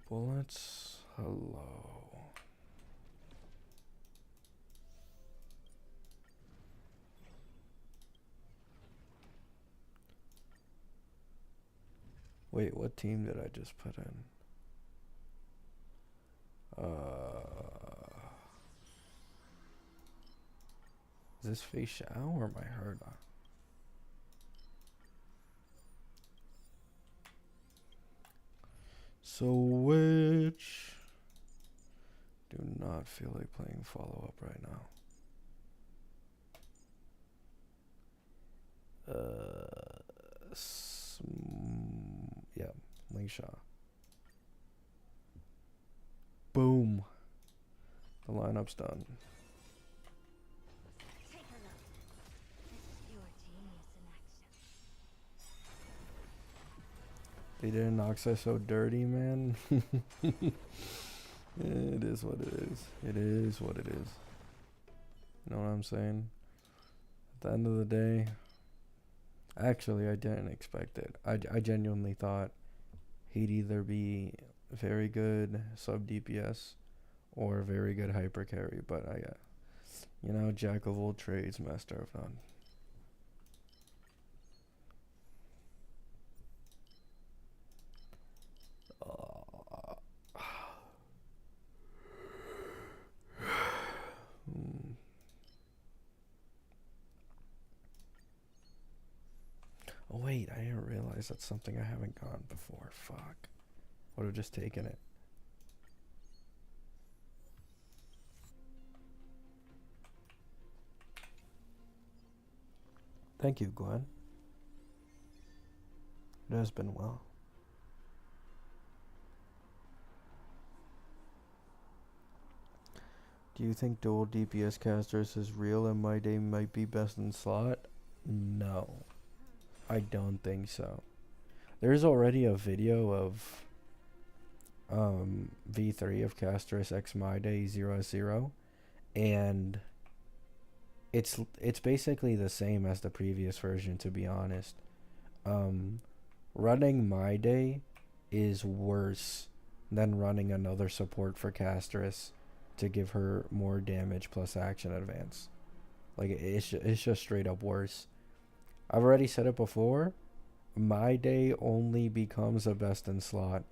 Bullets. Hello. Wait, what team did I just put in? Is this Fei Xiao or my Herda? So which? Do not feel like playing follow-up right now. Yeah, Ling Sha. Boom. The lineup's done. Take a look. This is pure genius in action. They didn't Noxa so dirty, man. It is what it is. It is what it is. You know what I'm saying? At the end of the day, actually, I didn't expect it. I genuinely thought he'd either be very good sub DPS or very good hyper carry, but jack of all trades, master of none. Oh wait, I didn't realize that's something I haven't gone before. Fuck. Would have just taken it. Thank you, Glenn. It has been well. Do you think dual DPS casters is real and my day might be best in slot? No, I don't think so. There's already a video of V3 of Castris X My Day 0 and it's basically the same as the previous version, to be honest. Running My Day is worse than running another support for Castris to give her more damage plus action advance. Like, it's just straight up worse. I've already said it before. My Day only becomes a best in slot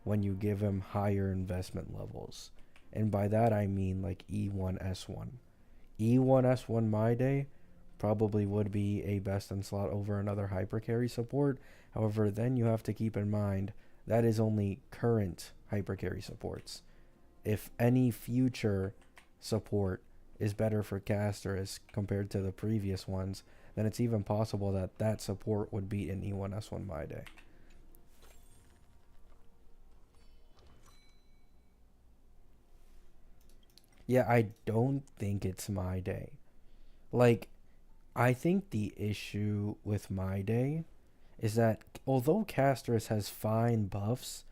when you give him higher investment levels. And by that I mean like E1S1. E1S1 My Day probably would be a best in slot over another hyper carry support. However, then you have to keep in mind that is only current hyper carry supports. If any future support is better for caster as compared to the previous ones, then it's even possible that that support would beat an E1S1 My Day. Yeah, I don't think it's My Day. Like, I think the issue with My Day is that although Castris has fine buffs,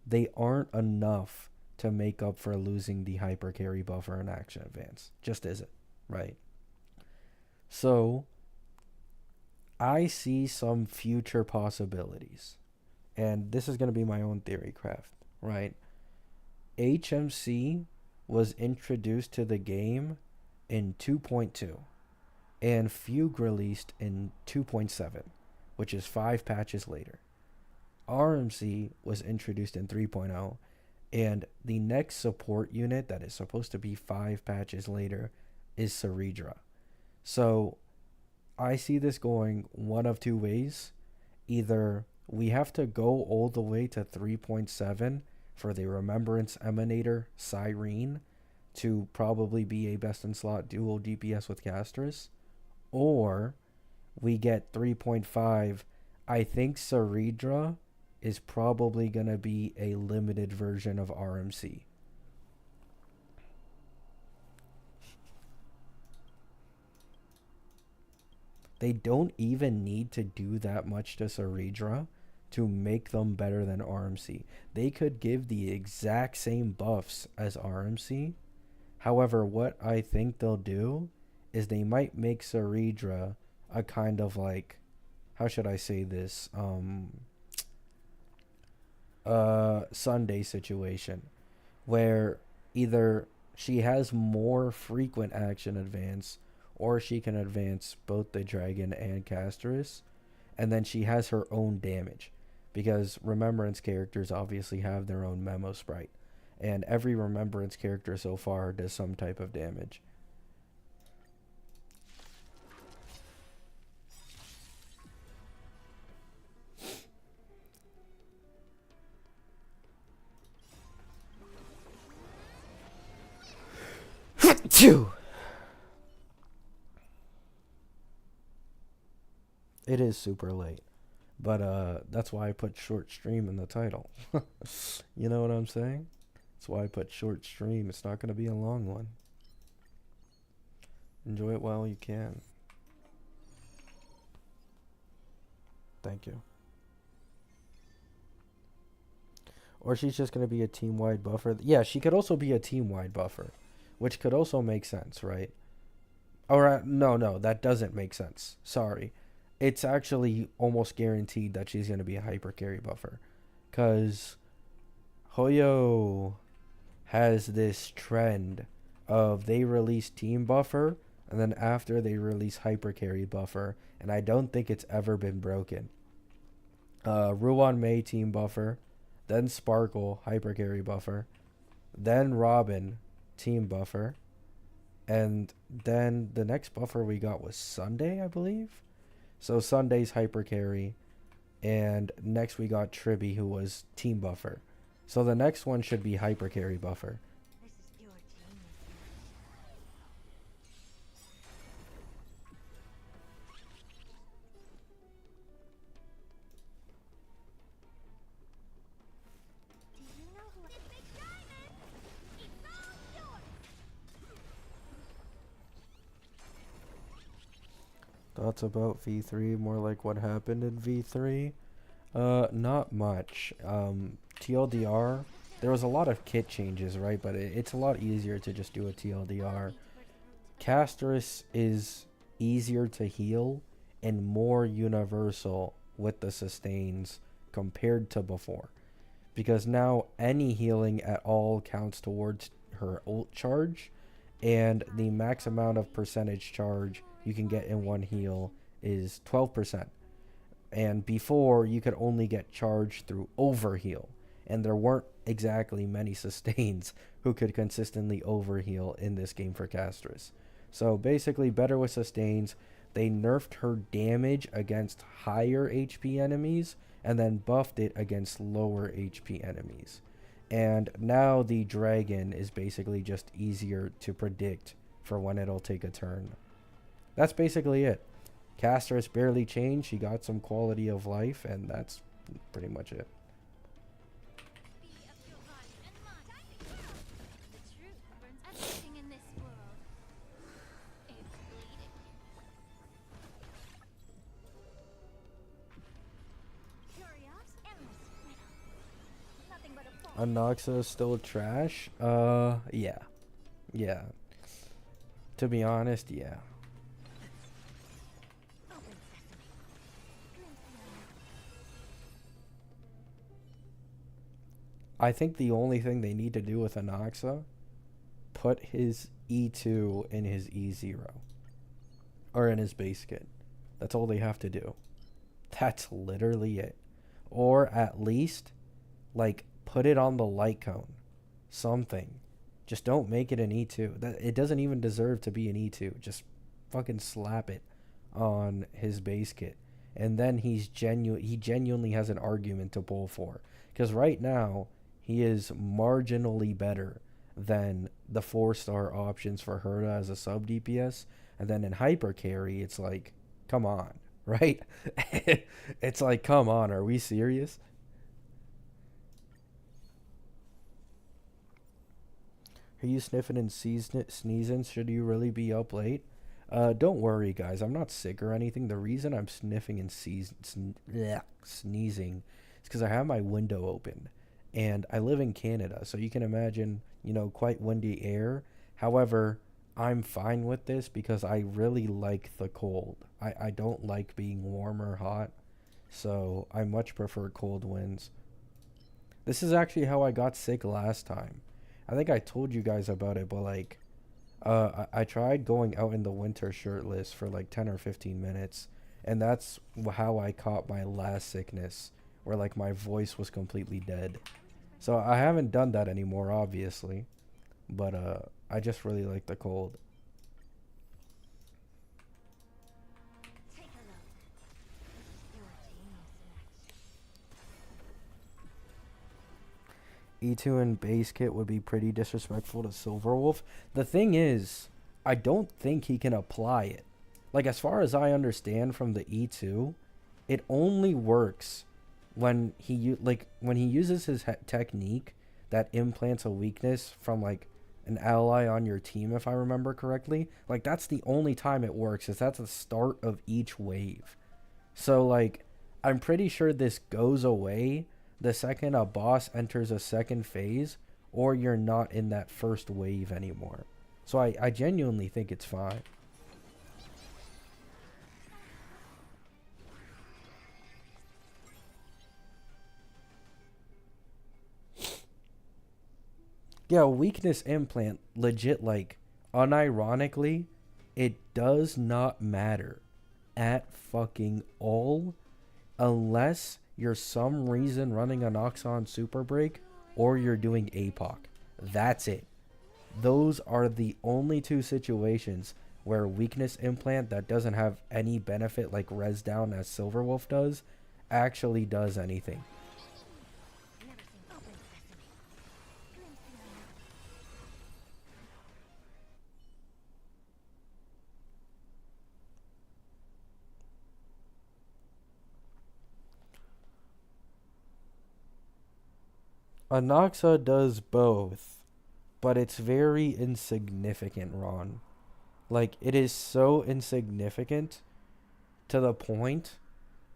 they aren't enough to make up for losing the hyper carry buffer and action advance. Just isn't, right? So, I see some future possibilities. And this is going to be my own theory craft, right? HMC was introduced to the game in 2.2 and Fugue released in 2.7, which is 5 patches later. RMC was introduced in 3.0, and the next support unit that is supposed to be 5 patches later is Ceridra. So I see this going one of two ways. Either we have to go all the way to 3.7 for the Remembrance Emanator Cyrene to probably be a best in slot dual DPS with Castris, or we get 3.5. I think Ceridra is probably going to be a limited version of RMC. They don't even need to do that much to Ceridra to make them better than RMC. They could give the exact same buffs as RMC. However, what I think they'll do is they might make Ceridra a kind of like, how should I say this? Sunday situation where either she has more frequent action advance or she can advance both the dragon and Casterus, and then she has her own damage because remembrance characters obviously have their own memo sprite, and every remembrance character so far does some type of damage. Phew! It is super late, but that's why I put short stream in the title. You know what I'm saying? That's why I put short stream. It's not going to be a long one. Enjoy it while you can. Thank you. Or she's just going to be a team-wide buffer. Yeah, she could also be a team-wide buffer, which could also make sense, right? Or no, that doesn't make sense. Sorry. It's actually almost guaranteed that she's going to be a hyper carry buffer. Because Hoyo has this trend of they release team buffer, and then after they release hyper carry buffer, and I don't think it's ever been broken. Ruan Mei team buffer, then Sparkle hyper carry buffer, then Robin team buffer, and then the next buffer we got was Sunday, I believe. So Sunday's hyper carry, and next we got Tribby, who was team buffer. So the next one should be hyper carry buffer. This is pure genius. Do you know who I... Big diamond! It's all yours! Thoughts about V3, more like what happened in V3? Not much. TLDR, there was a lot of kit changes, right? But it's a lot easier to just do a TLDR. Casterus is easier to heal and more universal with the sustains compared to before. Because now any healing at all counts towards her ult charge, and the max amount of percentage charge you can get in one heal is 12%. And before, you could only get charged through overheal, and there weren't exactly many sustains who could consistently overheal in this game for Casterus. So basically, better with sustains. They nerfed her damage against higher HP enemies, and then buffed it against lower HP enemies. And now the dragon is basically just easier to predict for when it'll take a turn. That's basically it. Casterus barely changed. She got some quality of life, and that's pretty much it. Be of your body and mind. The truth burns everything in this world. It's bleeding. Curious, endless riddle. Nothing but a fall. Anoxa is still trash? Yeah. Yeah. To be honest, yeah. Open sesame. Glimpse the unknown. I think the only thing they need to do with Anoxa, put his E2 in his E0. Or in his base kit. That's all they have to do. That's literally it. Or at least, like, put it on the light cone. Something. Just don't make it an E2. It doesn't even deserve to be an E2. Just fucking slap it on his base kit. And then he genuinely has an argument to pull for. Because right now, he is marginally better than the 4-star options for Herta as a sub DPS. And then in hyper carry, it's like, come on, right? It's like, come on, are we serious? Are you sniffing and sneezing? Should you really be up late? Don't worry, guys. I'm not sick or anything. The reason I'm sniffing and sneezing is because I have my window open. And I live in Canada, so you can imagine, quite windy air. However, I'm fine with this because I really like the cold. I don't like being warm or hot, so I much prefer cold winds. This is actually how I got sick last time. I think I told you guys about it, but like, I tried going out in the winter shirtless for like 10 or 15 minutes, and that's how I caught my last sickness, where like my voice was completely dead. So I haven't done that anymore, obviously, but I just really like the cold. Take a look. Your genius in action. E2 and base kit would be pretty disrespectful to Silverwolf. The thing is, I don't think he can apply it. Like, as far as I understand from the E2, it only works when when he uses his technique that implants a weakness from like an ally on your team, if I remember correctly. Like, that's the only time it works, is that's the start of each wave. So like, I'm pretty sure this goes away the second a boss enters a second phase, or you're not in that first wave anymore. So I genuinely think it's fine. Yeah, weakness implant, legit, like, unironically, it does not matter at fucking all, unless you're some reason running a Noxon Super Break or you're doing APOC. That's it. Those are the only two situations where weakness implant that doesn't have any benefit, like res down as Silverwolf does, actually does anything. Never seen open sesame. Glimpsing Anoxa does both, but it's very insignificant, Ron. Like, it is so insignificant to the point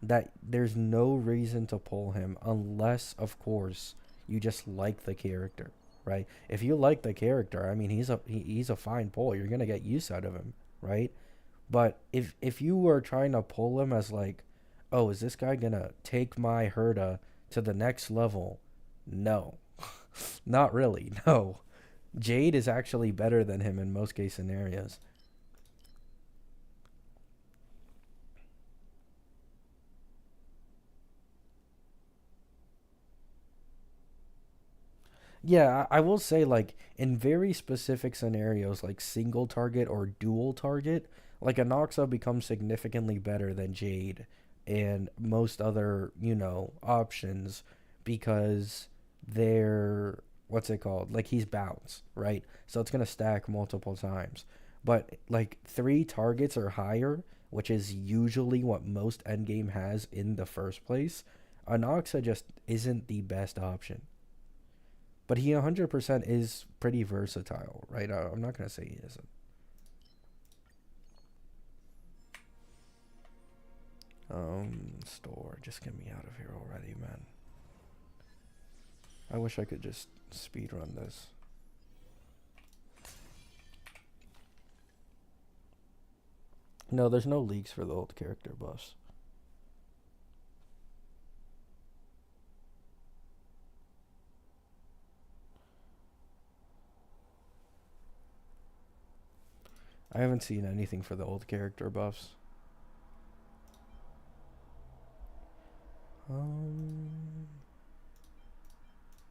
that there's no reason to pull him unless, of course, you just like the character, right? If you like the character, I mean, he's a fine pull. You're gonna get use out of him, right? But if you were trying to pull him as like, oh, is this guy gonna take my Herda to the next level? No, not really. No, Jade is actually better than him in most case scenarios. Yeah, I will say, like, in very specific scenarios, like single target or dual target, like Anoxa becomes significantly better than Jade and most other, options, because they're, what's it called? Like, he's bounce, right? So it's gonna stack multiple times. But like three targets or higher, which is usually what most endgame has in the first place, Anoxa just isn't the best option. But he 100% is pretty versatile, right? I'm not going to say he isn't. Store. Just get me out of here already, man. I wish I could just speed run this. No, there's no leaks for the old character buffs. I haven't seen anything for the old character buffs. Um,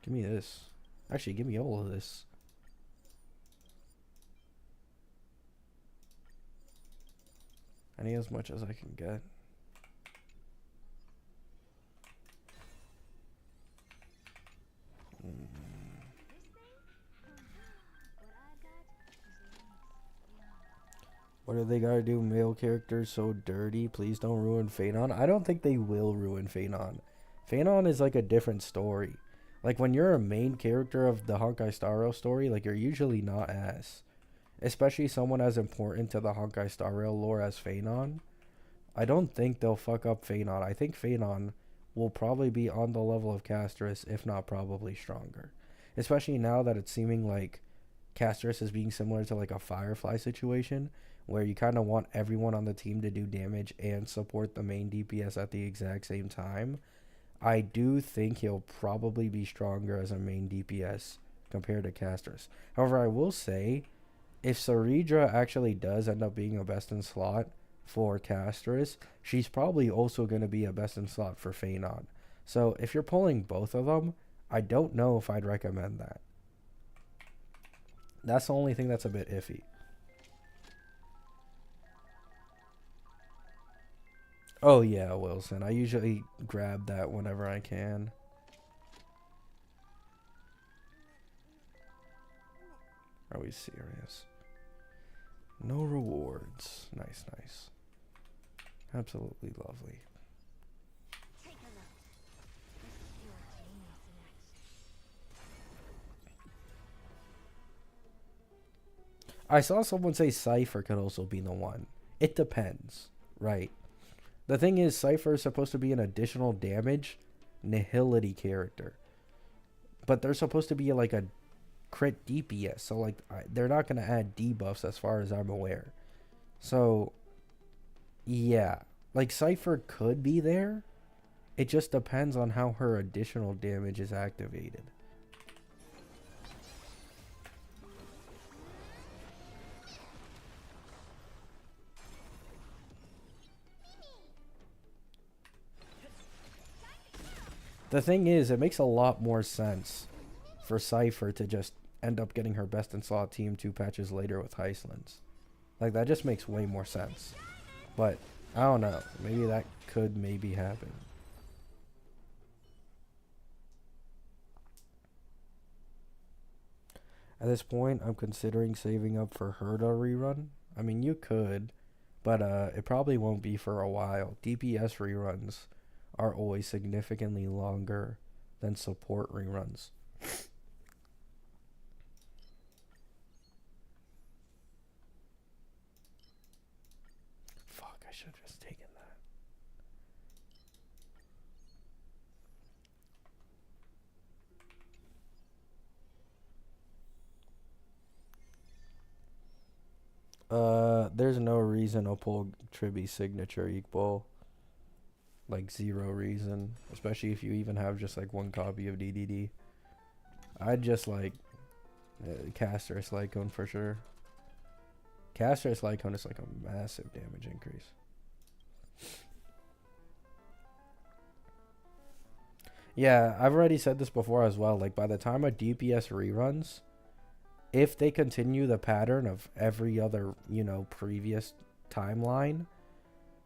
Give me this. Actually, give me all of this. I need as much as I can get. What do they gotta do? Male characters so dirty. Please don't ruin Phanon. I don't think they will ruin Phanon. Phanon is like a different story. Like, when you're a main character of the Honkai Star Rail story, like, you're usually not as. Especially someone as important to the Honkai Star Rail lore as Phanon. I don't think they'll fuck up Phanon. I think Phanon will probably be on the level of Castris, if not probably stronger. Especially now that it's seeming like Castris is being similar to like a Firefly situation, where you kind of want everyone on the team to do damage and support the main DPS at the exact same time. I do think he'll probably be stronger as a main DPS compared to Casters. However, I will say, if Saridra actually does end up being a best in slot for Casters, she's probably also going to be a best in slot for Phenon. So if you're pulling both of them, I don't know if I'd recommend that. That's the only thing that's a bit iffy. Oh yeah, Wilson. I usually grab that whenever I can. Are we serious? No rewards. Nice, nice. Absolutely lovely. I saw someone say Cypher could also be the one. It depends, right? The thing is, Cypher is supposed to be an additional damage nihility character. But they're supposed to be like a crit DPS. So, like, they're not going to add debuffs as far as I'm aware. So, yeah. Like, Cypher could be there. It just depends on how her additional damage is activated. The thing is, it makes a lot more sense for Cypher to just end up getting her best in slot team 2 patches later with Heislands. Like, that just makes way more sense. But, I don't know. Maybe that could maybe happen. At this point, I'm considering saving up for Herda rerun. I mean, you could, but it probably won't be for a while. DPS reruns are always significantly longer than support reruns. Fuck, I should have just taken that. There's no reason to pull Triby's signature equal. Like, zero reason. Especially if you even have just, like, one copy of DDD. I'd just, like, Caster's Lycone for sure. Caster's Lycone is, like, a massive damage increase. Yeah, I've already said this before as well. Like, by the time a DPS reruns, if they continue the pattern of every other, previous timeline,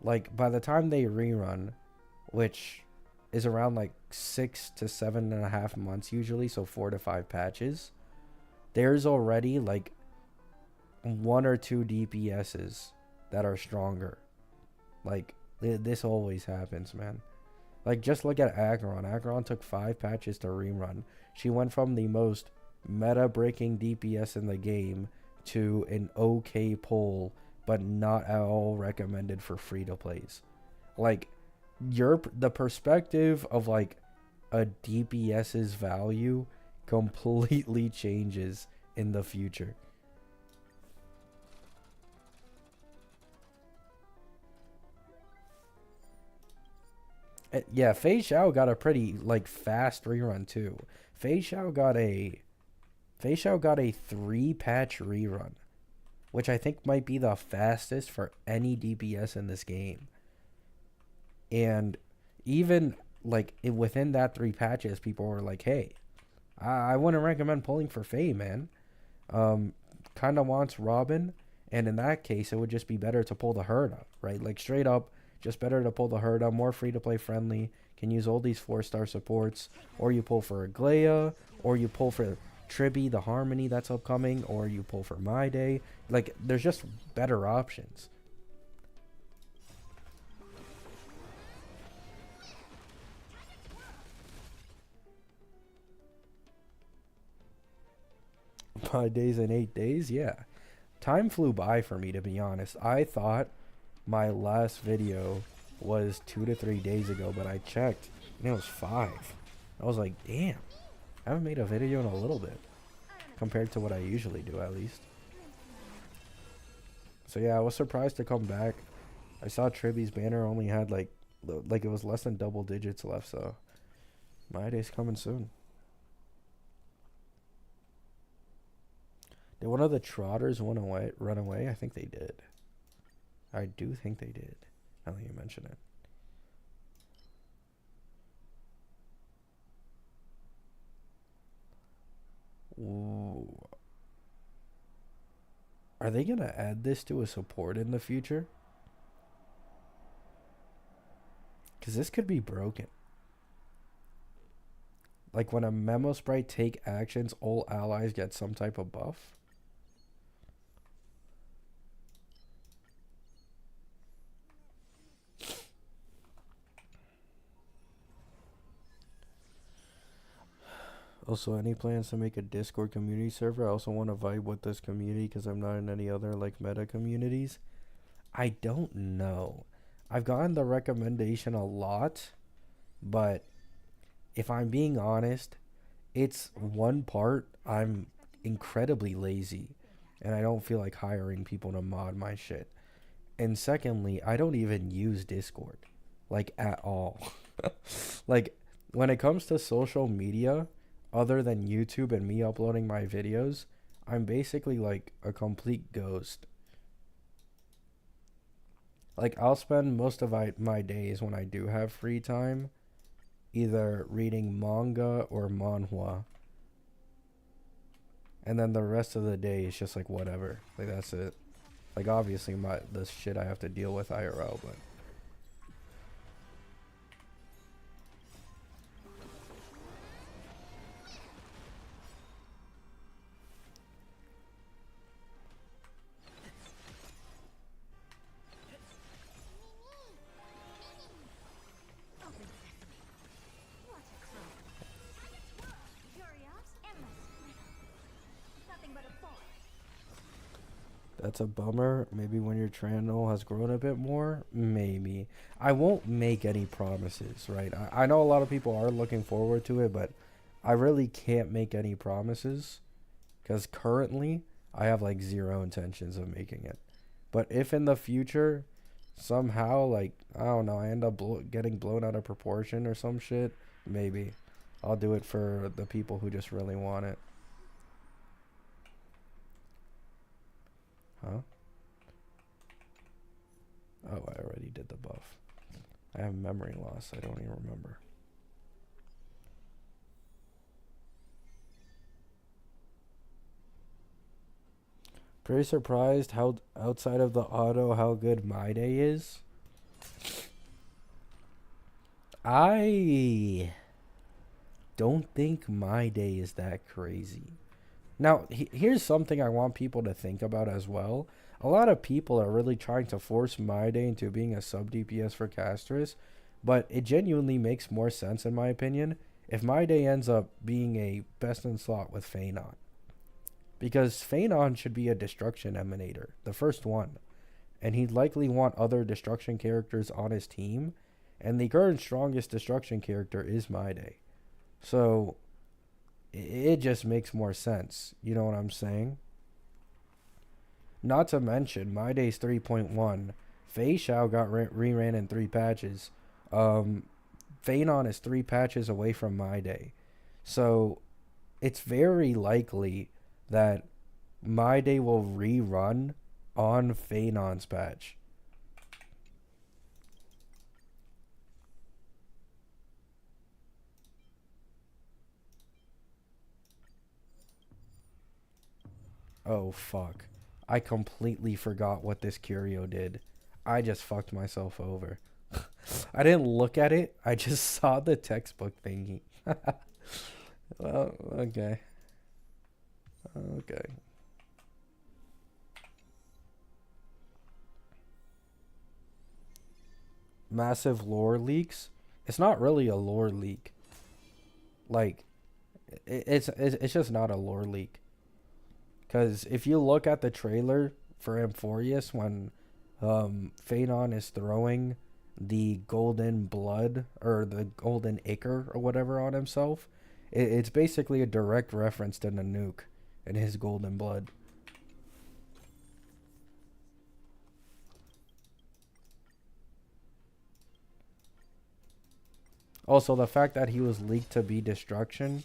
like, by the time they rerun, which is around, like, 6 to 7.5 months usually, so 4 to 5 patches, there's already, like, 1 or 2 DPSs that are stronger. Like, this always happens, man. Like, just look at Aggron. Aggron took 5 patches to rerun. She went from the most meta-breaking DPS in the game to an okay pull, but not at all recommended for free-to-plays. Like, the perspective of, like, a DPS's value completely changes in the future. Yeah, Fei Xiao got a pretty, like, fast rerun too. Fei Xiao got a 3-patch rerun, which I think might be the fastest for any DPS in this game. And even, like, within that 3 patches, people were like, hey, I wouldn't recommend pulling for Fei, man. Kind of wants Robin, and in that case, it would just be better to pull the Herda, right? Like, straight up, just better to pull the Herda, more free-to-play friendly, can use all these 4-star supports, or you pull for Aglaya, or you pull for Triby, the Harmony that's upcoming, or you pull for My Day. Like, there's just better options. My days in 8 days, yeah. Time flew by for me, to be honest. I thought my last video was 2 to 3 days ago, but I checked and it was 5. I was like, damn, I haven't made a video in a little bit compared to what I usually do, at least. So yeah, I was surprised to come back. I saw Triby's banner only had like it was less than double digits left, so My day's coming soon. Did one of the trotters run away? I think they did. I do think they did. Now that you mention it. Ooh. Are they gonna add this to a support in the future? Because this could be broken. Like when a Memo Sprite take actions, all allies get some type of buff. Also, any plans to make a Discord community server? I also want to vibe with this community because I'm not in any other like meta communities. I don't know. I've gotten the recommendation a lot, but if I'm being honest, it's one part I'm incredibly lazy and I don't feel like hiring people to mod my shit. And secondly, I don't even use Discord like at all. Like when it comes to social media, other than YouTube and me uploading my videos, I'm basically like a complete ghost. Like I'll spend most of my days when I do have free time either reading manga or manhwa, and then the rest of the day is just like whatever. Like that's it. Like obviously the shit I have to deal with IRL, but that's a bummer. Maybe when your channel has grown a bit more, maybe. I won't make any promises, right? I know a lot of people are looking forward to it, but I really can't make any promises because currently I have like zero intentions of making it. But if in the future somehow like I don't know, I end up getting blown out of proportion or some shit, maybe I'll do it for the people who just really want it. Huh? Oh, I already did the buff. I have memory loss. I don't even remember. Pretty surprised how outside of the auto how good my day is. I don't think my day is that crazy. Now, here's something I want people to think about as well. A lot of people are really trying to force my day into being a sub DPS for casters, but it genuinely makes more sense in my opinion if my day ends up being a best in slot with Phanon. Because Phanon should be a destruction emanator, the first one. And he'd likely want other destruction characters on his team. And the current strongest destruction character is My Day. So it just makes more sense. You know what I'm saying? Not to mention, My Day's 3.1. Fei Shao got reran in 3 patches. Phanon is 3 patches away from My Day. So it's very likely that My Day will rerun on Phanon's patch. Oh fuck. I completely forgot what this curio did. I just fucked myself over. I didn't look at it. I just saw the textbook thingy. Well, okay. Okay. Massive lore leaks. It's not really a lore leak. Like, it's just not a lore leak. Because if you look at the trailer for Amphorius when Phanon is throwing the golden blood or the golden ichor or whatever on himself, it's basically a direct reference to Nanook and his golden blood. Also, the fact that he was leaked to be destruction,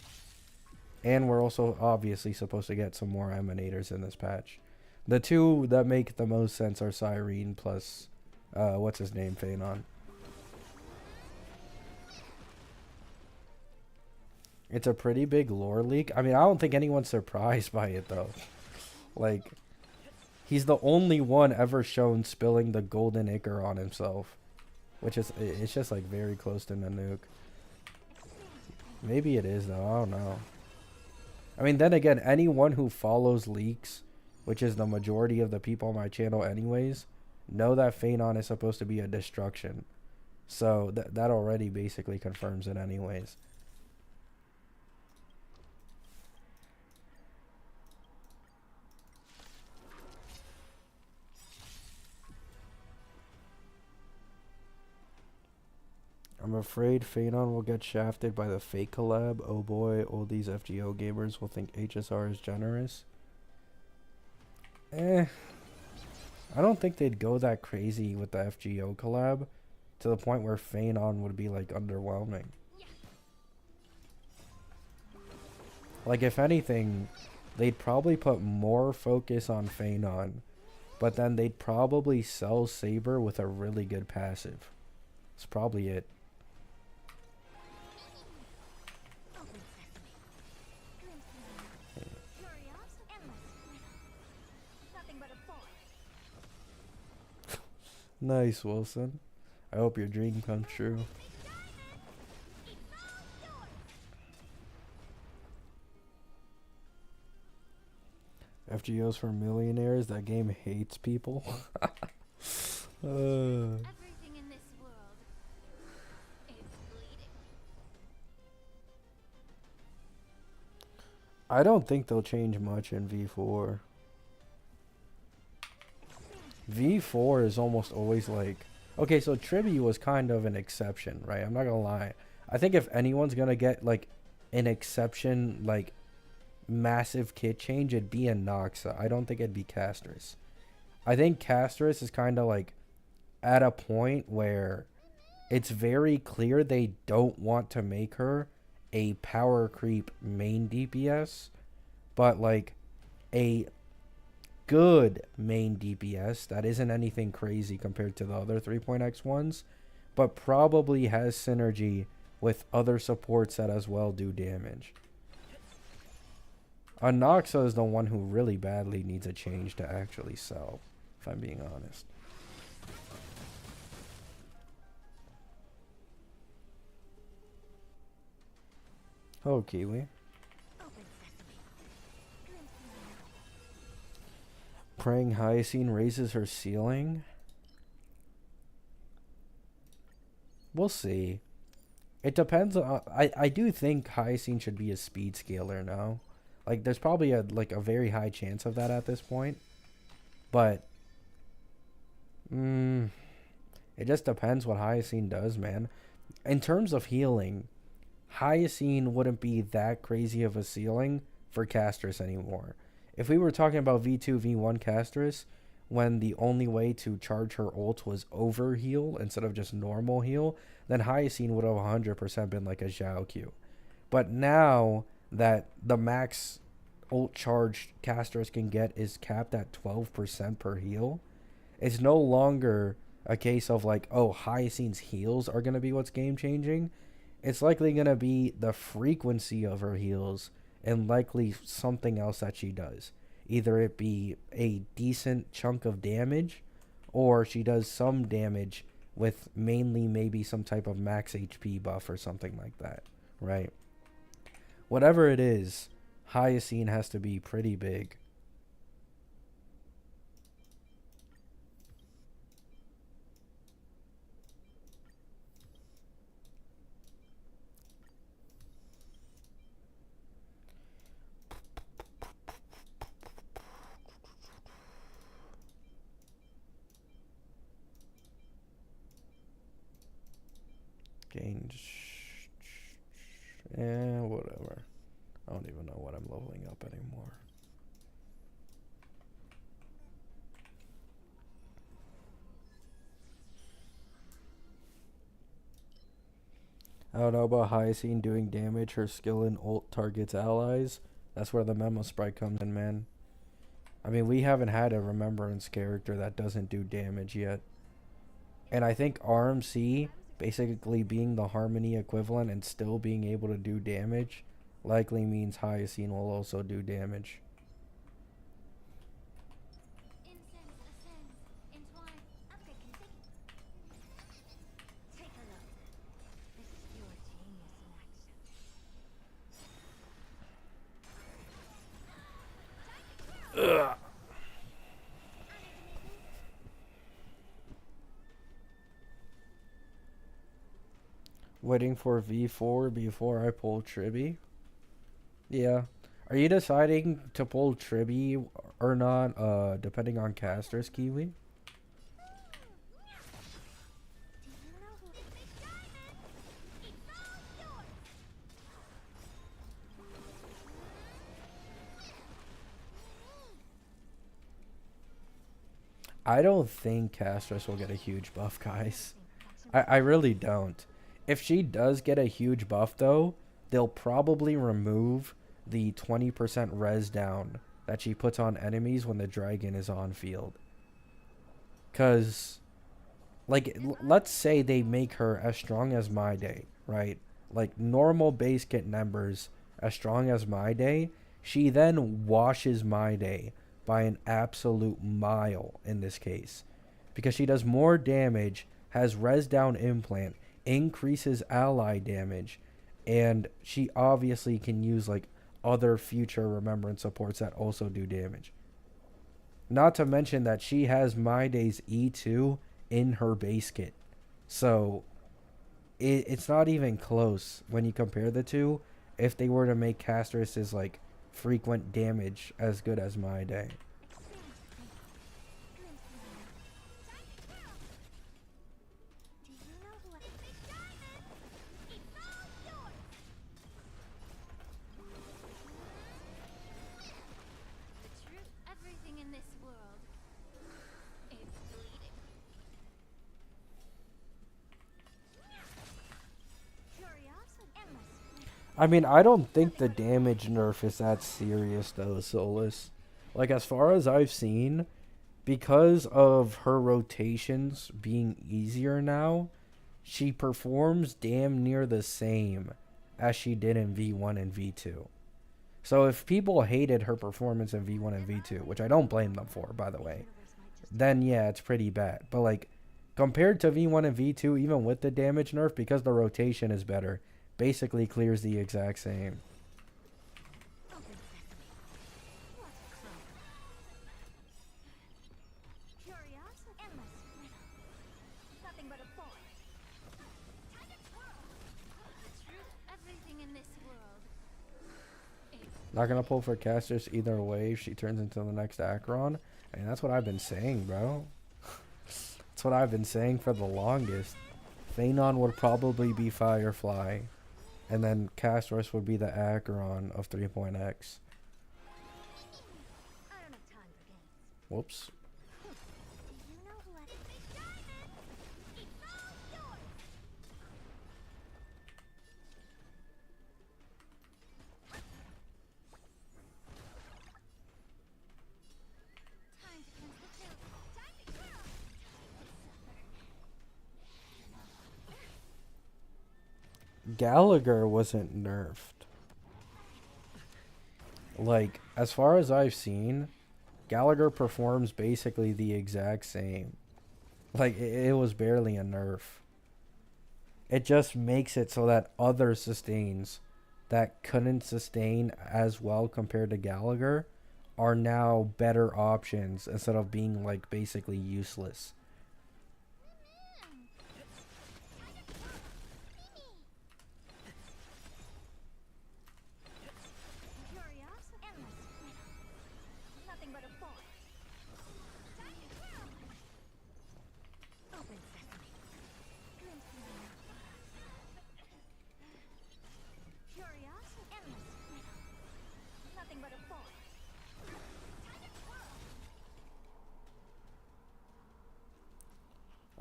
and we're also obviously supposed to get some more emanators in this patch. The two that make the most sense are Cyrene plus, what's his name, Phanon. It's a pretty big lore leak. I mean, I don't think anyone's surprised by it, though. Like, he's the only one ever shown spilling the golden ichor on himself. Which is, it's just like very close to Nanook. Maybe it is, though. I don't know. I mean, then again, anyone who follows leaks, which is the majority of the people on my channel anyways, know that Phanon is supposed to be a destruction. So that already basically confirms it anyways. I'm afraid Phanon will get shafted by the fake collab. Oh boy, all these FGO gamers will think HSR is generous. I don't think they'd go that crazy with the FGO collab to the point where Phanon would be like underwhelming. Like if anything, they'd probably put more focus on Phanon, but then they'd probably sell Saber with a really good passive. That's probably it. Nice, Wilson. I hope your dream comes true. FGOs for millionaires. That game hates people. Everything in this world is bleeding. I don't think they'll change much in V4. V4 is almost always like... Okay, so Tribi was kind of an exception, right? I'm not gonna lie. I think if anyone's gonna get, like, an exception, like, massive kit change, it'd be a Noxa. I don't think it'd be Castris. I think Castris is kind of, like, at a point where it's very clear they don't want to make her a power creep main DPS, but, like, a good main DPS that isn't anything crazy compared to the other 3.x ones, but probably has synergy with other supports that as well do damage. Anoxa is the one who really badly needs a change to actually sell, if I'm being honest. Oh, Kiwi. Praying Hyacinth raises her ceiling? We'll see. It depends on... I do think Hyacinth should be a speed scaler now. Like, there's probably a very high chance of that at this point. But... it just depends what Hyacinth does, man. In terms of healing, Hyacinth wouldn't be that crazy of a ceiling for Castris anymore. If we were talking about V2, V1 Castris, when the only way to charge her ult was over heal instead of just normal heal, then Hyacinth would have 100% been like a Zhao Q. But now that the max ult charge Castris can get is capped at 12% per heal, it's no longer a case of like, oh, Hyacinth's heals are going to be what's game changing. It's likely going to be the frequency of her heals and likely something else that she does. Either it be a decent chunk of damage, or she does some damage with mainly maybe some type of max HP buff or something like that, right? Whatever it is, Hyacinth has to be pretty big. Gain. Whatever. I don't even know what I'm leveling up anymore. I don't know about Hyacine doing damage. Her skill in ult targets allies. That's where the memo sprite comes in, man. I mean, we haven't had a remembrance character that doesn't do damage yet. And I think RMC, basically being the Harmony equivalent and still being able to do damage, likely means Hyacine will also do damage. Incense ascends. Entwine. Upgrade configured. Take a look. This is pure genius in action. Ugh. Waiting for V4 before I pull Tribby. Yeah. Are you deciding to pull Tribby or not, depending on caster's Kiwi? Do you know who is this diamond? It's all yours. I don't think Castress will get a huge buff, guys. I really don't. If she does get a huge buff, though, they'll probably remove the 20% res down that she puts on enemies when the dragon is on field. Because, like, let's say they make her as strong as My Day, right? Like, normal base kit numbers as strong as My Day. She then washes My Day by an absolute mile in this case. Because she does more damage, has res down implant, increases ally damage, and she obviously can use like other future remembrance supports that also do damage. Not to mention that she has My Day's E2 in her base kit. So it's not even close when you compare the two if they were to make Castress's like frequent damage as good as My Day. Do you know who is this diamond? It's all yours. The truth, everything in this world is bleeding. Curiosity, endless. I mean, I don't think the damage nerf is that serious though, Solus. Like as far as I've seen, because of her rotations being easier now, she performs damn near the same as she did in V1 and V2. So if people hated her performance in V1 and V2, which I don't blame them for, by the way, then yeah, it's pretty bad. But like compared to V1 and V2, even with the damage nerf, because the rotation is better, basically clears the exact same. Open sesame. What a clover. Curiosity, endless. Nothing but a forest. Time to twirl. The truth, everything in this world is Not gonna pull for casters either way if she turns into the next Acheron. I mean, that's what I've been saying, bro. That's what I've been saying for the longest. Phanon would probably be Firefly, and then Castros would be the Acheron of 3.x. I don't have time for games. Whoops. Do you know who I this diamond? It's all yours. Time to cleanse the filth. Time to grow. Gallagher wasn't nerfed. Like, as far as I've seen, Gallagher performs basically the exact same. Like, it was barely a nerf. It just makes it so that other sustains that couldn't sustain as well compared to Gallagher are now better options instead of being, like, basically useless. Curiosity, endless. Nothing but a forest. Time to grow. Open sesame. Glimpse me now. Curiosity, endless. Nothing but a forest. Time to twirl.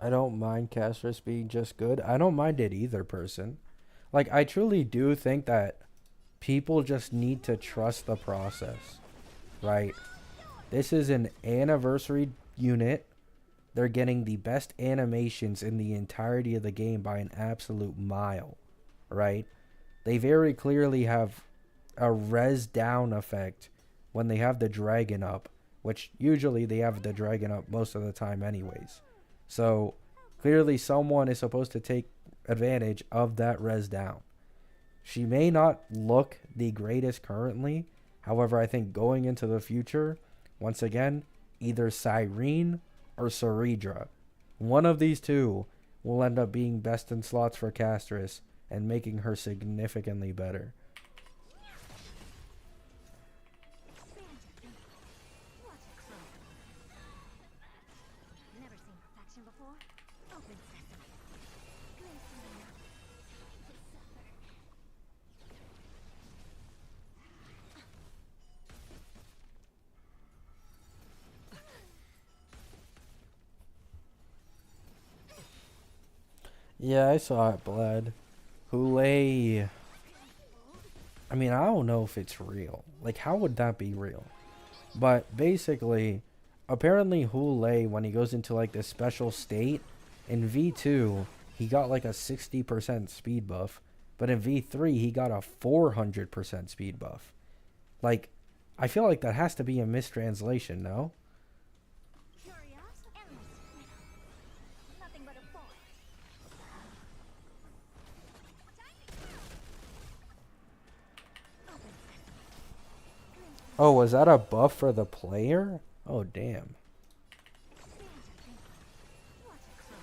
I don't mind Castris being just good. I don't mind it either, person. Like, I truly do think that people just need to trust the process, right? This is an anniversary unit. They're getting the best animations in the entirety of the game by an absolute mile, right? They very clearly have a res down effect when they have the dragon up, which usually they have the dragon up most of the time anyways. So clearly someone is supposed to take advantage of that res down. She may not look the greatest currently. However, I think going into the future, once again, either Cyrene or Ceridra, one of these two will end up being best in slots for Castris and making her significantly better. Never seen perfection before. Open sesame. Yeah, I saw it bled. Houlet. I mean, I don't know if it's real. Like, how would that be real? But basically, apparently Houlet, when he goes into like this special state, in V2, he got like a 60% speed buff. But in V3, he got a 400% speed buff. Like, I feel like that has to be a mistranslation, no? Curious, endless riddle. Nothing but a force. Open sesame. Oh, was that a buff for the player? Oh, damn. What a crow.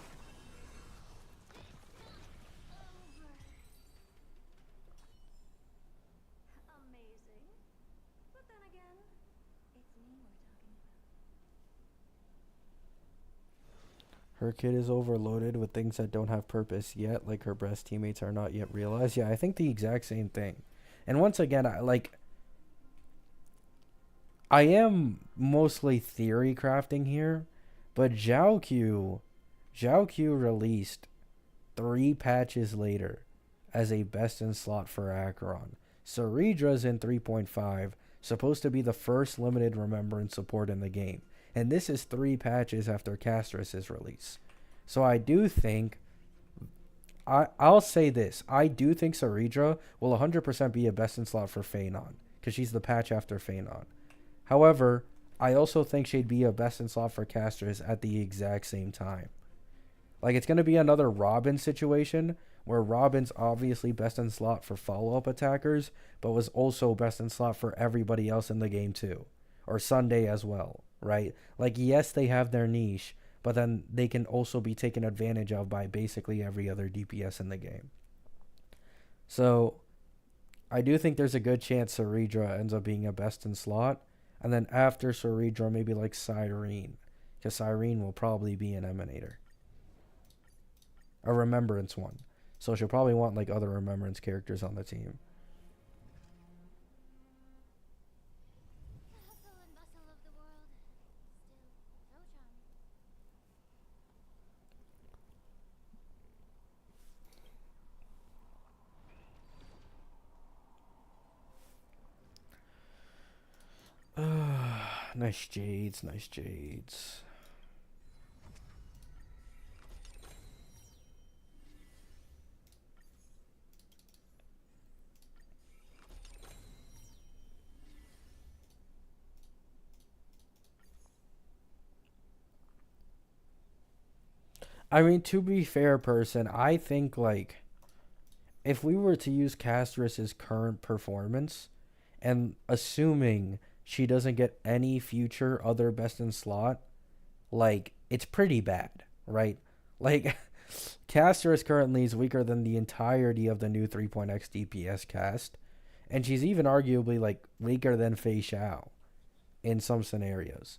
Amazing. But then again, it's me we're talking about. Her kid is overloaded with things that don't have purpose yet, like her breast teammates are not yet realized. Yeah, I think the exact same thing. And once again, I am mostly theory crafting here, but Zhao Q released 3 patches later as a best in slot for Acheron. Ceridra's in 3.5, supposed to be the first limited remembrance support in the game. And this is 3 patches after Castris' release. So I do think, I'll say this, I do think Ceridra will 100% be a best in slot for Phanon, because she's the patch after Phanon. However, I also think she'd be a best in slot for Castris at the exact same time. Like, it's going to be another Robin situation where Robin's obviously best in slot for follow-up attackers, but was also best in slot for everybody else in the game too. Or Sunday as well, right? Like, yes, they have their niche, but then they can also be taken advantage of by basically every other DPS in the game. So, I do think there's a good chance Ceridra ends up being a best in slot. And then after Ceridra, maybe like Cyrene. Because Cyrene will probably be an Emanator. A Remembrance one. So she'll probably want like other Remembrance characters on the team. The hustle and bustle of the world. Still so charming. Nice Jades, nice Jades. I mean, to be fair, person, I think like if we were to use Castris's current performance and assuming she doesn't get any future other best in slot, like it's pretty bad, right? Like Castris currently is weaker than the entirety of the new 3.x DPS cast, and she's even arguably like weaker than Fei Xiao in some scenarios.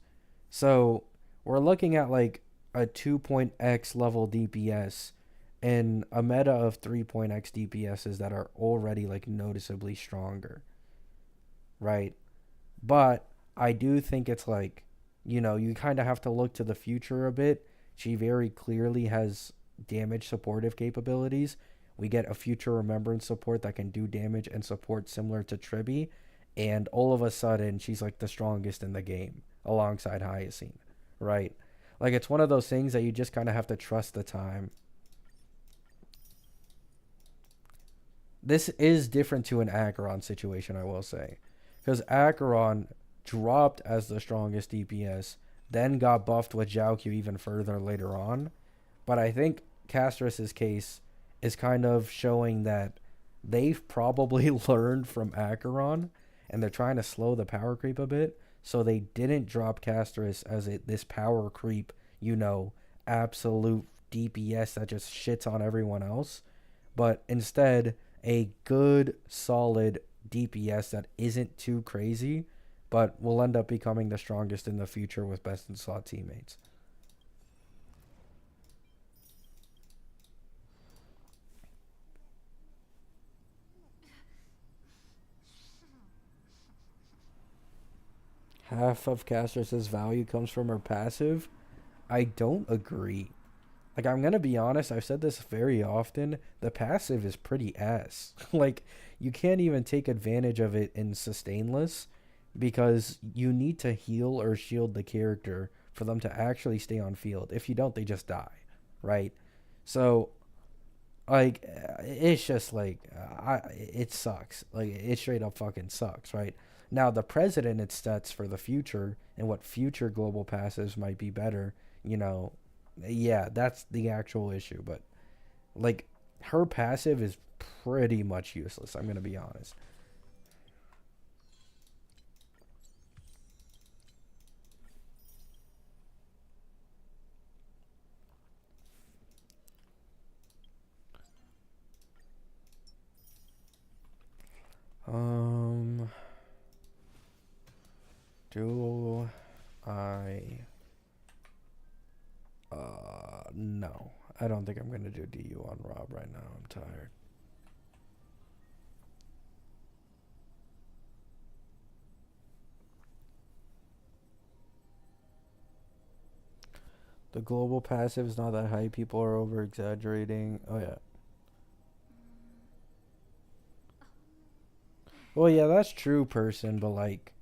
So we're looking at like a 2.x level DPS and a meta of 3.x DPSs that are already like noticeably stronger, right? But I do think it's like, you kind of have to look to the future a bit. She very clearly has damage supportive capabilities, We get a future remembrance support that can do damage and support similar to Tribby, and all of a sudden she's like the strongest in the game alongside Hyacine, right? Like it's one of those things that you just kind of have to trust the time. This is different to an Acheron situation, I will say, because Acheron dropped as the strongest DPS, then got buffed with Jiaoqiu even further later on. But I think Castrus's case is kind of showing that they've probably learned from Acheron, and they're trying to slow the power creep a bit. So they didn't drop Castrus as this power creep, absolute DPS that just shits on everyone else, but instead a good, solid DPS that isn't too crazy, but will end up becoming the strongest in the future with best in slot teammates. Half of Castrus's value comes from her passive. I don't agree. Like, I'm gonna be honest, I've said this very often. The passive is pretty ass. Like, you can't even take advantage of it in sustainless because you need to heal or shield the character for them to actually stay on field. If you don't, they just die, right? So, like, it's just like, it sucks. Like, it straight up fucking sucks, right? Now, the president, it sets for the future and what future global passives might be better, you know, yeah, that's the actual issue. But like her passive is pretty much useless. I'm gonna be honest. Um, do I? No. I don't think I'm gonna do DU on Rob right now. I'm tired. The global passive is not that high. People are over exaggerating. Oh yeah. Well, yeah, that's true, person. But like,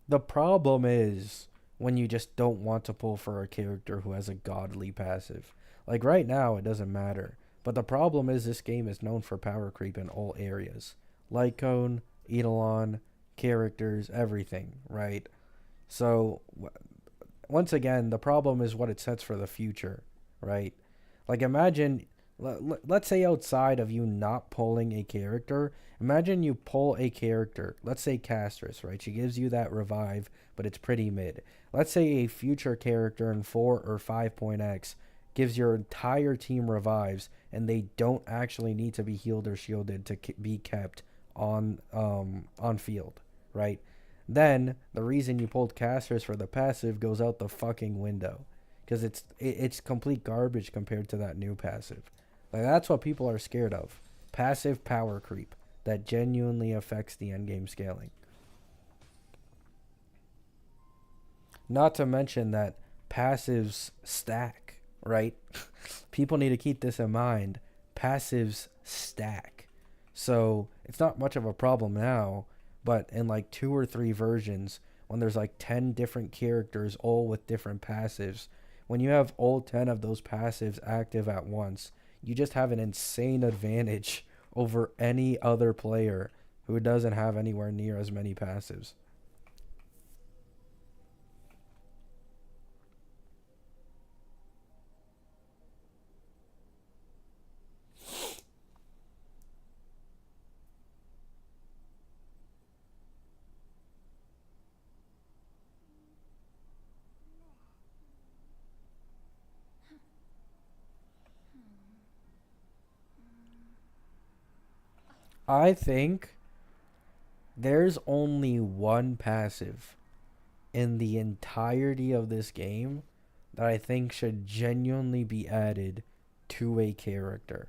the problem is when you just don't want to pull for a character who has a godly passive. Like right now, it doesn't matter. But the problem is this game is known for power creep in all areas. Light cone, Eidolon, characters, everything, right? So, once again, the problem is what it sets for the future, right? Like imagine, let's say outside of you not pulling a character, imagine you pull a character, let's say Castrus, right? She gives you that revive, but it's pretty mid. Let's say a future character in 4 or 5.x gives your entire team revives, and they don't actually need to be healed or shielded to be kept on field, right? Then the reason you pulled Castrus for the passive goes out the fucking window because it's complete garbage compared to that new passive. Like that's what people are scared of. Passive power creep that genuinely affects the endgame scaling. Not to mention that passives stack, right? People need to keep this in mind. Passives stack. So it's not much of a problem now, but in like 2 or 3 versions, when there's like 10 different characters all with different passives, when you have all 10 of those passives active at once, you just have an insane advantage over any other player who doesn't have anywhere near as many passives. I think there's only one passive in the entirety of this game that I think should genuinely be added to a character.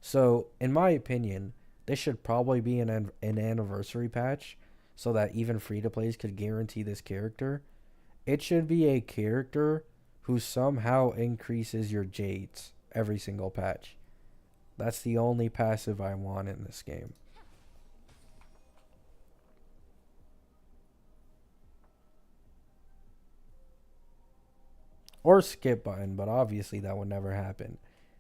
So, in my opinion, this should probably be an anniversary patch so that even free to plays could guarantee this character. It should be a character who somehow increases your jades every single patch. That's the only passive I want in this game. Or skip button, but obviously that would never happen.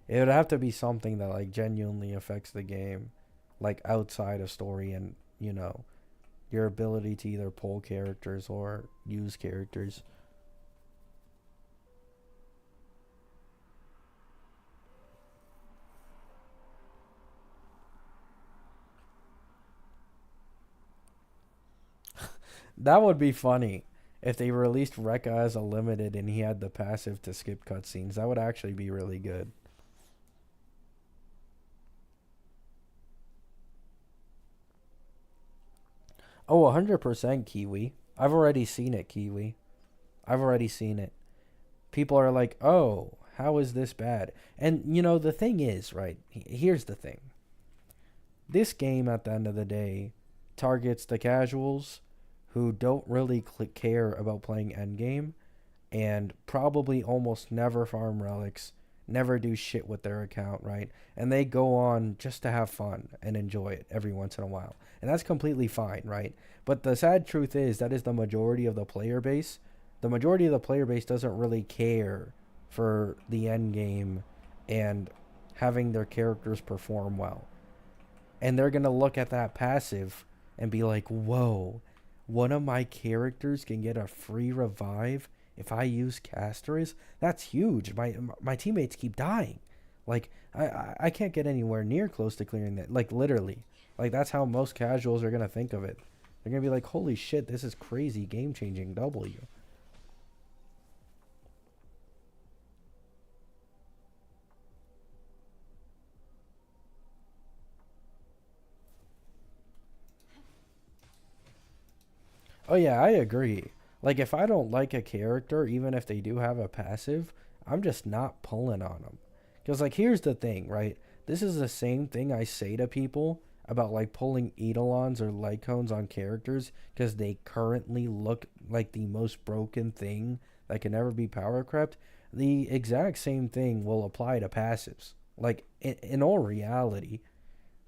It would have to be something that like genuinely affects the game, like outside of story and, you know, your ability to either pull characters or use characters. That would be funny if they released Rekka as a limited and he had the passive to skip cutscenes. That would actually be really good. Oh, 100% Kiwi. I've already seen it, Kiwi. I've already seen it. People are like, oh, how is this bad? And, you know, the thing is, right? Here's the thing. This game, at the end of the day, targets the casuals who don't really care about playing endgame and probably almost never farm relics, never do shit with their account, right? And they go on just to have fun and enjoy it every once in a while. And that's completely fine, right? But the sad truth is that is the majority of the player base. The majority of the player base doesn't really care for the end game and having their characters perform well. And they're going to look at that passive and be like, whoa, one of my characters can get a free revive if I use Casters? That's huge. My teammates keep dying. Like, I can't get anywhere near close to clearing that. Like, literally. Like, that's how most casuals are going to think of it. They're going to be like, holy shit, this is crazy, game-changing W. Oh yeah, I agree. Like if I don't like a character, even if they do have a passive, I'm just not pulling on them. Cuz like here's the thing, right? This is the same thing I say to people about like pulling eidolons or lycones on characters cuz they currently look like the most broken thing that can ever be power crept. The exact same thing will apply to passives. Like in all reality,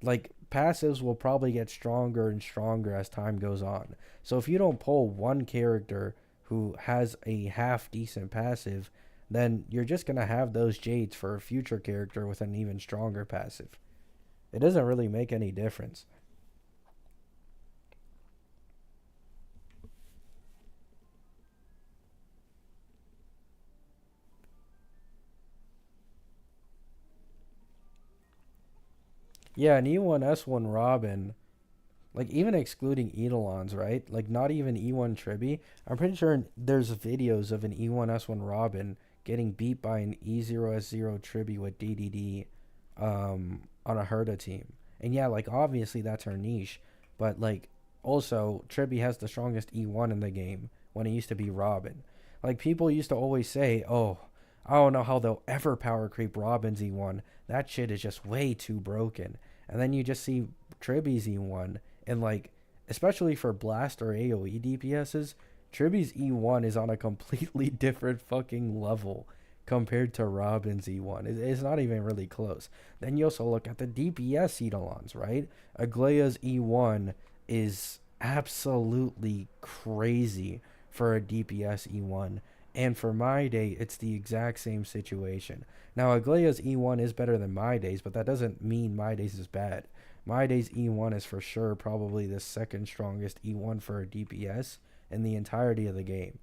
like passives will probably get stronger and stronger as time goes on. So if you don't pull one character who has a half decent passive, then you're just going to have those jades for a future character with an even stronger passive. It doesn't really make any difference. Yeah, an E1 S1 Robin, like even excluding Eidolons, right? Like not even E1 Tribi. I'm pretty sure there's videos of an E1 S1 Robin getting beat by an E0 S0 Tribi with DDD on a Herda team. And yeah, like obviously that's her niche, but like also Tribi has the strongest E1 in the game when it used to be Robin. Like people used to always say, "Oh, I don't know how they'll ever power creep Robin's E1. That shit is just way too broken." And then you just see Tribi's E1 and like especially for blast or AoE DPSs, Tribi's E1 is on a completely different fucking level compared to Robin's E1. It's not even really close. Then you also look at the DPS Eidolons, right? Aglaya's E1 is absolutely crazy for a DPS E1. And for my day, it's the exact same situation. Now, Aglaya's E1 is better than my days, but that doesn't mean my days is bad. My day's E1 is for sure probably the second strongest E1 for a DPS in the entirety of the game.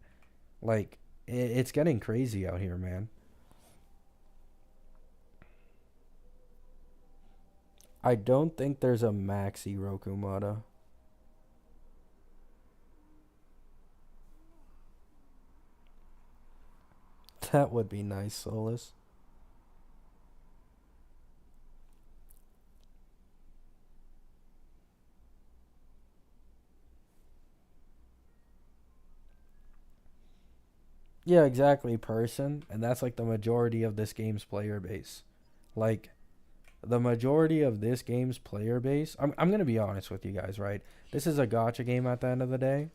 Like, it's getting crazy out here, man. I don't think there's a maxi Rokumata. That would be nice, Solus. Yeah, exactly, person. And that's like the majority of this game's player base. Like, the majority of this game's player base, I'm going to be honest with you guys, right? This is a gotcha game at the end of the day.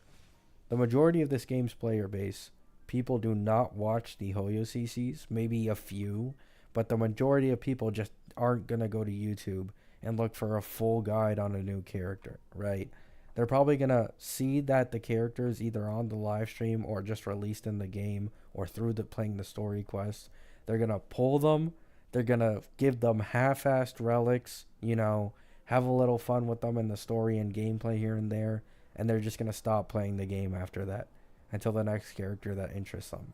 The majority of this game's player base people do not watch the Hoyo CCs, maybe a few, but the majority of people just aren't going to go to YouTube and look for a full guide on a new character, right? They're probably going to see that the character is either on the live stream or just released in the game or through the playing the story quest. They're going to pull them. They're going to give them half-assed relics, have a little fun with them in the story and gameplay here and there, and they're just going to stop playing the game after that until the next character that interests them.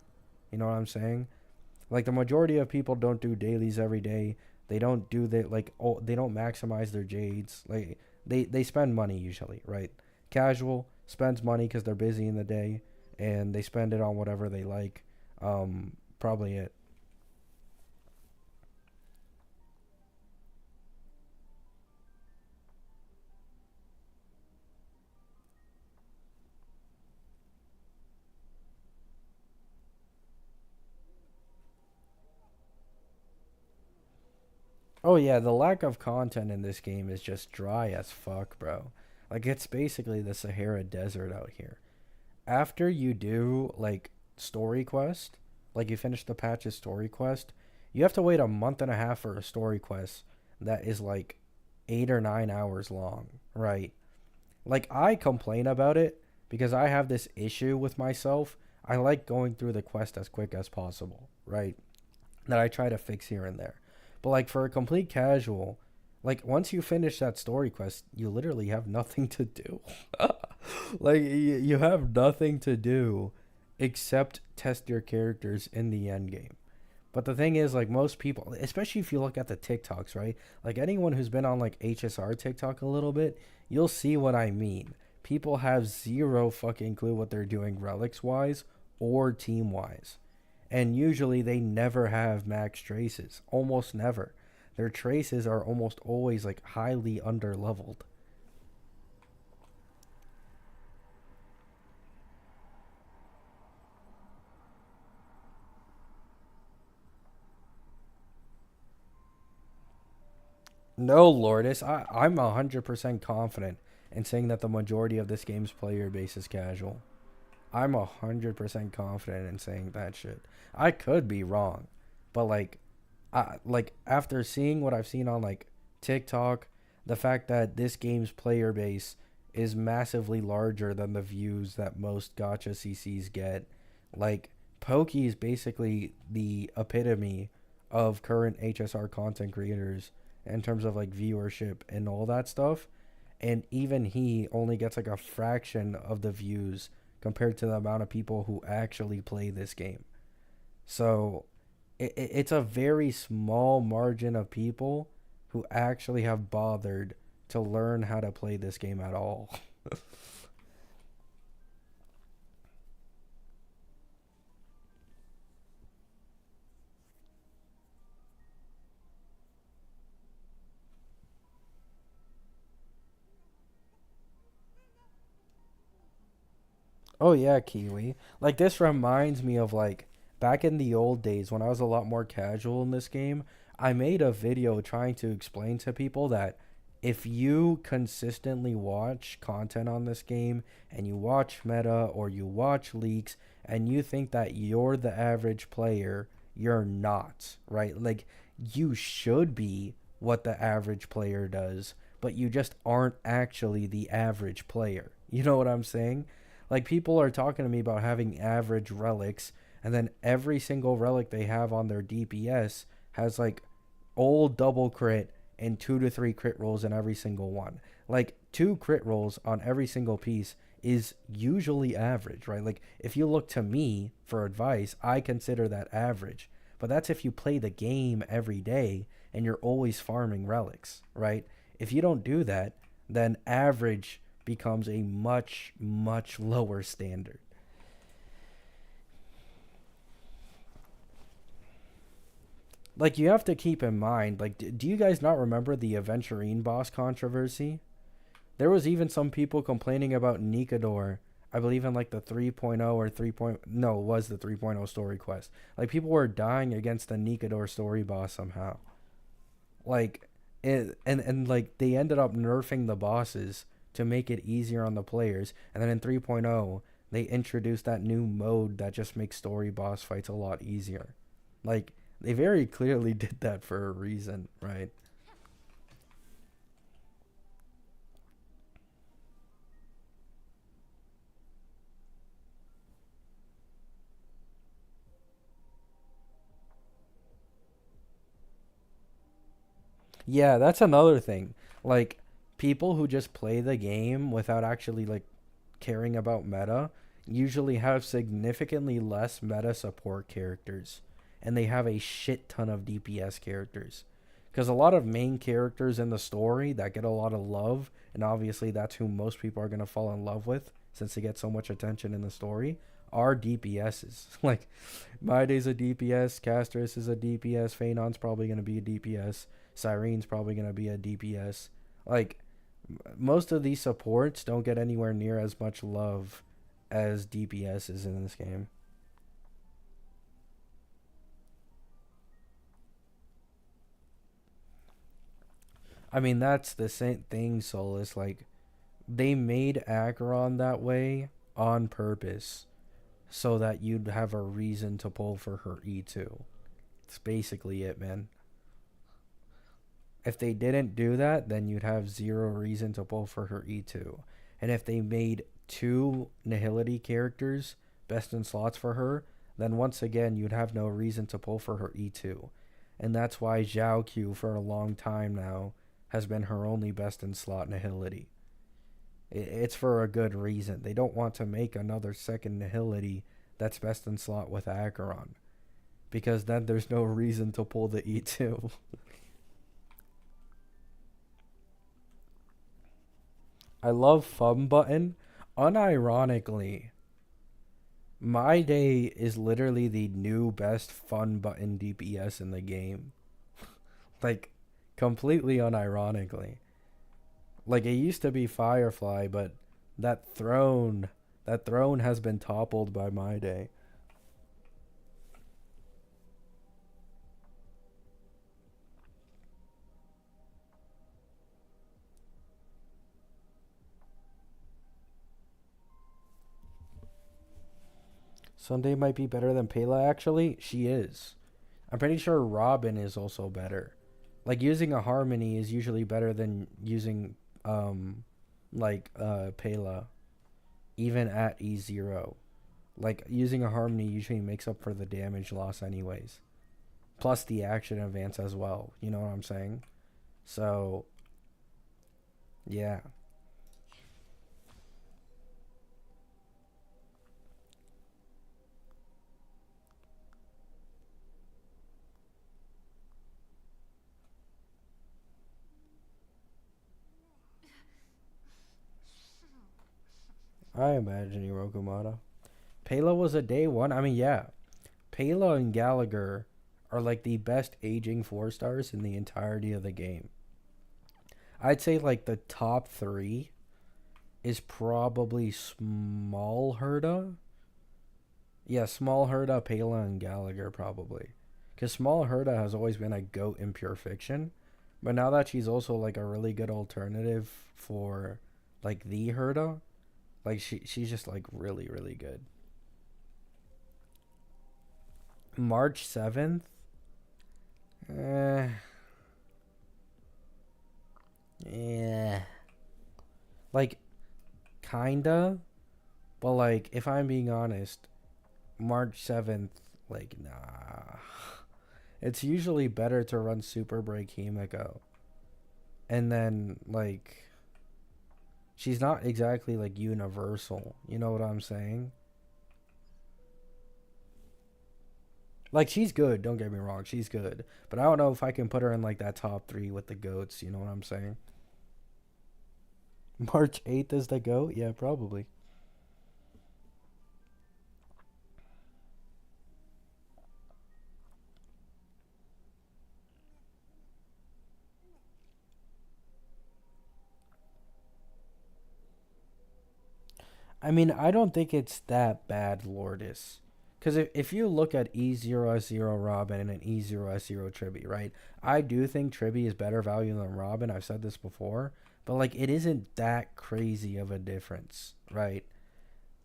You know what I'm saying? Like, the majority of people don't do dailies every day. They don't do they don't maximize their jades. Like, they spend money usually, right? Casual spends money because they're busy in the day, and they spend it on whatever they like. Probably it. Oh yeah, the lack of content in this game is just dry as fuck, bro. Like, it's basically the Sahara Desert out here. After you do like story quest, like you finish the patch's story quest, you have to wait a month and a half for a story quest that is like 8 or 9 hours long, right? Like, I complain about it because I have this issue with myself. I like going through the quest as quick as possible, right? That I try to fix here and there. But like, for a complete casual, like, once you finish that story quest, you literally have nothing to do. Like, you have nothing to do except test your characters in the end game. But the thing is, like, most people, especially if you look at the TikToks, right? Like, anyone who's been on like HSR TikTok a little bit, you'll see what I mean. People have zero fucking clue what they're doing relics wise or team wise. And usually they never have max traces. Almost never. Their traces are almost always like highly under leveled. No, Lourdes, I'm 100% confident in saying that the majority of this game's player base is casual. I'm 100% confident in saying that shit. I could be wrong, but like, after seeing what I've seen on like TikTok, the fact that this game's player base is massively larger than the views that most Gacha CCs get. Like, Pokey is basically the epitome of current HSR content creators in terms of like viewership and all that stuff. And even he only gets like a fraction of the views compared to the amount of people who actually play this game. So it's a very small margin of people who actually have bothered to learn how to play this game at all. Oh yeah, Kiwi. Like, this reminds me of like back in the old days when I was a lot more casual in this game. I made a video trying to explain to people that if you consistently watch content on this game and you watch meta or you watch leaks and you think that you're the average player, you're not, right? Like, you should be what the average player does, but you just aren't actually the average player. You know what I'm saying? Like, people are talking to me about having average relics, and then every single relic they have on their DPS has like old double crit and 2 to 3 crit rolls in every single one. Like, 2 crit rolls on every single piece is usually average, right? Like, if you look to me for advice, I consider that average. But that's if you play the game every day and you're always farming relics, right? If you don't do that, then average becomes a much, much lower standard. Like, you have to keep in mind, like, do you guys not remember the Aventurine boss controversy? There was even some people complaining about Nikador. I believe in like the 3.0 or 3. No, it was the 3.0 story quest. Like, people were dying against the Nikador story boss somehow. Like, and like, they ended up nerfing the bosses to make it easier on the players. And then in 3.0, They introduced that new mode that just makes story boss fights a lot easier. Like, they very clearly did that for a reason, right? Yeah, that's another thing. Like, people who just play the game without actually like caring about meta usually have significantly less meta support characters, and they have a shit ton of DPS characters. Because a lot of main characters in the story that get a lot of love, and obviously that's who most people are going to fall in love with since they get so much attention in the story, are DPSs. Like, Maide's a DPS, Castris is a DPS, Phaenon's probably going to be a DPS, Cyrene's probably going to be a DPS. Like, most of these supports don't get anywhere near as much love as DPS is in this game. I mean, that's the same thing, Solus. Like, they made Acheron that way on purpose so that you'd have a reason to pull for her E2. It's basically it, man. If they didn't do that, then you'd have zero reason to pull for her E2. And if they made two Nihility characters best in slots for her, then once again you'd have no reason to pull for her E2. And that's why Zhao Q for a long time now has been her only best in slot Nihility. It's for a good reason. They don't want to make another second Nihility that's best in slot with Acheron, because then there's no reason to pull the E2. I love Fun Button. Unironically, My Day is literally the new best Fun Button DPS in the game. Like, completely unironically. Like, it used to be Firefly, but that throne, that throne has been toppled by My Day. Sunday might be better than Pela, actually. She is. I'm pretty sure Robin is also better. Like, using a Harmony is usually better than using, Pela, even at E0. Like, using a Harmony usually makes up for the damage loss, anyways. Plus the action advance as well. You know what I'm saying? So, yeah. I imagine Hirokumata. Pela was a day one. I mean, yeah. Pela and Gallagher are like the best aging four stars in the entirety of the game. I'd say like the top three is probably Small Herda. Yeah, Small Herda, Pela, and Gallagher probably. Because Small Herda has always been a goat in pure fiction. But now that she's also like a really good alternative for like the Herda, like she's just like really, really good. March 7th? Eh, yeah. Like, kinda. But like, if I'm being honest, March 7th, like, nah. It's usually better to run Super Break Himiko. And then, like, she's not exactly, like, universal. You know what I'm saying? Like, she's good, don't get me wrong, she's good. But I don't know if I can put her in, like, that top three with the GOATs, you know what I'm saying? March 8th is the GOAT? Yeah, probably. I mean, I don't think it's that bad, Lourdes. Because if you look at E0S0 Robin and E0S0 Tribby, right? I do think Tribby is better value than Robin. I've said this before. But, like, it isn't that crazy of a difference, right?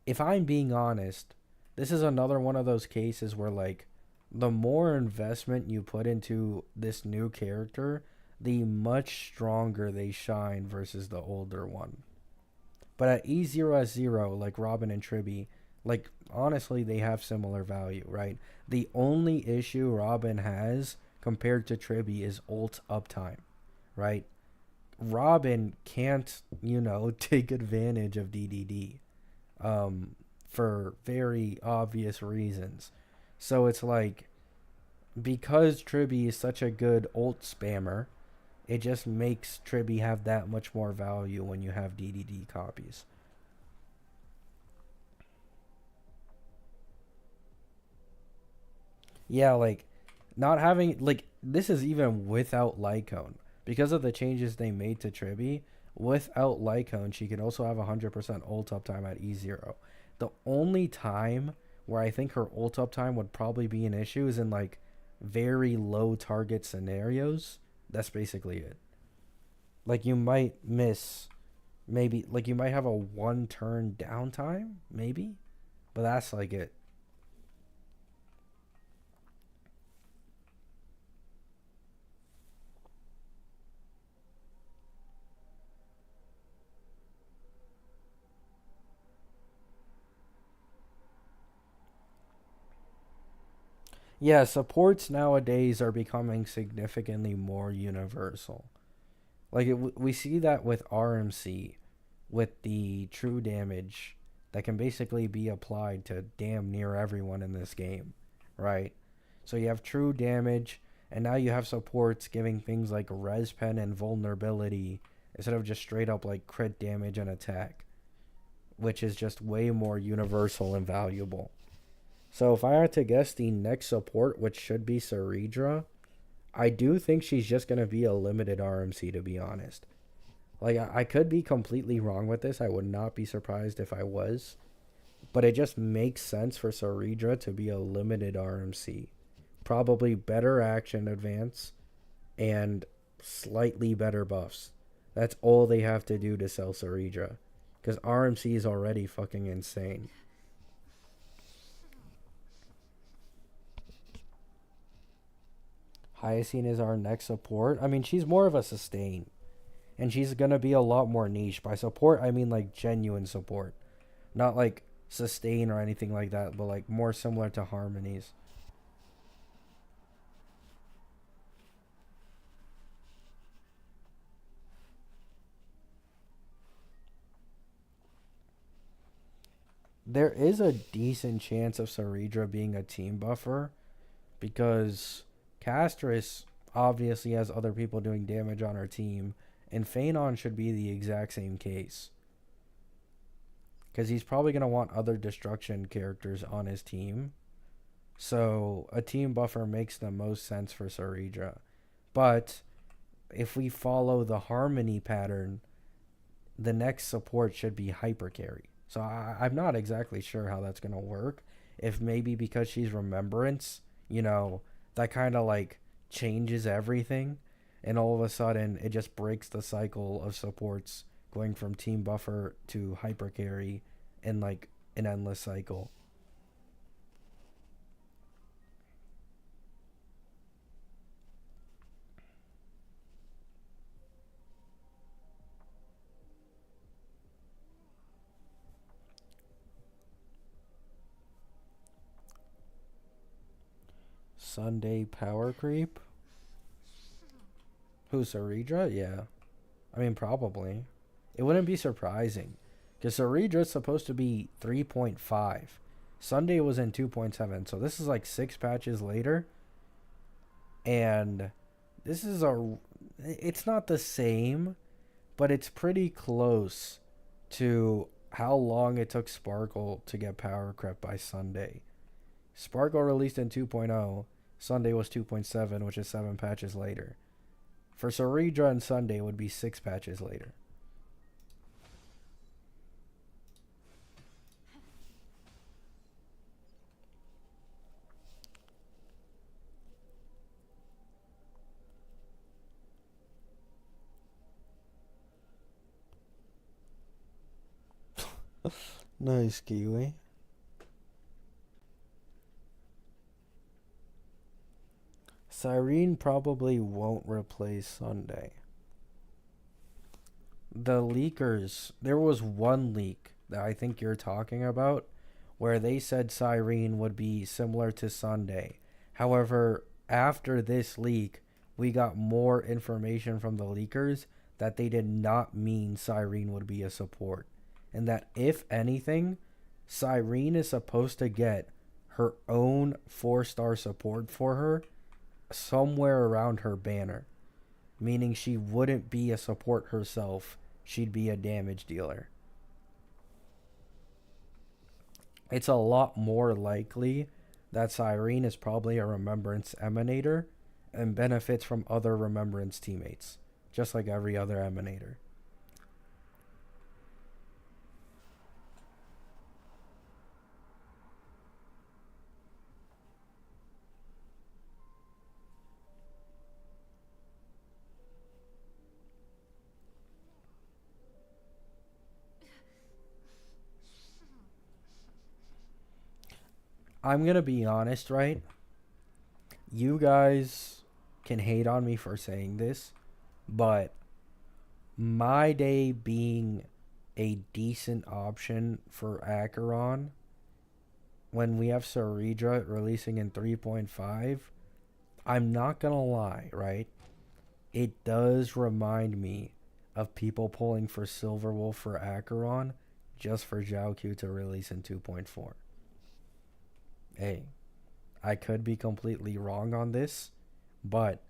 if I'm being honest, this is another one of those cases where like the more investment you put into this new character, the much stronger they shine versus the older one. But at E0S0, like Robin and Tribby, like honestly, they have similar value, right? The only issue Robin has compared to Tribby is ult uptime, right? Robin can't, take advantage of DDD for very obvious reasons. So it's like, because Tribby is such a good ult spammer, it just makes Tribby have that much more value when you have DDD copies. Yeah, like not having like this is even without Lycone. Because of the changes they made to Tribby, without Lycone, she can also have 100% ult uptime at E0. The only time where I think her ult uptime would probably be an issue is in like very low target scenarios. That's basically it. Like you might miss maybe like you might have a one turn downtime, maybe, but that's like it. Yeah, supports nowadays are becoming significantly more universal. Like we see that with RMC, with the true damage that can basically be applied to damn near everyone in this game, right? So you have true damage, and now you have supports giving things like res pen and vulnerability instead of just straight up like crit damage and attack, which is just way more universal and valuable. So if I had to guess the next support, which should be Saridra, I do think she's just going to be a limited RMC, to be honest. Like, I could be completely wrong with this. I would not be surprised if I was. But it just makes sense for Saridra to be a limited RMC. Probably better action advance and slightly better buffs. That's all they have to do to sell Saridra. Because RMC is already fucking insane. Hyacine is our next support. I mean, she's more of a sustain. And she's going to be a lot more niche. By support, I mean like genuine support. Not like sustain or anything like that, but like more similar to harmonies. There is a decent chance of Saridra being a team buffer because Castris obviously has other people doing damage on her team, and Phanon should be the exact same case. Because he's probably going to want other destruction characters on his team. So a team buffer makes the most sense for Saridra. But if we follow the harmony pattern, the next support should be hyper carry. So I'm not exactly sure how that's going to work. If maybe because she's remembrance, that kind of like changes everything. And all of a sudden, it just breaks the cycle of supports going from team buffer to hyper carry in like an endless cycle. Sunday power creep? Who's Saridra? Yeah. I mean, probably. It wouldn't be surprising. Because Saridra's supposed to be 3.5. Sunday was in 2.7. So this is like 6 patches later. And this is a. It's not the same, but it's pretty close to how long it took Sparkle to get power crept by Sunday. Sparkle released in 2.0. Sunday was 2.7, which is 7 patches later. For Saridra and Sunday, it would be 6 patches later. Nice, Kiwi. Cyrene probably won't replace Sunday. The leakers, there was one leak that I think you're talking about where they said Cyrene would be similar to Sunday. However, after this leak, we got more information from the leakers that they did not mean Cyrene would be a support. And that if anything, Cyrene is supposed to get her own 4-star support for her somewhere around her banner, meaning she wouldn't be a support herself, she'd be a damage dealer. It's a lot more likely that Cyrene is probably a Remembrance Emanator and benefits from other Remembrance teammates, just like every other Emanator. I'm gonna be honest, right? You guys can hate on me for saying this, but my day being a decent option for Acheron when we have Saridra releasing in 3.5, I'm not gonna lie, right? It does remind me of people pulling for Silverwolf for Acheron just for Zhao to release in 2.4. Hey, I could be completely wrong on this, but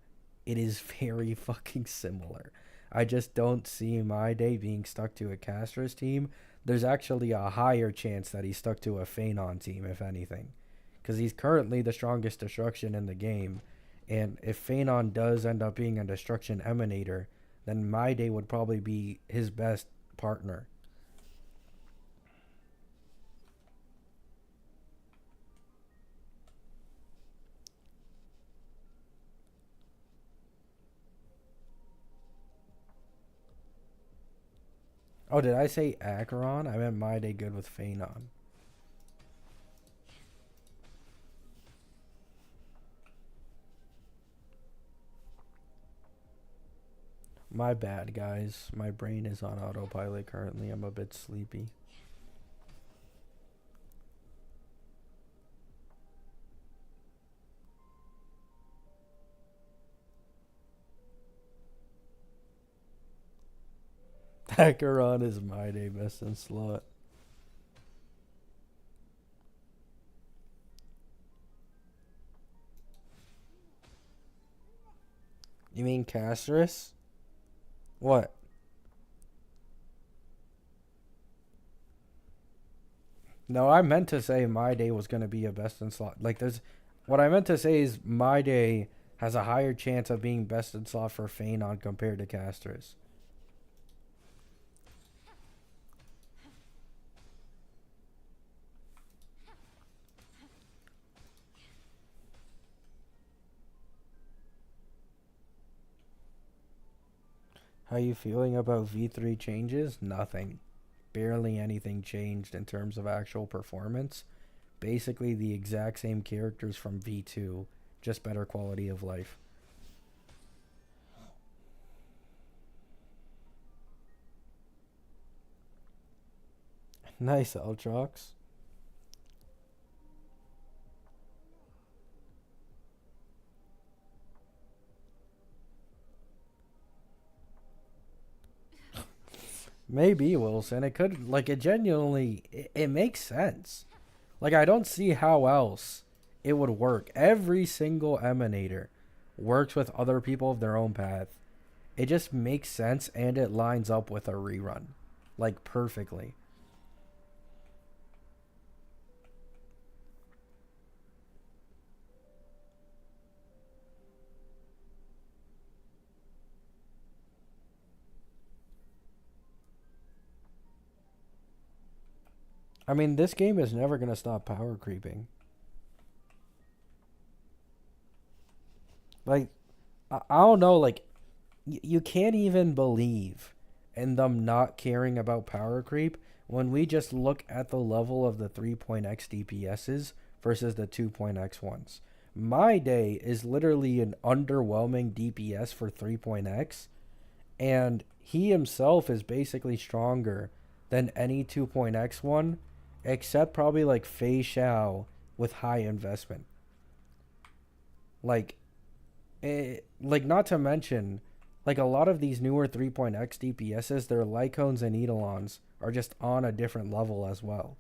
it is very fucking similar. I just don't see my day being stuck to a Castrus team. There's actually a higher chance that he's stuck to a Phanon team, if anything. Because he's currently the strongest destruction in the game. And if Phanon does end up being a destruction emanator, then my day would probably be his best partner. Oh, did I say Acheron? I meant my day good with Phanon. My bad, guys. My brain is on autopilot currently. I'm a bit sleepy. Acheron is my day best in slot. You mean Castrus? What? No, I meant to say my day was gonna be a best in slot. Like there's what I meant to say is my day has a higher chance of being best in slot for Phanon compared to Castrus. How you feeling about V3 changes? Nothing. Barely anything changed in terms of actual performance. Basically the exact same characters from V2, just better quality of life. Nice, Ultrox. Maybe, Wilson. It could, like, it genuinely, it makes sense. Like, I don't see how else it would work. Every single emanator works with other people of their own path. It just makes sense and it lines up with a rerun. Like, perfectly. I mean, this game is never going to stop power creeping. Like, I don't know, like, you can't even believe in them not caring about power creep when we just look at the level of the 3.x DPSs versus the 2.x ones. My day is literally an underwhelming DPS for 3.x, and he himself is basically stronger than any 2.x one, except probably like Fei Xiao with high investment. Like, like not to mention, like a lot of these newer 3.x DPSs, their Lycones and Eidolons are just on a different level as well.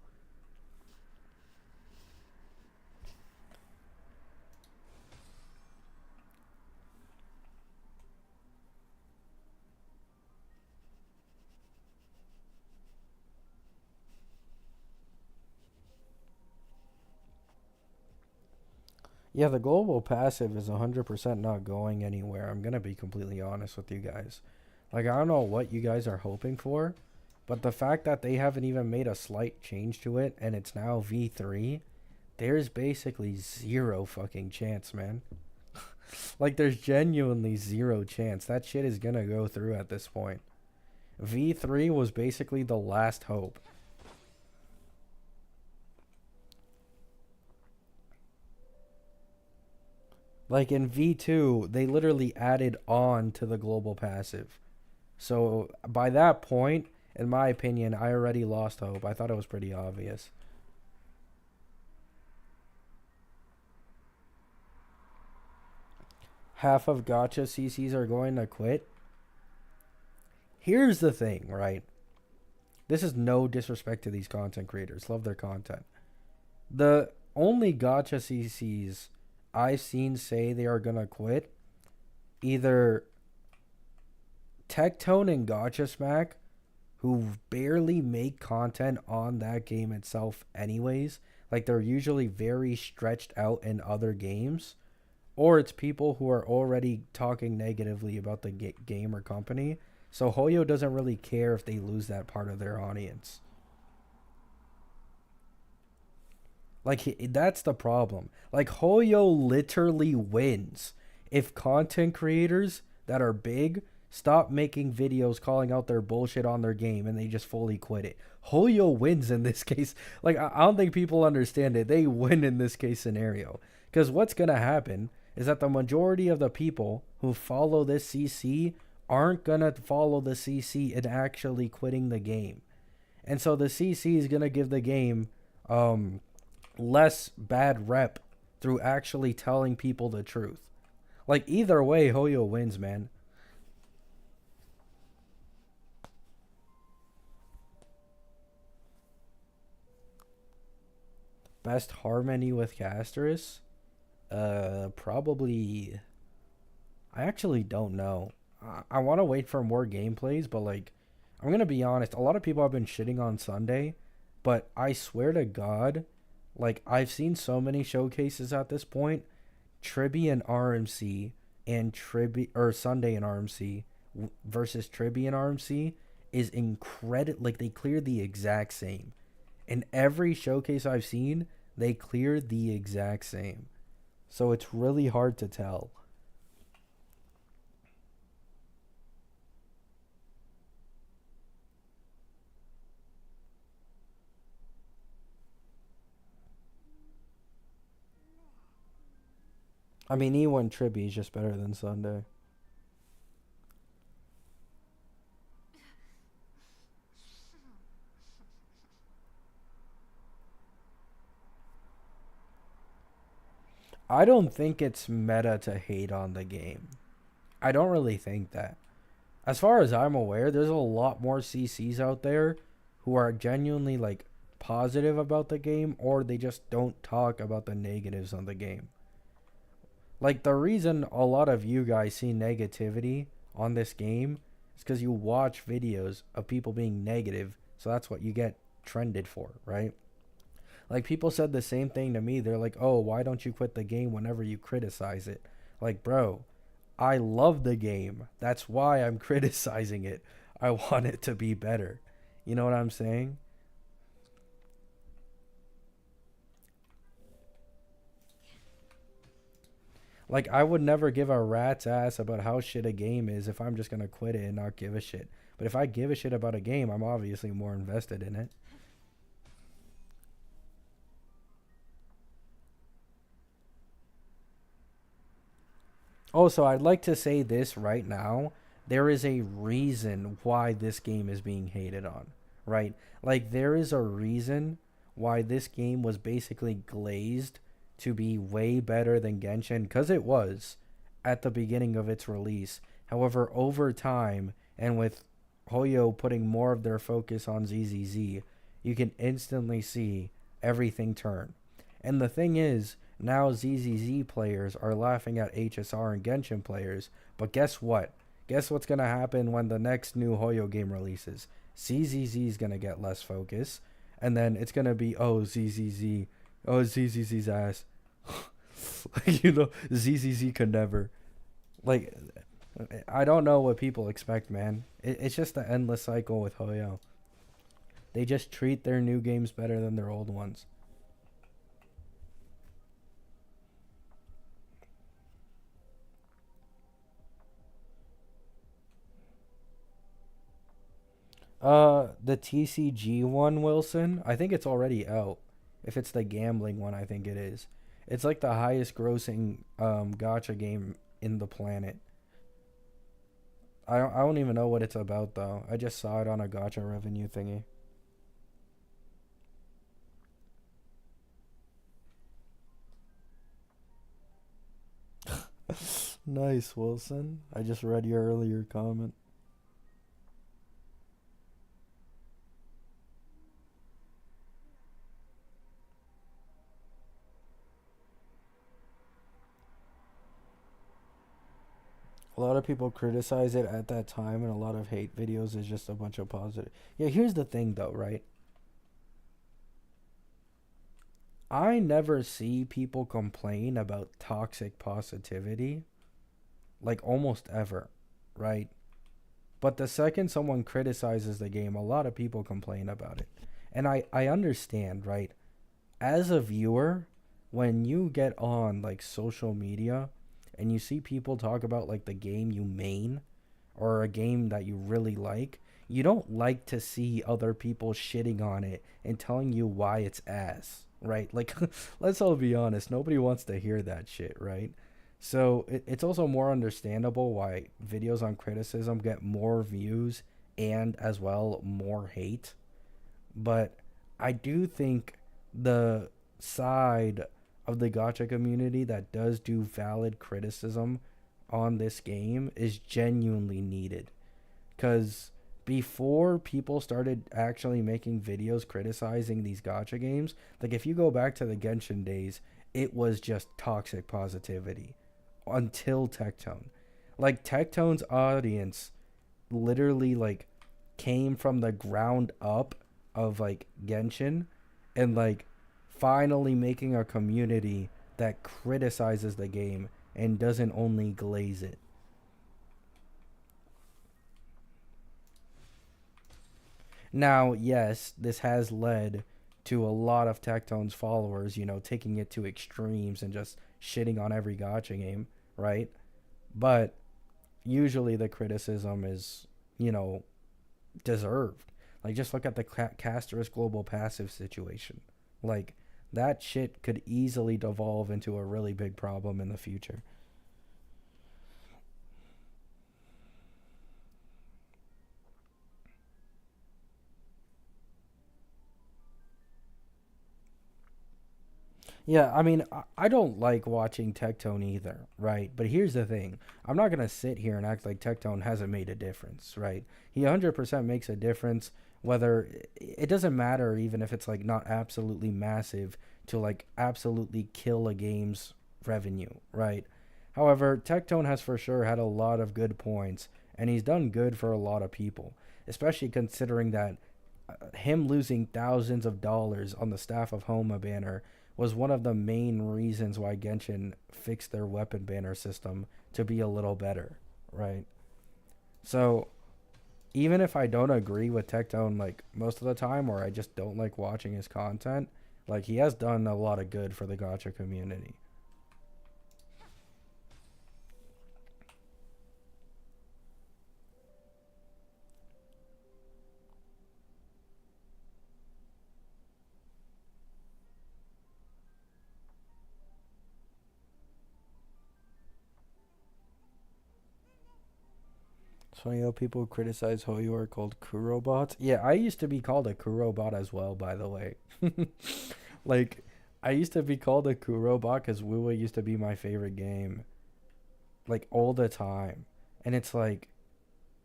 Yeah, the global passive is 100% not going anywhere. I'm going to be completely honest with you guys. Like, I don't know what you guys are hoping for, but the fact that they haven't even made a slight change to it and it's now V3, there's basically zero fucking chance, man. Like, there's genuinely zero chance. That shit is going to go through at this point. V3 was basically the last hope. Like in V2, they literally added on to the global passive. So by that point, in my opinion, I already lost hope. I thought it was pretty obvious. Half of Gacha CCs are going to quit. Here's the thing, right? This is no disrespect to these content creators. Love their content. The only Gacha CCs I've seen say they are going to quit, either Tectone and Gacha Smack, who barely make content on that game itself anyways. Like, they're usually very stretched out in other games. Or it's people who are already talking negatively about the game or company. So Hoyo doesn't really care if they lose that part of their audience. Like, that's the problem. Like, Hoyo literally wins if content creators that are big stop making videos calling out their bullshit on their game and they just fully quit it. Hoyo wins in this case. Like, I don't think people understand it. They win in this case scenario. Because what's going to happen is that the majority of the people who follow this CC aren't going to follow the CC in actually quitting the game. And so the CC is going to give the game less bad rep through actually telling people the truth. Like, either way, Hoyo wins, man. Best harmony with Castris? Probably. I actually don't know. I want to wait for more gameplays, but like, I'm gonna be honest. A lot of people have been shitting on Sunday, but I swear to God, like, I've seen so many showcases at this point. Tribby and RMC and Tribby or Sunday and RMC versus Tribby and RMC is incredible. Like, they cleared the exact same. In every showcase I've seen, they cleared the exact same. So it's really hard to tell. I mean, E1 Tribby is just better than Sunday. I don't think it's meta to hate on the game. I don't really think that. As far as I'm aware, there's a lot more CCs out there who are genuinely like positive about the game, or they just don't talk about the negatives on the game. Like, the reason a lot of you guys see negativity on this game is because you watch videos of people being negative, so that's what you get trended for, right? Like, people said the same thing to me. They're like, oh, why don't you quit the game whenever you criticize it? Like, bro, I love the game. That's why I'm criticizing it. I want it to be better. You know what I'm saying? Like, I would never give a rat's ass about how shit a game is if I'm just gonna quit it and not give a shit. But if I give a shit about a game, I'm obviously more invested in it. Also, I'd like to say this right now. There is a reason why this game is being hated on, right? Like, there is a reason why this game was basically glazed to be way better than Genshin, because it was at the beginning of its release. However, over time, and with Hoyo putting more of their focus on ZZZ, you can instantly see everything turn. And the thing is, now ZZZ players are laughing at HSR and Genshin players, but guess what? Guess what's going to happen when the next new Hoyo game releases? ZZZ is going to get less focus, and then it's going to be, oh, ZZZ, oh, ZZZ's ass. Like, ZZZ can never. Like, I don't know what people expect, man. It's just an endless cycle with Hoyo. They just treat their new games better than their old ones. The TCG one, Wilson, I think it's already out. If it's the gambling one, I think it is. It's like the highest grossing gacha game in the planet. I don't even know what it's about though. I just saw it on a gacha revenue thingy. Nice, Wilson. I just read your earlier comment. A lot of people criticize it at that time, and a lot of hate videos is just a bunch of positive. Yeah, here's the thing though, right? I never see people complain about toxic positivity, like almost ever, right? But the second someone criticizes the game, a lot of people complain about it. And I understand, right? As a viewer, when you get on like social media and you see people talk about like the game you main or a game that you really like, you don't like to see other people shitting on it and telling you why it's ass, right? Like, let's all be honest, nobody wants to hear that shit, right? So it's also more understandable why videos on criticism get more views and as well more hate. But I do think the side of the gacha community that does do valid criticism on this game is genuinely needed. Because before people started actually making videos criticizing these gacha games, like if you go back to the Genshin days, it was just toxic positivity until Tectone. Like Tectone's audience literally like came from the ground up of like Genshin and like finally making a community that criticizes the game and doesn't only glaze it. Now, yes, this has led to a lot of Tectone's followers, taking it to extremes and just shitting on every gacha game, right? But usually the criticism is, deserved. Like, just look at the Caster's global passive situation. Like, that shit could easily devolve into a really big problem in the future. Yeah, I mean, I don't like watching Tectone either, right? But here's the thing. I'm not going to sit here and act like Tectone hasn't made a difference, right? He 100% makes a difference, whether it doesn't matter even if it's like not absolutely massive to like absolutely kill a game's revenue, right? However, Tectone has for sure had a lot of good points, and he's done good for a lot of people, especially considering that him losing thousands of dollars on the staff of Homa banner was one of the main reasons why Genshin fixed their weapon banner system to be a little better, right? So even if I don't agree with Tectone like most of the time, or I just don't like watching his content, like he has done a lot of good for the gacha community. So you know people criticize Hoyo are called Kurobots. Yeah, I used to be called a Kurobot as well, by the way. Like, I used to be called a Kurobot because Wuwa used to be my favorite game, like all the time. And it's like,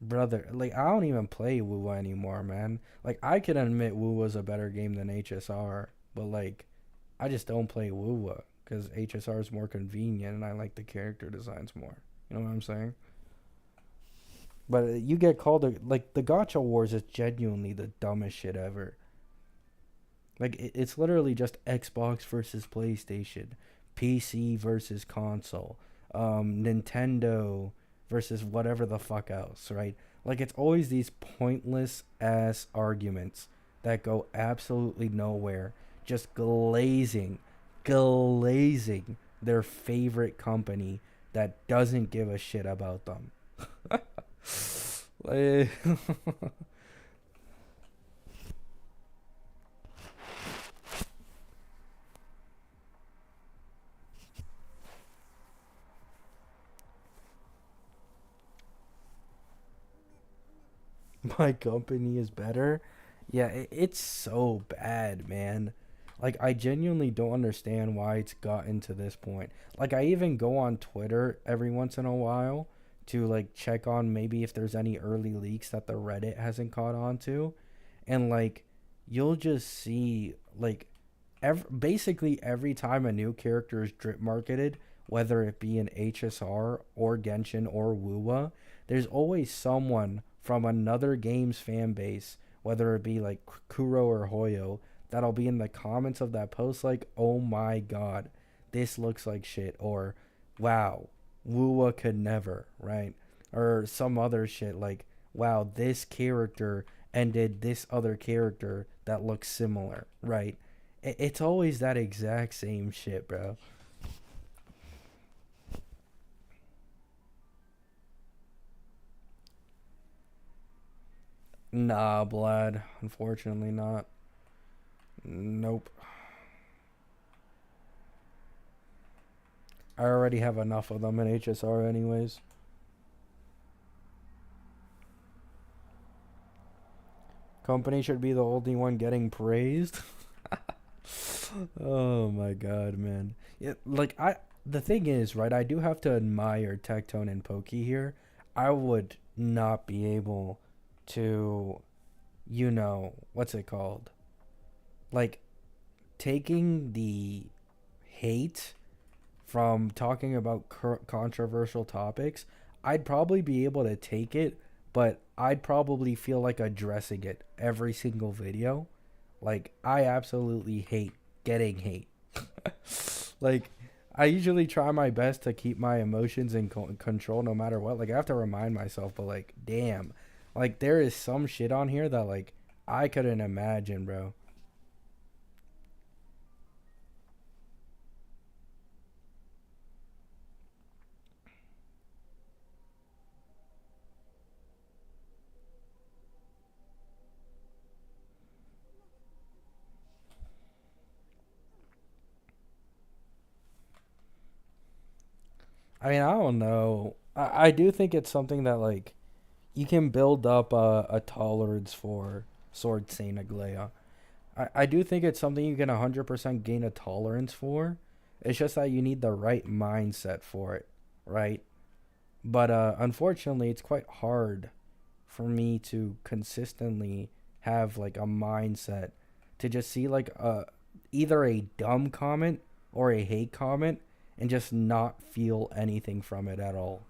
brother, like I don't even play Wuwa anymore, man. Like I can admit Wuwa's a better game than HSR, but like I just don't play Wuwa because HSR is more convenient and I like the character designs more. You know what I'm saying? But you get called like the Gacha Wars is genuinely the dumbest shit ever. Like it's literally just Xbox versus PlayStation, PC versus console, Nintendo versus whatever the fuck else, right? Like it's always these pointless ass arguments that go absolutely nowhere, just glazing their favorite company that doesn't give a shit about them. Like, my company is better. Yeah, it's so bad, man. Like I genuinely don't understand why it's gotten to this point. Like I even go on Twitter every once in a while to like check on maybe if there's any early leaks that the Reddit hasn't caught on to, and like you'll just see like basically every time a new character is drip marketed, whether it be in HSR or Genshin or Wuwa, there's always someone from another game's fan base, whether it be like Kuro or Hoyo, that'll be in the comments of that post like, "Oh my god, this looks like shit," or "Wow, Wuwa could never," right? Or some other shit like, "Wow, this character ended this other character that looks similar," right? It's always that exact same shit, bro. Nah, blood. Unfortunately, not. Nope. I already have enough of them in HSR, anyways. Company should be the only one getting praised. Oh my god, man. Yeah, like I. The thing is, right? I do have to admire Tectone and Pokey here. I would not be able to, what's it called? Like taking the hate from talking about controversial topics, I'd probably be able to take it, but I'd probably feel like addressing it every single video. Like, I absolutely hate getting hate. Like, I usually try my best to keep my emotions in control no matter what. Like, I have to remind myself, but, like, damn. Like, there is some shit on here that, like, I couldn't imagine, bro. I mean, I don't know. I do think it's something that, like, you can build up a tolerance for Sword Saint Aglaya. I do think it's something you can 100% gain a tolerance for. It's just that you need the right mindset for it, right? But unfortunately, it's quite hard for me to consistently have like a mindset to just see like either a dumb comment or a hate comment and just not feel anything from it at all.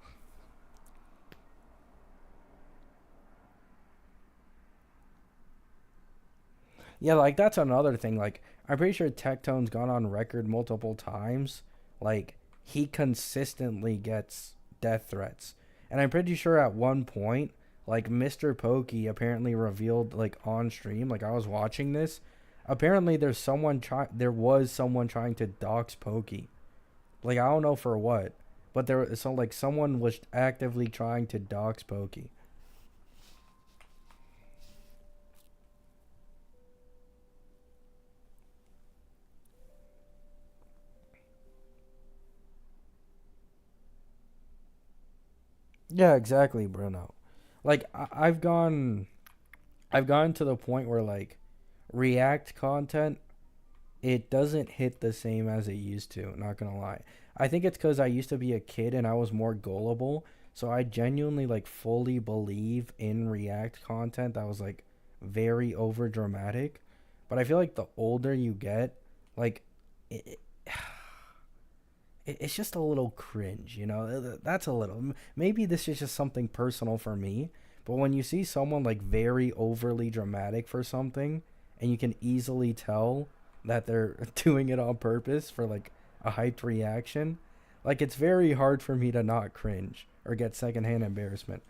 Yeah, like that's another thing. Like I'm pretty sure Tectone's gone on record multiple times. Like he consistently gets death threats, and I'm pretty sure at one point, like Mr. Pokey apparently revealed like on stream. Like I was watching this. Apparently, There was someone trying to dox Pokey. Like I don't know for what, but someone was actively trying to dox Pokey. Yeah, exactly, Bruno. Like I've gone to the point where like React content, it doesn't hit the same as it used to, not gonna lie. I think it's because I used to be a kid and I was more gullible, so I genuinely like fully believe in React content that was like very over dramatic. But I feel like the older you get, like it, it's just a little cringe, you know. That's a little. Maybe this is just something personal for me, but when you see someone like very overly dramatic for something, and you can easily tell that they're doing it on purpose for like a hyped reaction, like it's very hard for me to not cringe or get secondhand embarrassment.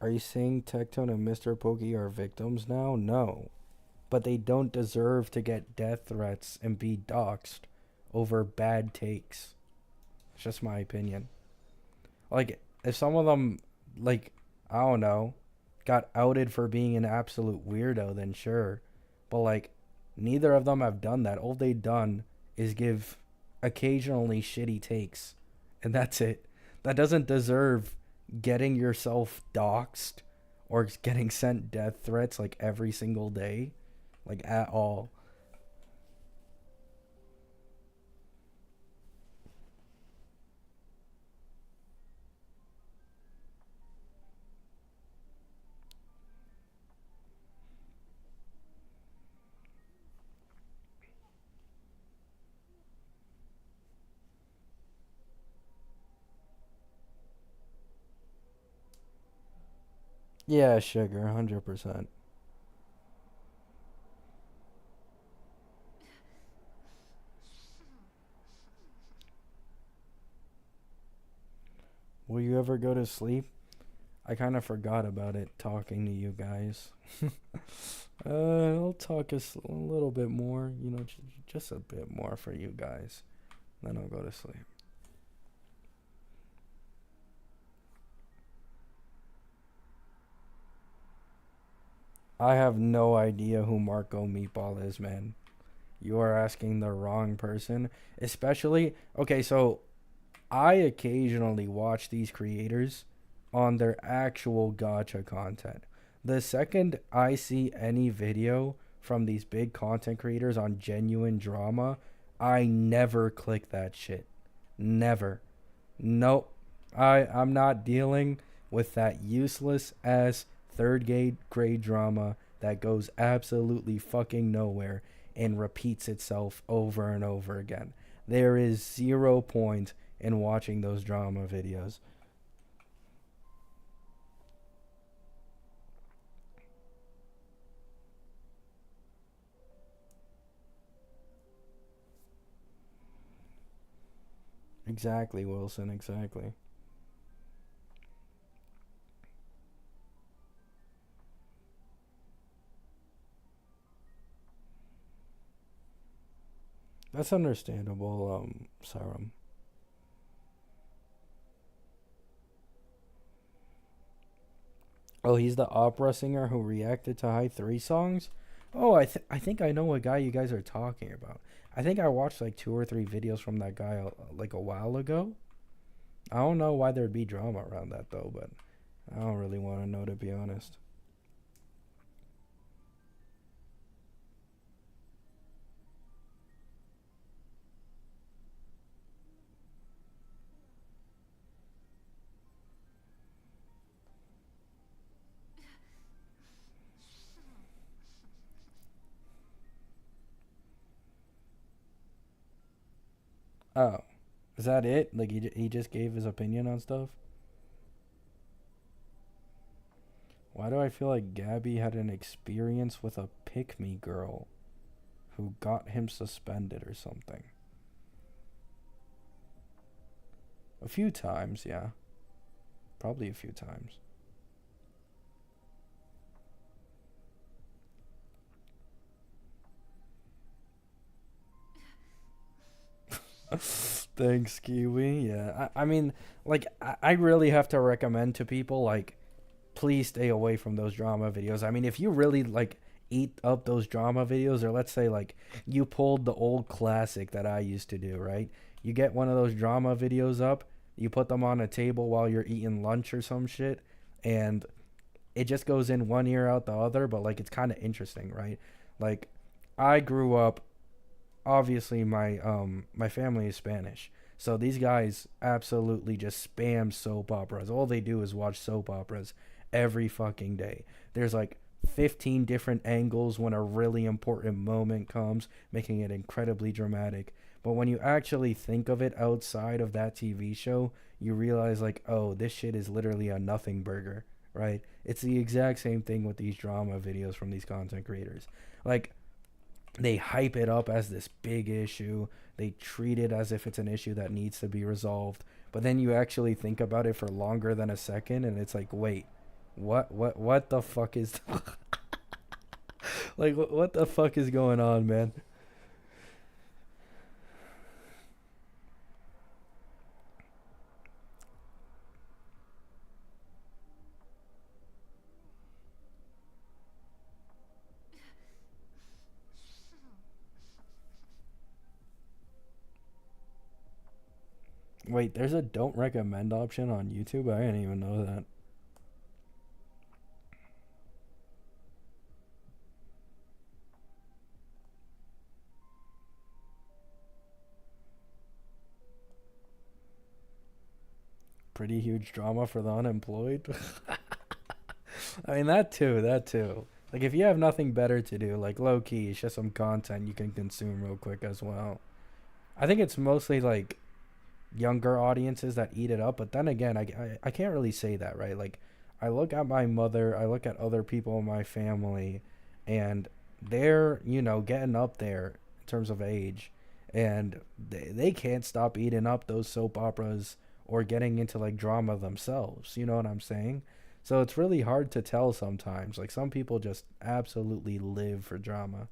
Are you saying Tectone and Mr. Pokey are victims now? No, but they don't deserve to get death threats and be doxxed over bad takes. It's just my opinion. Like, if some of them, like, I don't know, got outed for being an absolute weirdo, then sure. But, like, neither of them have done that. All they've done is give occasionally shitty takes. And that's it. That doesn't deserve getting yourself doxxed or getting sent death threats, like, every single day. Like, at all. Yeah, sugar, 100%. Will you ever go to sleep? I kind of forgot about it talking to you guys. I'll talk a little bit more, you know, just a bit more for you guys. Then I'll go to sleep. I have no idea who Marco Meatball is, man. You are asking the wrong person. Especially, okay, so I occasionally watch these creators on their actual gacha content. The second I see any video from these big content creators on genuine drama, I never click that shit. Never. Nope. I'm not dealing with that useless ass third grade drama that goes absolutely fucking nowhere and repeats itself over and over again. There is 0 point in watching those drama videos. Exactly, Wilson, exactly. That's understandable, Sarum. Oh, he's the opera singer who reacted to High 3 songs? Oh, I think I know what guy you guys are talking about. I think I watched like two or three videos from that guy like a while ago. I don't know why there'd be drama around that though, but I don't really want to know to be honest. Oh, is that it? Like he just gave his opinion on stuff? Why do I feel like Gabby had an experience with a pick me girl who got him suspended or something? A few times, yeah. Probably a few times. Thanks, Kiwi. Yeah, I mean, like, I really have to recommend to people, like, please stay away from those drama videos. I mean, if you really, like, eat up those drama videos, or let's say, like, you pulled the old classic that I used to do, right? You get one of those drama videos up, you put them on a table while you're eating lunch or some shit, and it just goes in one ear out the other, but, like, it's kind of interesting, right? Like, I grew up, obviously my family is Spanish. So these guys absolutely just spam soap operas. All they do is watch soap operas every fucking day. There's like 15 different angles when a really important moment comes, making it incredibly dramatic. But when you actually think of it outside of that TV show, you realize like, oh, this shit is literally a nothing burger, right? It's the exact same thing with these drama videos from these content creators. Like, they hype it up as this big issue. They treat it as if it's an issue that needs to be resolved. But then you actually think about it for longer than a second, and it's like, wait, what the fuck is like what the fuck is going on, man? Wait, there's a don't recommend option on YouTube. I didn't even know that. Pretty huge drama for the unemployed. I mean, that too. Like, if you have nothing better to do, like, low key, it's just some content you can consume real quick as well. I think it's mostly like younger audiences that eat it up, but then again, I can't really say that, right? Like, I look at my mother, I look at other people in my family, and they're, getting up there in terms of age, and they can't stop eating up those soap operas or getting into like drama themselves. You know what I'm saying? So it's really hard to tell sometimes. Like, some people just absolutely live for drama.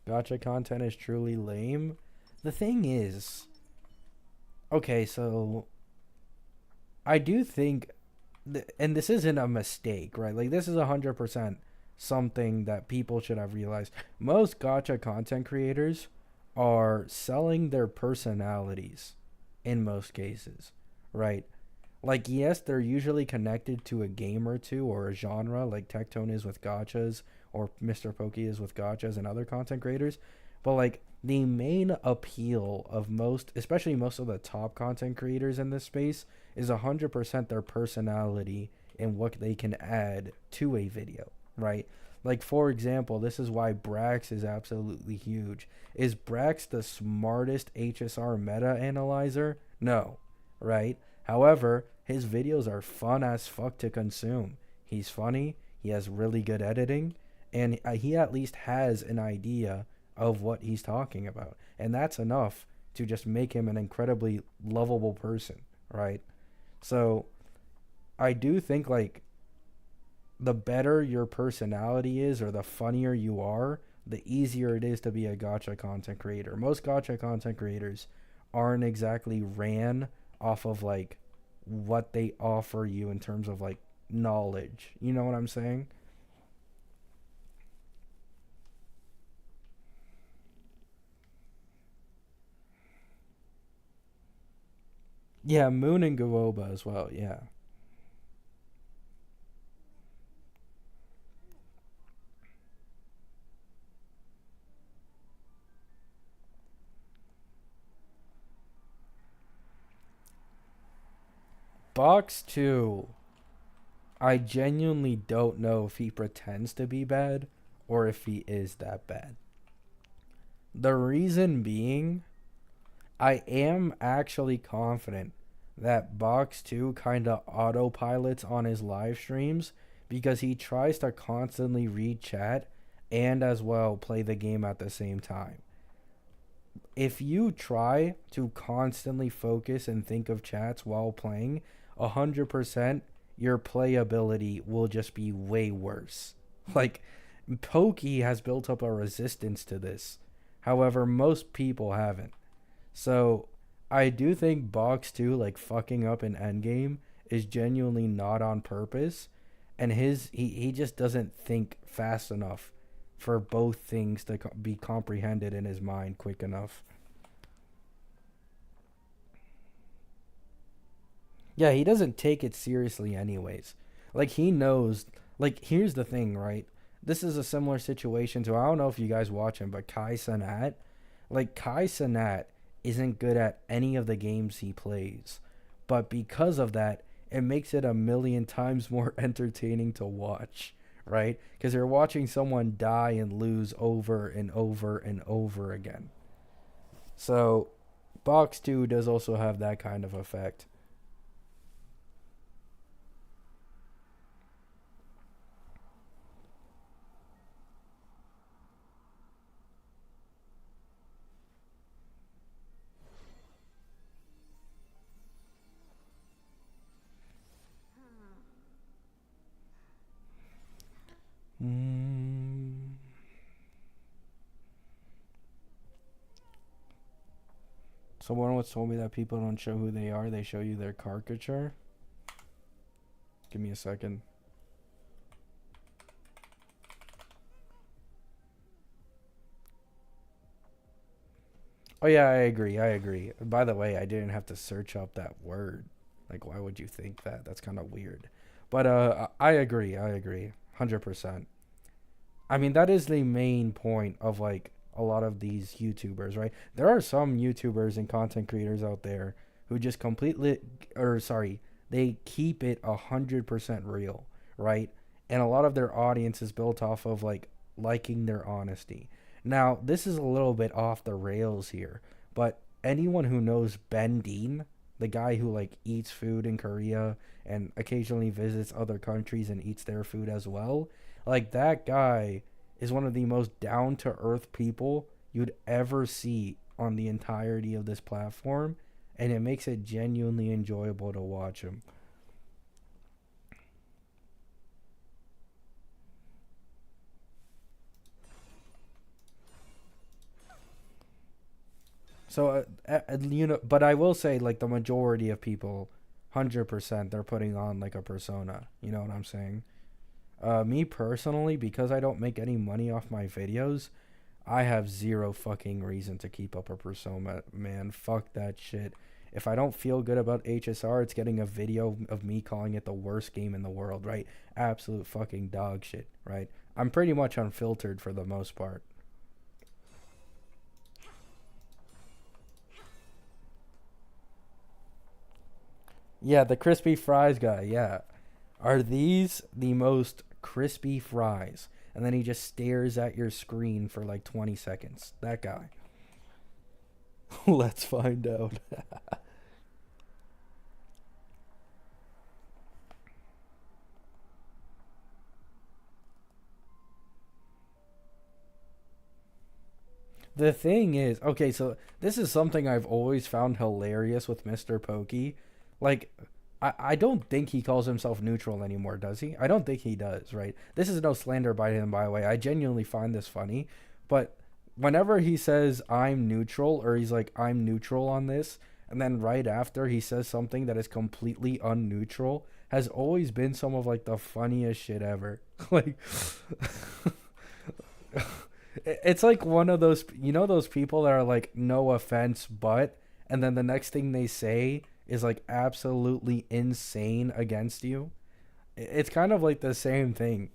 Gotcha content is truly lame. The thing is, okay, so I do think, and this isn't a mistake, right? Like, this is 100% something that people should have realized. Most gotcha content creators are selling their personalities in most cases, right? Like, yes, they're usually connected to a game or two or a genre, like Tectone is with gotchas or Mr. Pokey is with gotchas and other content creators. But like, the main appeal of most, especially most of the top content creators in this space, is 100% their personality and what they can add to a video, right? Like, for example, this is why Brax is absolutely huge. Is Brax the smartest HSR meta analyzer? No, right? However, his videos are fun as fuck to consume. He's funny, he has really good editing, and he at least has an idea of what he's talking about. And that's enough to just make him an incredibly lovable person, right? So I do think like the better your personality is or the funnier you are, the easier it is to be a gotcha content creator. Most gotcha content creators aren't exactly ran off of like what they offer you in terms of like knowledge. You know what I'm saying? Yeah, Moon and Gawoba as well. Yeah. Box 2, I genuinely don't know if he pretends to be bad or if he is that bad. The reason being, I am actually confident that Box 2 kind of autopilots on his live streams because he tries to constantly read chat and as well play the game at the same time. If you try to constantly focus and think of chats while playing, 100% your playability will just be way worse. Like, Pokey has built up a resistance to this. However, most people haven't. So, I do think Box 2, like, fucking up in Endgame is genuinely not on purpose. And he just doesn't think fast enough for both things to be comprehended in his mind quick enough. Yeah, he doesn't take it seriously anyways. Like he knows like here's the thing, right? This is a similar situation to I don't know if you guys watch him, but Kai Sanat. Like Kai Sanat isn't good at any of the games he plays. But because of that, it makes it a million times more entertaining to watch, right? Because you're watching someone die and lose over and over and over again. So, Box 2 does also have that kind of effect. Mm. Someone once told me that people don't show who they are, they show you their caricature. Give me a second. Oh yeah, I agree. I agree. By the way, I didn't have to search up that word. Like, why would you think that? That's kind of weird. But I agree. I agree. 100%. I mean, that is the main point of like a lot of these YouTubers, right? There are some YouTubers and content creators out there who just completely, or sorry, they keep it 100% real, right? And a lot of their audience is built off of like liking their honesty. Now, this is a little bit off the rails here, but anyone who knows Ben Dean, the guy who like eats food in Korea and occasionally visits other countries and eats their food as well, like that guy is one of the most down to earth people you'd ever see on the entirety of this platform, and it makes it genuinely enjoyable to watch him. So, but I will say, like, the majority of people, 100%, they're putting on, like, a persona. You know what I'm saying? Me personally, because I don't make any money off my videos, I have zero fucking reason to keep up a persona, man. Fuck that shit. If I don't feel good about HSR, it's getting a video of me calling it the worst game in the world, right? Absolute fucking dog shit, right? I'm pretty much unfiltered for the most part. Yeah, the crispy fries guy, yeah. Are these the most crispy fries? And then he just stares at your screen for like 20 seconds. That guy. Let's find out. The thing is, okay, so this is something I've always found hilarious with Mr. Pokey. Like, I don't think he calls himself neutral anymore, does he? I don't think he does, right? This is no slander by him, by the way. I genuinely find this funny. But whenever he says, I'm neutral, or he's like, I'm neutral on this, and then right after he says something that is completely unneutral, has always been some of like the funniest shit ever. Like, it's like one of those, you know, those people that are like, no offense, but, and then the next thing they say is like absolutely insane against you. It's kind of like the same thing.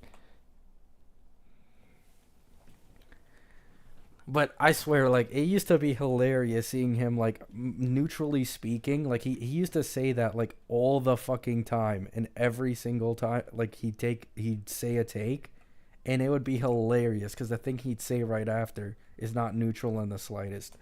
But I swear, like, it used to be hilarious seeing him, like, neutrally speaking. Like, he used to say that, like, all the fucking time. And every single time, like, he'd say a take. And it would be hilarious because the thing he'd say right after is not neutral in the slightest.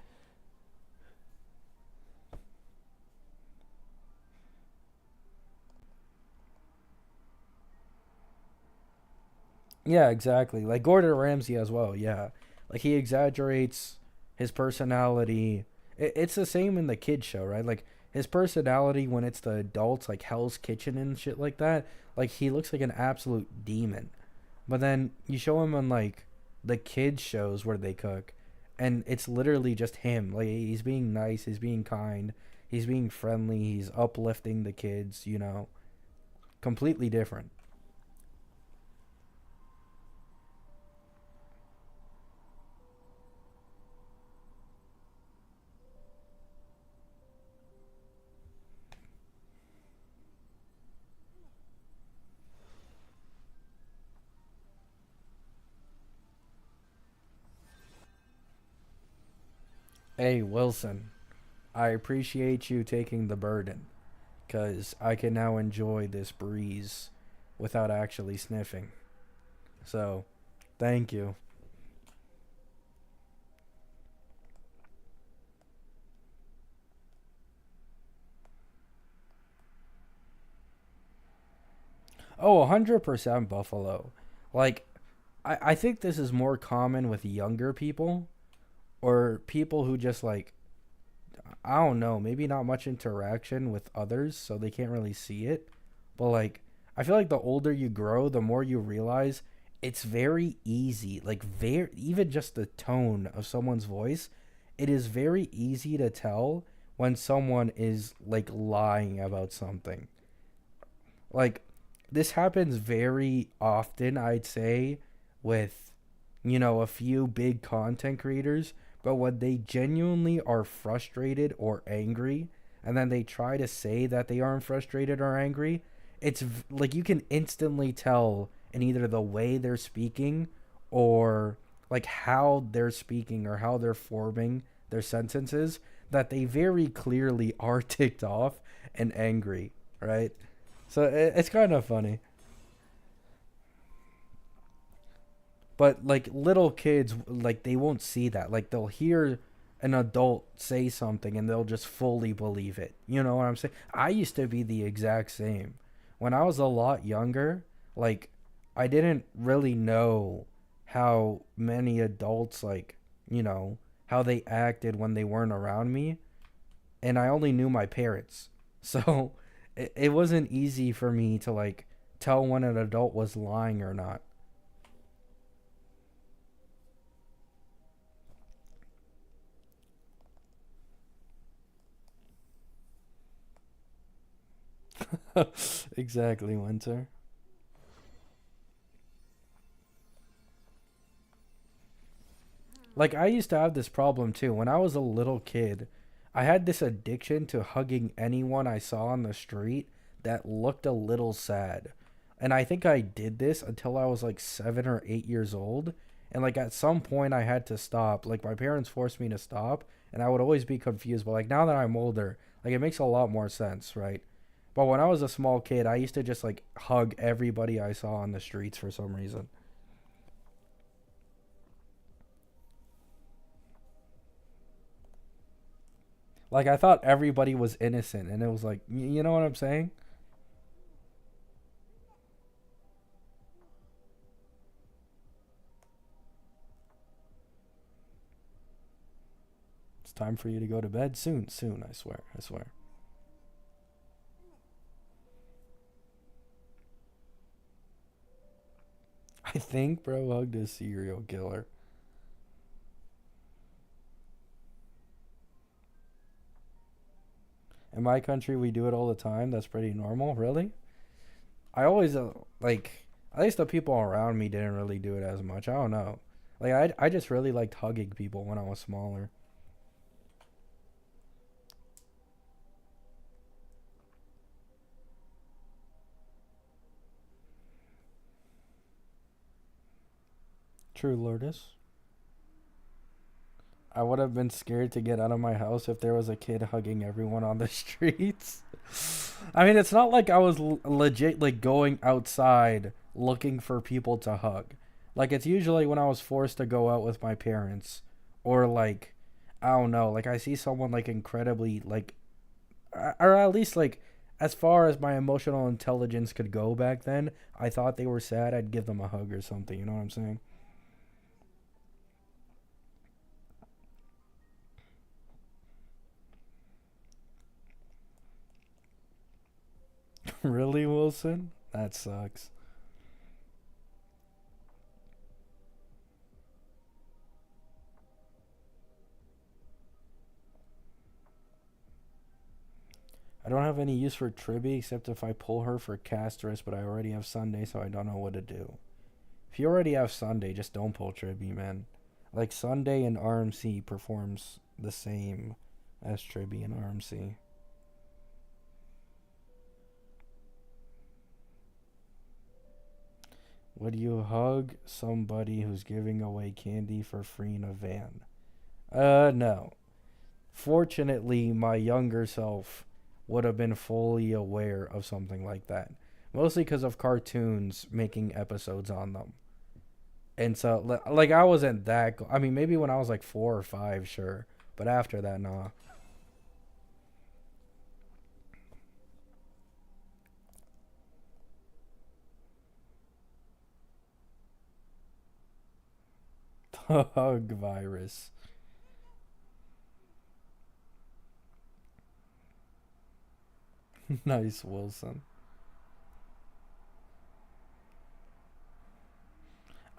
Yeah, exactly. Like Gordon Ramsay as well. Yeah, like he exaggerates his personality. It's the same in the kid show, right? Like his personality when it's the adults, like Hell's Kitchen and shit like that, like he looks like an absolute demon. But then you show him on like the kids shows where they cook, and it's literally just him. Like he's being nice, he's being kind, he's being friendly, he's uplifting the kids. Completely different. Hey Wilson, I appreciate you taking the burden, cause I can now enjoy this breeze without actually sniffing. So, thank you. Oh, 100% Buffalo. Like, I think this is more common with younger people or people who just like, I don't know, maybe not much interaction with others, so they can't really see it. But like, I feel like the older you grow, the more you realize it's very easy. Like, very, even just the tone of someone's voice, it is very easy to tell when someone is like lying about something. Like, this happens very often, I'd say, with a few big content creators, but when they genuinely are frustrated or angry and then they try to say that they aren't frustrated or angry, like you can instantly tell in either the way they're speaking or like how they're speaking or how they're forming their sentences that they very clearly are ticked off and angry, right? So it's kind of funny. But like little kids, like they won't see that. Like they'll hear an adult say something and they'll just fully believe it. You know what I'm saying? I used to be the exact same. When I was a lot younger, like I didn't really know how many adults how they acted when they weren't around me, and I only knew my parents. So it wasn't easy for me to like tell when an adult was lying or not. Exactly, Winter. Like I used to have this problem too. When I was a little kid, I had this addiction to hugging anyone I saw on the street that looked a little sad. And I think I did this until I was like 7 or 8 years old. And like at some point I had to stop. Like my parents forced me to stop, and I would always be confused. But like now that I'm older, like it makes a lot more sense, right? But when I was a small kid, I used to just like hug everybody I saw on the streets for some reason. Like I thought everybody was innocent, and it was like, you know what I'm saying? It's time for you to go to bed soon, soon. I swear, I swear. I think bro hugged a serial killer. In my country, we do it all the time. That's pretty normal, really. I always like at least the people around me didn't really do it as much. I don't know. Like I just really liked hugging people when I was smaller. True, Lourdes. I would have been scared to get out of my house if there was a kid hugging everyone on the streets. I mean, it's not like I was legit like going outside looking for people to hug. Like it's usually when I was forced to go out with my parents or like I don't know, like I see someone like incredibly like or at least like as far as my emotional intelligence could go back then, I thought they were sad, I'd give them a hug or something, you know what I'm saying? Really, Wilson? That sucks. I don't have any use for Tribby except if I pull her for Castris, but I already have Sunday, so I don't know what to do. If you already have Sunday, just don't pull Tribby, man. Like, Sunday and RMC performs the same as Tribby and RMC. Would you hug somebody who's giving away candy for free in a van? No. Fortunately, my younger self would have been fully aware of something like that. Mostly because of cartoons making episodes on them. And so, like, I wasn't that. I mean, maybe when I was like 4 or 5, sure. But after that, nah. Hug virus. Nice, Wilson.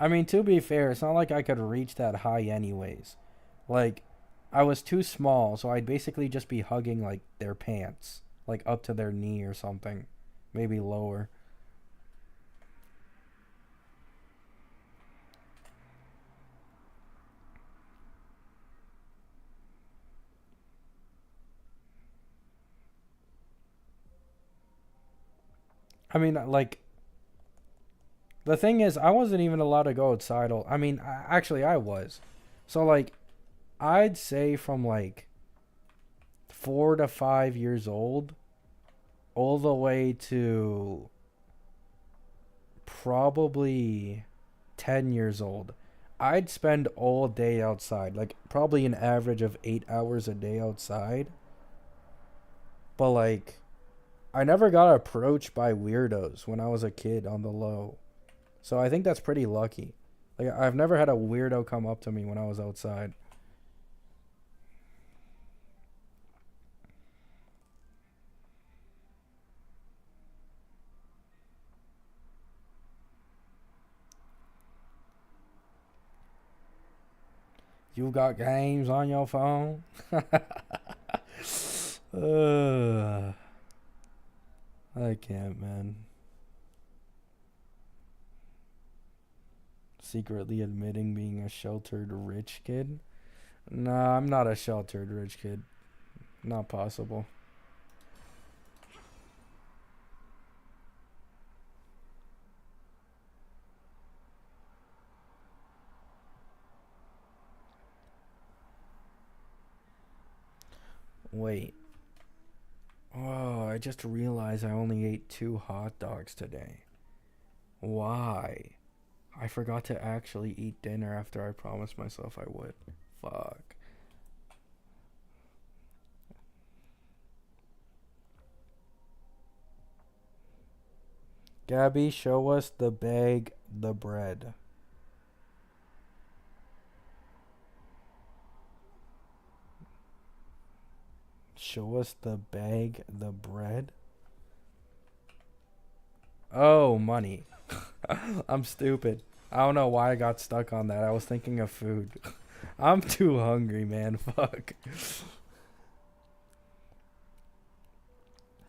I mean, to be fair, it's not like I could reach that high anyways. Like, I was too small, so I'd basically just be hugging, like, their pants. Like, up to their knee or something. Maybe lower. I mean, like, the thing is, I wasn't even allowed to go outside. I mean, actually, I was. So, like, I'd say from, like, 4 to 5 years old, all the way to probably 10 years old, I'd spend all day outside, like probably an average of 8 hours a day outside. But like, I never got approached by weirdos when I was a kid on the low. So I think that's pretty lucky. Like, I've never had a weirdo come up to me when I was outside. You got games on your phone? uh, I can't, man. Secretly admitting being a sheltered rich kid? Nah, I'm not a sheltered rich kid. Not possible. Wait. Oh, I just realized I only ate 2 hot dogs today. Why? I forgot to actually eat dinner after I promised myself I would. Fuck. Gabby, show us the bag, the bread. Show us the bag, the bread? Oh, money. I'm stupid. I don't know why I got stuck on that. I was thinking of food. I'm too hungry, man. Fuck.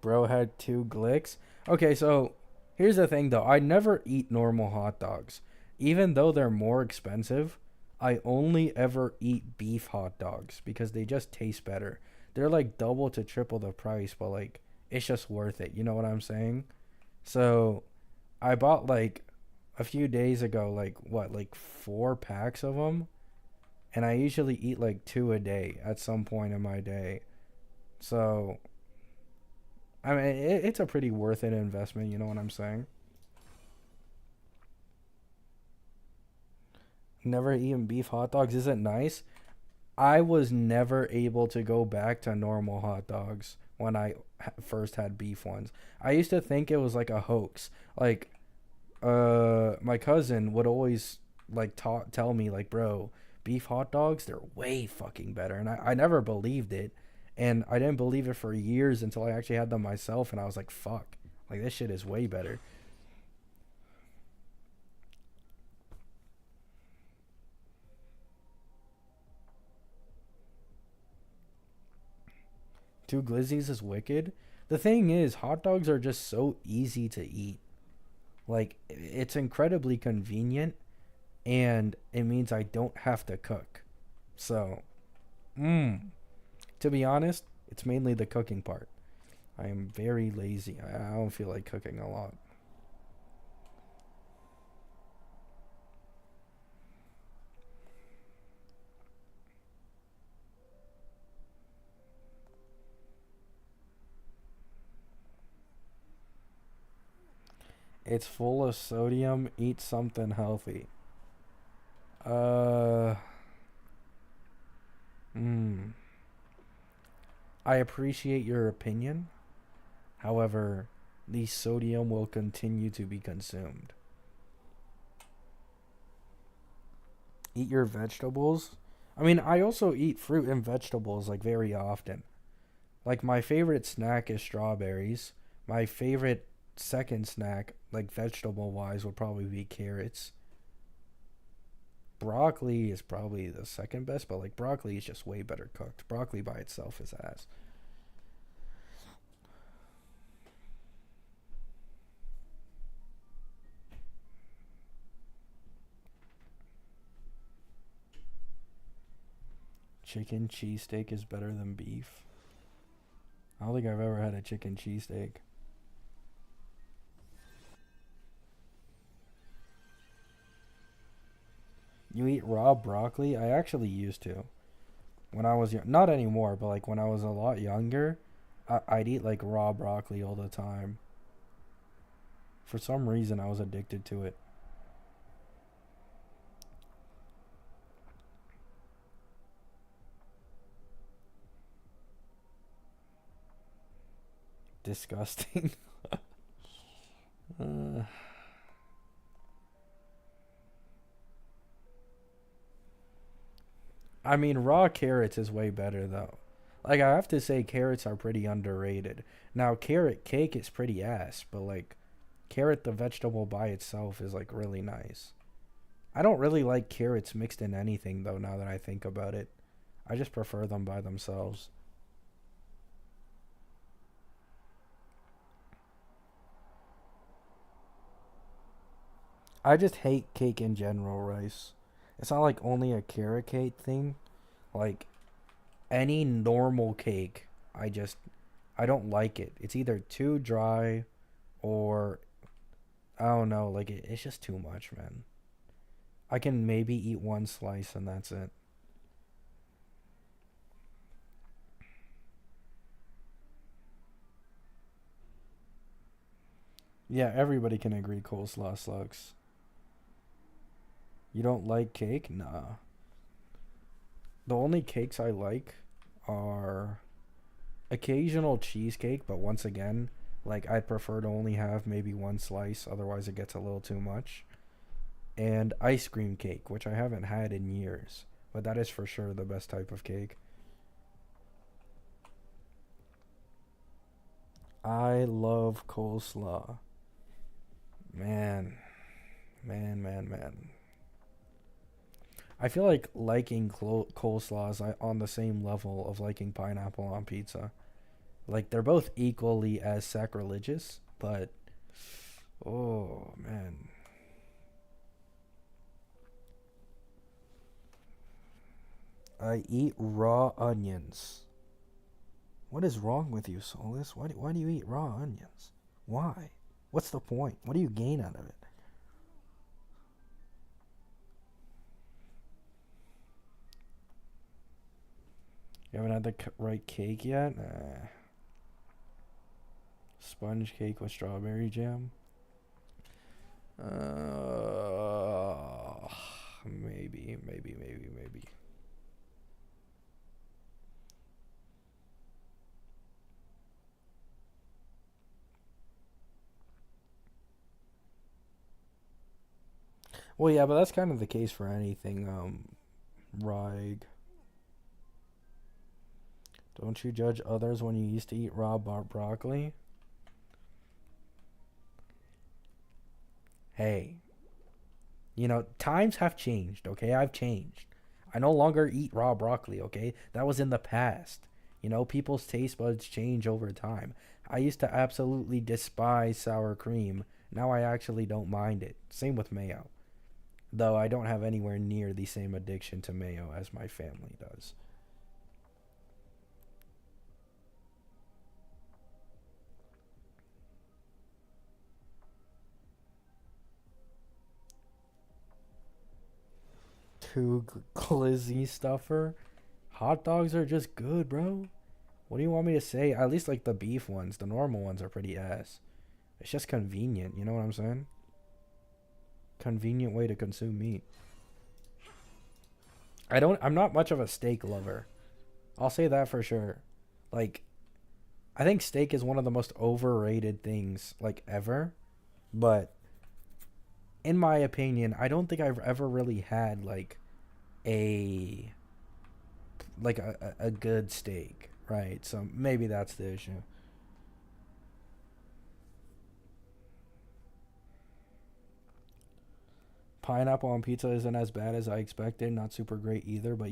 Bro had 2 glicks. Okay, so here's the thing though. I never eat normal hot dogs. Even though they're more expensive, I only ever eat beef hot dogs because they just taste better. They're like double to triple the price, but like it's just worth it. You know what I'm saying? So I bought like a few days ago, like what, like 4 packs of them, and I usually eat like 2 a day at some point in my day. So I mean, it's a pretty worth it investment. You know what I'm saying? Never eaten beef hot dogs. Is it nice? I was never able to go back to normal hot dogs when I first had beef ones. I used to think it was like a hoax. Like, my cousin would always like tell me like, bro, beef hot dogs, they're way fucking better, and I never believed it, and I didn't believe it for years until I actually had them myself, and I was like, fuck, Like, this shit is way better. Two glizzies is wicked. The thing is, hot dogs are just so easy to eat. Like, it's incredibly convenient, and it means I don't have to cook. So, to be honest, it's mainly the cooking part. I am very lazy. I don't feel like cooking a lot. It's full of sodium. Eat something healthy. Uh, mm, I appreciate your opinion. However, the sodium will continue to be consumed. Eat your vegetables. I mean, I also eat fruit and vegetables like very often. Like, my favorite snack is strawberries. My favorite second snack, like vegetable wise, would probably be carrots. Broccoli is probably the second best, but like broccoli is just way better cooked. Broccoli by itself is ass. Chicken cheesesteak is better than beef. I don't think I've ever had a chicken cheesesteak. You eat raw broccoli? I actually used to. When I was young. Not anymore, but like when I was a lot younger, I'd eat like raw broccoli all the time. For some reason, I was addicted to it. Disgusting. uh, I mean, raw carrots is way better though. Like, I have to say, carrots are pretty underrated. Now, carrot cake is pretty ass, but like, carrot the vegetable by itself is like really nice. I don't really like carrots mixed in anything though. Now that I think about it, I just prefer them by themselves. I just hate cake in general, rice. It's not like only a carrot cake thing. Like, any normal cake, I don't like it. It's either too dry or I don't know, like it's just too much, man. I can maybe eat one slice and that's it. Yeah, everybody can agree coleslaw sucks. You don't like cake? Nah. The only cakes I like are occasional cheesecake, but once again, like I prefer to only have maybe one slice, otherwise it gets a little too much. And ice cream cake, which I haven't had in years, but that is for sure the best type of cake. I love coleslaw. Man, man. I feel like liking coleslaw is on the same level of liking pineapple on pizza. Like, they're both equally as sacrilegious, but oh man. I eat raw onions. What is wrong with you, Solus? Why do you eat raw onions? Why? What's the point? What do you gain out of it? You haven't had the right cake yet? Nah. Sponge cake with strawberry jam? Uh, maybe. Well, yeah, but that's kind of the case for anything. Rig. Don't you judge others when you used to eat raw broccoli? hey, times have changed, okay? I've changed. I no longer eat raw broccoli, okay? That was in the past. People's taste buds change over time. I used to absolutely despise sour cream. Now I actually don't mind it. Same with mayo. Though I don't have anywhere near the same addiction to mayo as my family does. Too glizzy stuffer? Hot dogs are just good, bro. What do you want me to say? At least like the beef ones, the normal ones are pretty ass. It's just convenient, you know what I'm saying? Convenient way to consume meat. I'm not much of a steak lover. I'll say that for sure. Like, I think steak is one of the most overrated things like ever, but in my opinion, I don't think I've ever really had a a good steak, right? So maybe that's the issue. Pineapple on pizza isn't as bad as I expected. Not super great either, but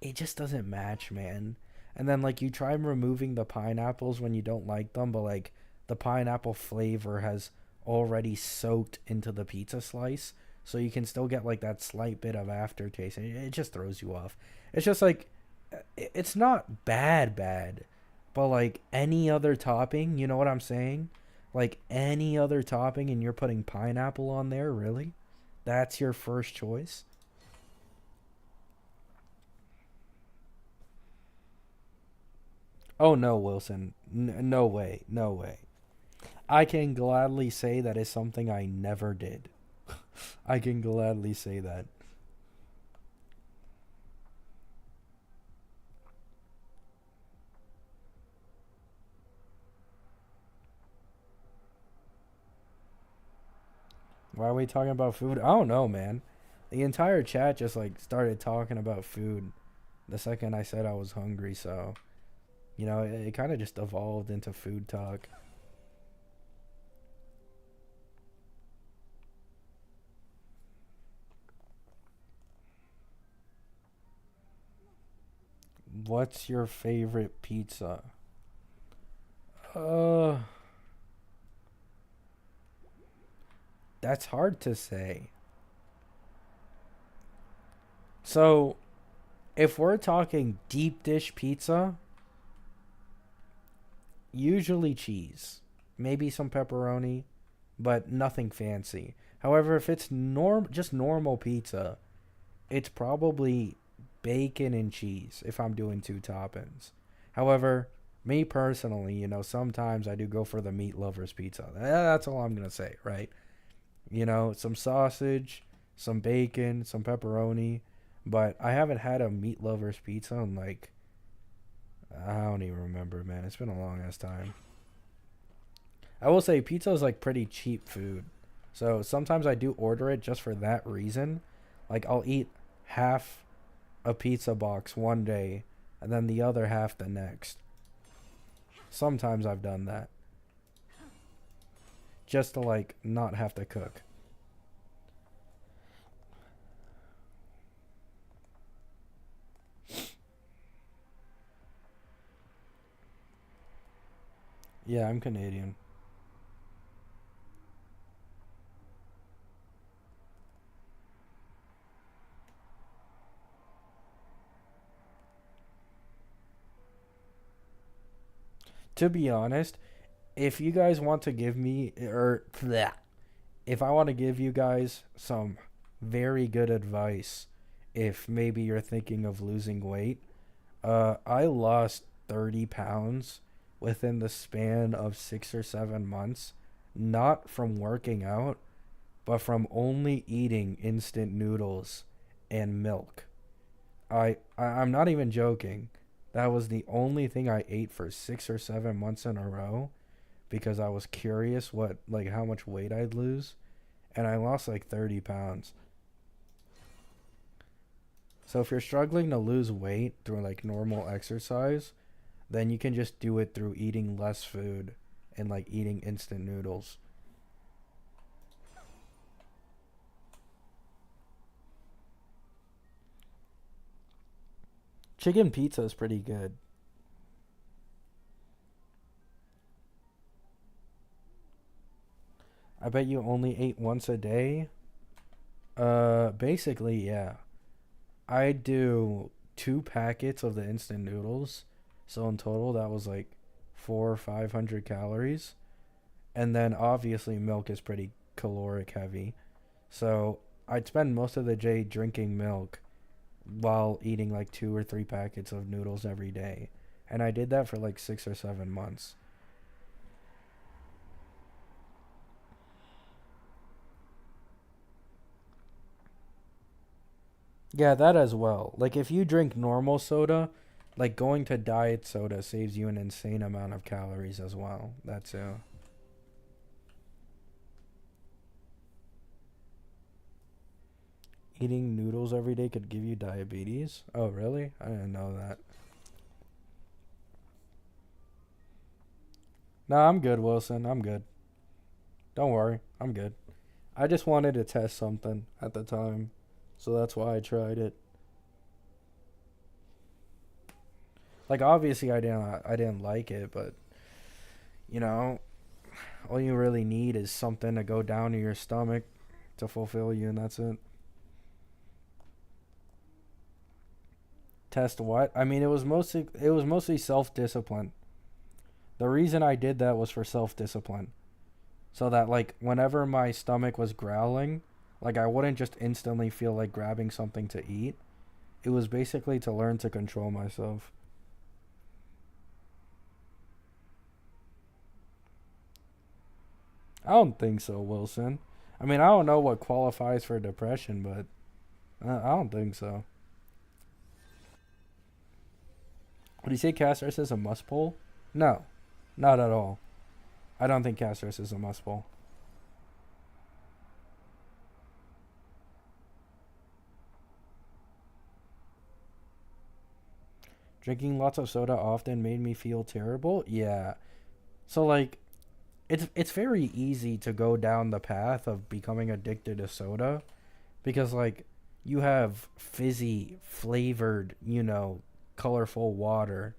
it just doesn't match, man. And then like you try removing the pineapples when you don't like them, but like the pineapple flavor has already soaked into the pizza slice, so you can still get like that slight bit of aftertaste. And it just throws you off. It's just like it's not bad, but like any other topping, you know what I'm saying? Like any other topping, and you're putting pineapple on there, really? That's your first choice? Oh no, Wilson. No way. No way. I can gladly say that is something I never did. I can gladly say that. Why are we talking about food? I don't know, man. The entire chat just like started talking about food the second I said I was hungry, so it kind of just evolved into food talk. What's your favorite pizza? Uh, that's hard to say. So, if we're talking deep dish pizza, usually cheese, maybe some pepperoni, but nothing fancy. However, if it's just normal pizza, it's probably bacon and cheese if I'm doing two toppings. However, me personally, sometimes I do go for the meat lovers pizza. That's all I'm going to say, right? Some sausage, some bacon, some pepperoni, but I haven't had a meat lovers pizza in like I don't even remember, man. It's been a long ass time. I will say pizza is like pretty cheap food. So sometimes I do order it just for that reason. Like I'll eat half a pizza box one day and then the other half the next. Sometimes I've done that just to like not have to cook. Yeah, I'm Canadian. To be honest, if you guys want to give me or bleh, if I want to give you guys some very good advice, if maybe you're thinking of losing weight, I lost 30 pounds within the span of 6 or 7 months, not from working out, but from only eating instant noodles and milk. I'm not even joking. That was the only thing I ate for 6 or 7 months in a row because I was curious what like how much weight I'd lose, and I lost like 30 pounds. So if you're struggling to lose weight through like normal exercise, then you can just do it through eating less food and like eating instant noodles. Chicken pizza is pretty good. I bet you only ate once a day. Basically, yeah. I do 2 packets of the instant noodles, so in total that was like 400 or 500 calories. And then obviously milk is pretty caloric heavy, so I'd spend most of the day drinking milk while eating like 2 or 3 packets of noodles every day, and I did that for like 6 or 7 months. Yeah, that as well. Like if you drink normal soda, like going to diet soda saves you an insane amount of calories as well. That's eating noodles every day could give you diabetes. Oh, really? I didn't know that. No, I'm good, Wilson. I'm good. Don't worry. I'm good. I just wanted to test something at the time, so that's why I tried it. Like obviously I didn't like it, but you know, all you really need is something to go down to your stomach to fulfill you, and that's it. Test what? I mean, it was mostly self-discipline. The reason I did that was for self-discipline. So that like whenever my stomach was growling, like I wouldn't just instantly feel like grabbing something to eat. It was basically to learn to control myself. I don't think so, Wilson. I mean, I don't know what qualifies for depression, but I don't think so. Would you say Castros is a must pull? No, not at all. I don't think Castros is a must pull. Drinking lots of soda often made me feel terrible. Yeah. So like it's very easy to go down the path of becoming addicted to soda because like you have fizzy, flavored, colorful water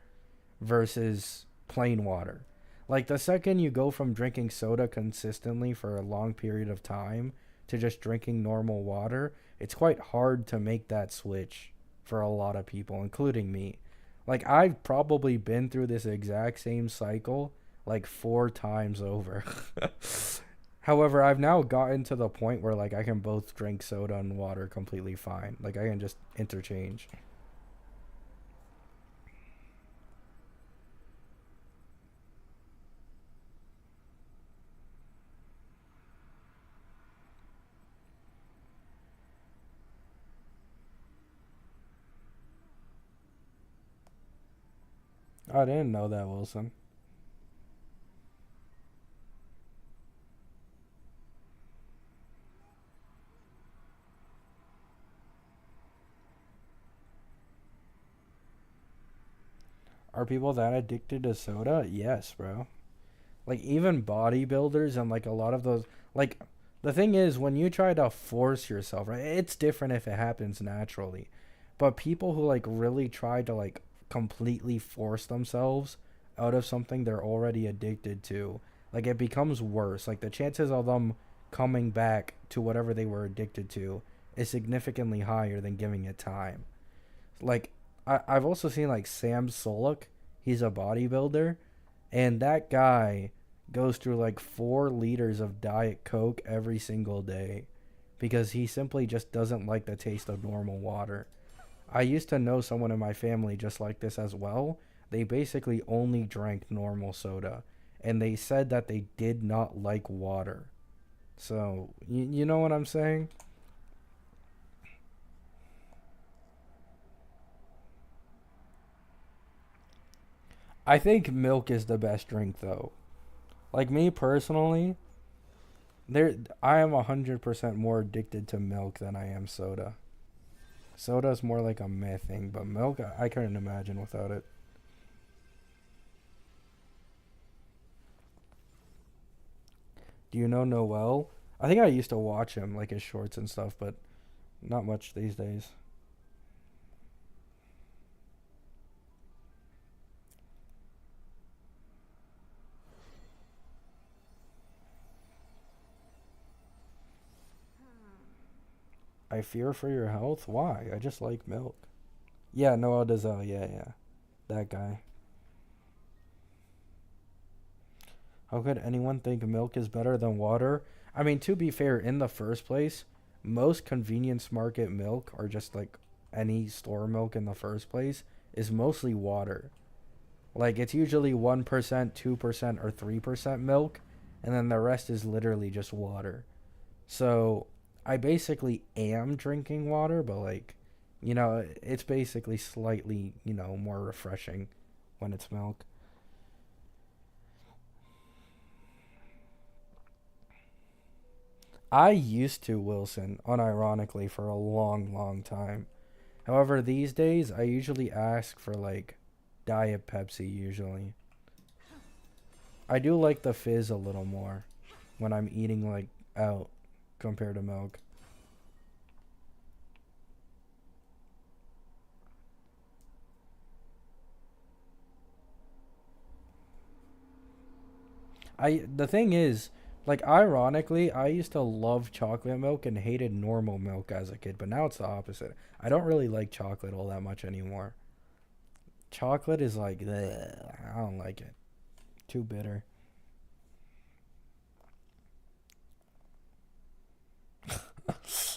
versus plain water. Like the second you go from drinking soda consistently for a long period of time to just drinking normal water, it's quite hard to make that switch for a lot of people, including me. Like I've probably been through this exact same cycle like 4 times over. However, I've now gotten to the point where like I can both drink soda and water completely fine. Like I can just interchange. I didn't know that, Wilson. Are people that addicted to soda? Yes, bro. Like even bodybuilders and like a lot of those like the thing is when you try to force yourself, right? It's different if it happens naturally. But people who like really try to like completely force themselves out of something they're already addicted to, like it becomes worse. Like the chances of them coming back to whatever they were addicted to is significantly higher than giving it time. Like I've also seen like Sam Solak, he's a bodybuilder, and that guy goes through like 4 liters of Diet Coke every single day because he simply just doesn't like the taste of normal water. I used to know someone in my family just like this as well. They basically only drank normal soda, and they said that they did not like water. So, you know what I'm saying? I think milk is the best drink though. Like me personally, there I am 100% more addicted to milk than I am soda. Soda's more like a meh thing, but milk I couldn't imagine without it. Do you know Noel? I think I used to watch him like his shorts and stuff, but not much these days. I fear for your health? Why? I just like milk. Yeah, Noah Dazelle. Yeah, yeah. That guy. How could anyone think milk is better than water? I mean, to be fair, in the first place, most convenience market milk, or just like any store milk in the first place, is mostly water. Like, it's usually 1%, 2%, or 3% milk, and then the rest is literally just water. So, I basically am drinking water, but like, it's basically slightly, more refreshing when it's milk. I used to, Wilson, unironically, for a long, long time. However, these days, I usually ask for, like, Diet Pepsi, usually. I do like the fizz a little more when I'm eating, like, out compared to milk. The thing is, like, ironically, I used to love chocolate milk and hated normal milk as a kid, but now it's the opposite. I don't really like chocolate all that much anymore. Chocolate is like, ugh, I don't like it. Too bitter.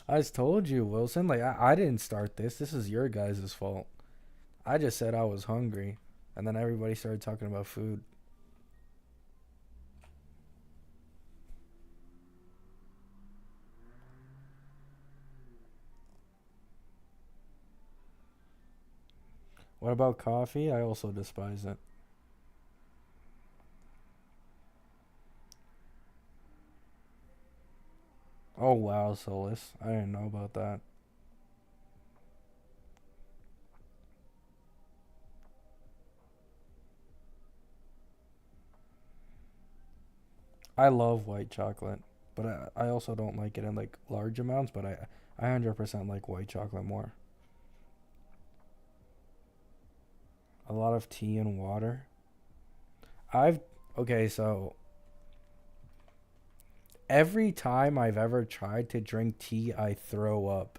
I just told you, Wilson. Like, I didn't start this. This is your guys' fault. I just said I was hungry, and then everybody started talking about food. What about coffee? I also despise it. Oh wow, Solus. I didn't know about that. I love white chocolate, but I also don't like it in like large amounts. But I 100% like white chocolate more. A lot of tea and water. I've okay, so every time I've ever tried to drink tea, I throw up.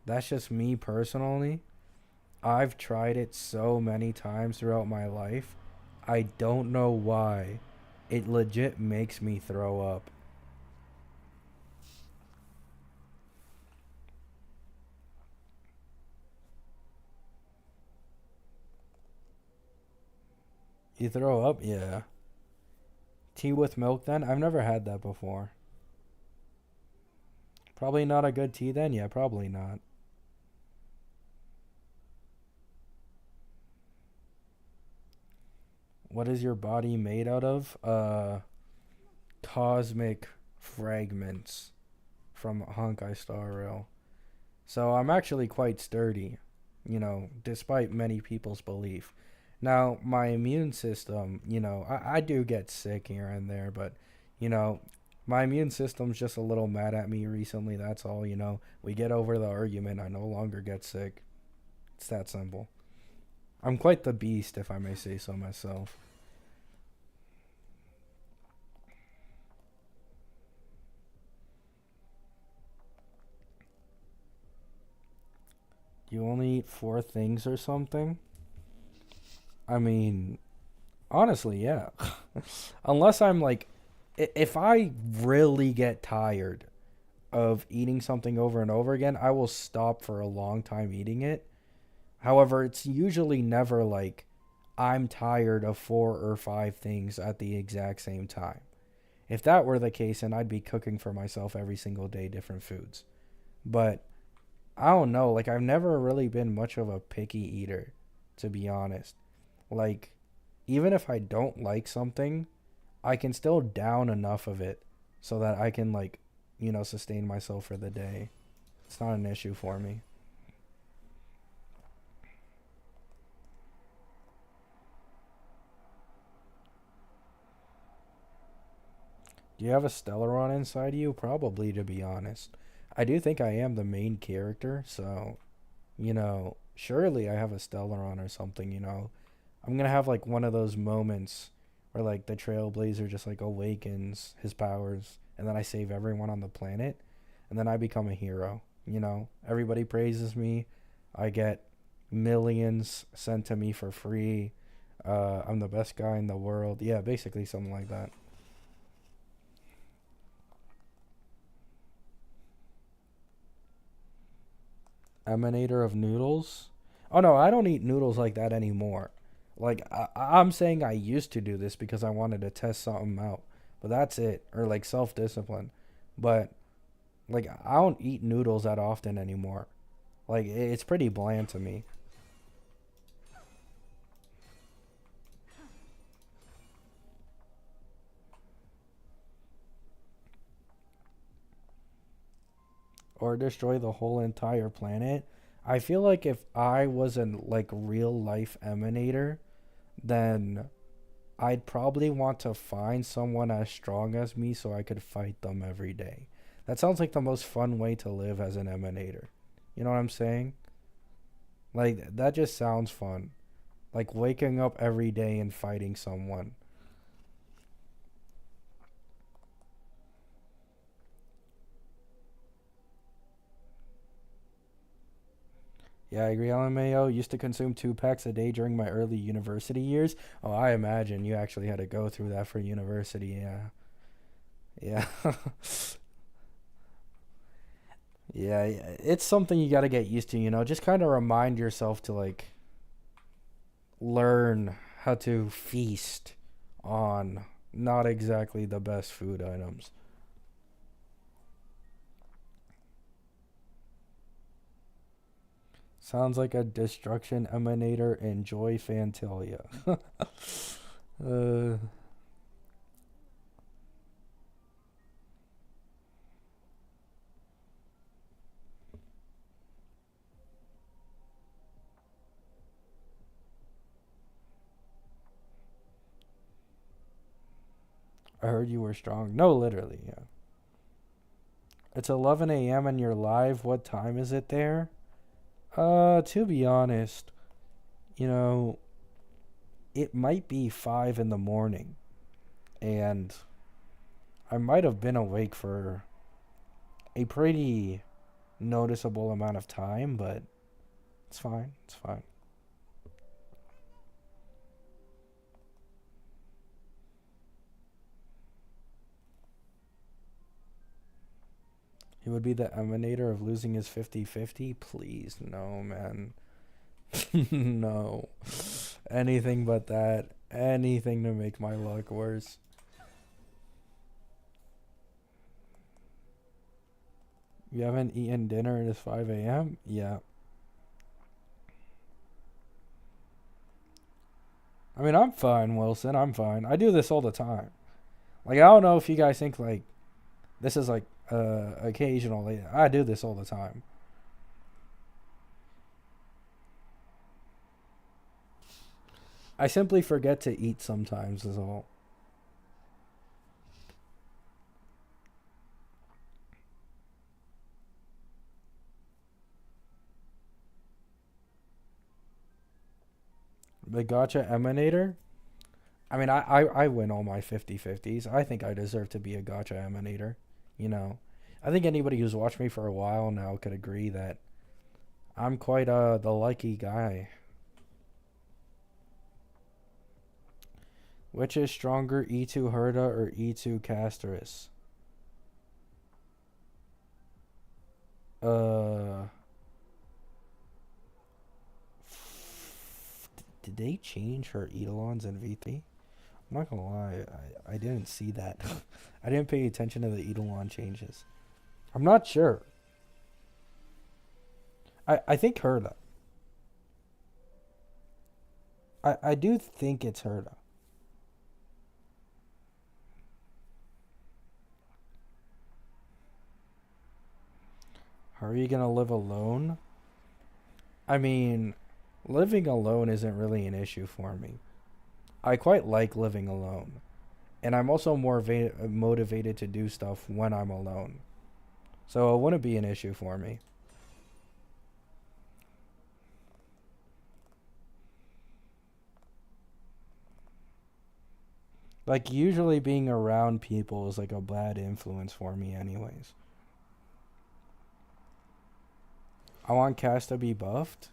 That's just me personally. I've tried it so many times throughout my life. I don't know why. It legit makes me throw up. You throw up? Yeah. Tea with milk then? I've never had that before. Probably not a good tea then? Yeah, probably not. What is your body made out of? Cosmic fragments from Honkai Star Rail. So I'm actually quite sturdy, despite many people's belief. Now, my immune system, I do get sick here and there, but, you know, my immune system's just a little mad at me recently, that's all, We get over the argument, I no longer get sick. It's that simple. I'm quite the beast, if I may say so myself. You only eat four things or something? I mean, honestly, yeah. Unless I'm like, if I really get tired of eating something over and over again, I will stop for a long time eating it. However, it's usually never like I'm tired of four or five things at the exact same time. If that were the case, then I'd be cooking for myself every single day different foods. But I don't know, like I've never really been much of a picky eater, to be honest. Like, even if I don't like something, I can still down enough of it so that I can like, sustain myself for the day. It's not an issue for me. Do you have a Stellaron inside you? Probably, to be honest. I do think I am the main character, so, surely I have a Stellaron or something. I'm gonna have like one of those moments where like the Trailblazer just like awakens his powers and then I save everyone on the planet, and then I become a hero. You know, everybody praises me. I get millions sent to me for free. I'm the best guy in the world. Yeah, basically something like that. Emanator of noodles. Oh no, I don't eat noodles like that anymore. Like I'm saying I used to do this because I wanted to test something out, but that's it. Or like self discipline. But like I don't eat noodles that often anymore. Like it's pretty bland to me. Or destroy the whole entire planet. I feel like if I was a like real life emanator, then I'd probably want to find someone as strong as me so I could fight them every day. That sounds like the most fun way to live as an emanator. You know what I'm saying? Like that just sounds fun. Like waking up every day and fighting someone. Yeah, I agree. LMAO used to consume 2 packs a day during my early university years. Oh, I imagine you actually had to go through that for university. Yeah. Yeah. Yeah, it's something you got to get used to, you know. Just kind of remind yourself to like learn how to feast on not exactly the best food items. Sounds like a destruction emanator and joy fantalia. uh, I heard you were strong. No, literally, yeah. It's 11 a.m. and you're live. What time is it there? To be honest, you know, it might be 5 in the morning, and I might have been awake for a pretty noticeable amount of time, but it's fine. It's fine. He would be the emanator of losing his 50-50. Please, no, man. No. Anything but that. Anything to make my luck worse. You haven't eaten dinner and it's 5 a.m.? Yeah. I mean, I'm fine, Wilson. I'm fine. I do this all the time. Like, I don't know if you guys think, like, this is, like, occasional. Like, I do this all the time. I simply forget to eat sometimes, is all. The Gacha Emanator? I mean, I win all my 50-50s. I think I deserve to be a Gacha Emanator. You know, I think anybody who's watched me for a while now could agree that I'm quite the lucky guy. Which is stronger, E2 Herda or E2 Castris? Uh, did they change her Eidolons in V3? I'm not gonna lie, I didn't see that. I didn't pay attention to the Eidolon changes. I'm not sure. I think Herda. I do think it's Herda. How are you gonna live alone? I mean, living alone isn't really an issue for me. I quite like living alone. And I'm also more motivated to do stuff when I'm alone. So it wouldn't be an issue for me. Like, usually being around people is like a bad influence for me, anyways. I want Cass to be buffed.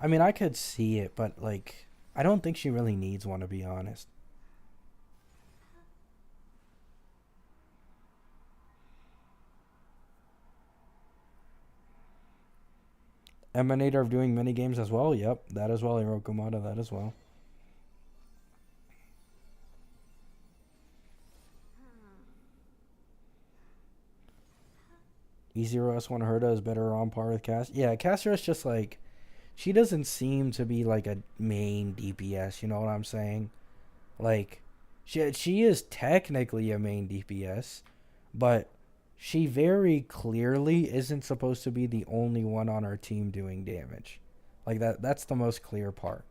I mean, I could see it, but like, I don't think she really needs one, to be honest. Emanator of doing mini games as well. Yep, that as well. Hirokumata, that as well. E0 S1 Herda is better on par with Cass. Yeah, Caster is just like, she doesn't seem to be like a main DPS. You know what I'm saying? Like, she is technically a main DPS, but she very clearly isn't supposed to be the only one on our team doing damage. Like that's the most clear part.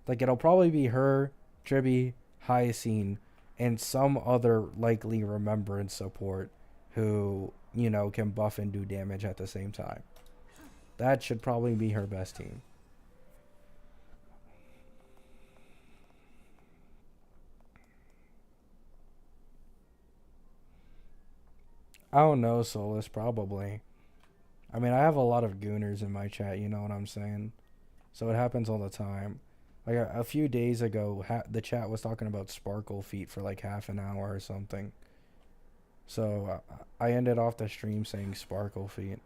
Like, it'll probably be her, Tribby, Hyacine, and some other likely remembrance support who, can buff and do damage at the same time. That should probably be her best team. I don't know, Solus, probably. I mean, I have a lot of gooners in my chat, you know what I'm saying? So it happens all the time. Like a few days ago, the chat was talking about sparkle feet for like half an hour or something. So I ended off the stream saying sparkle feet.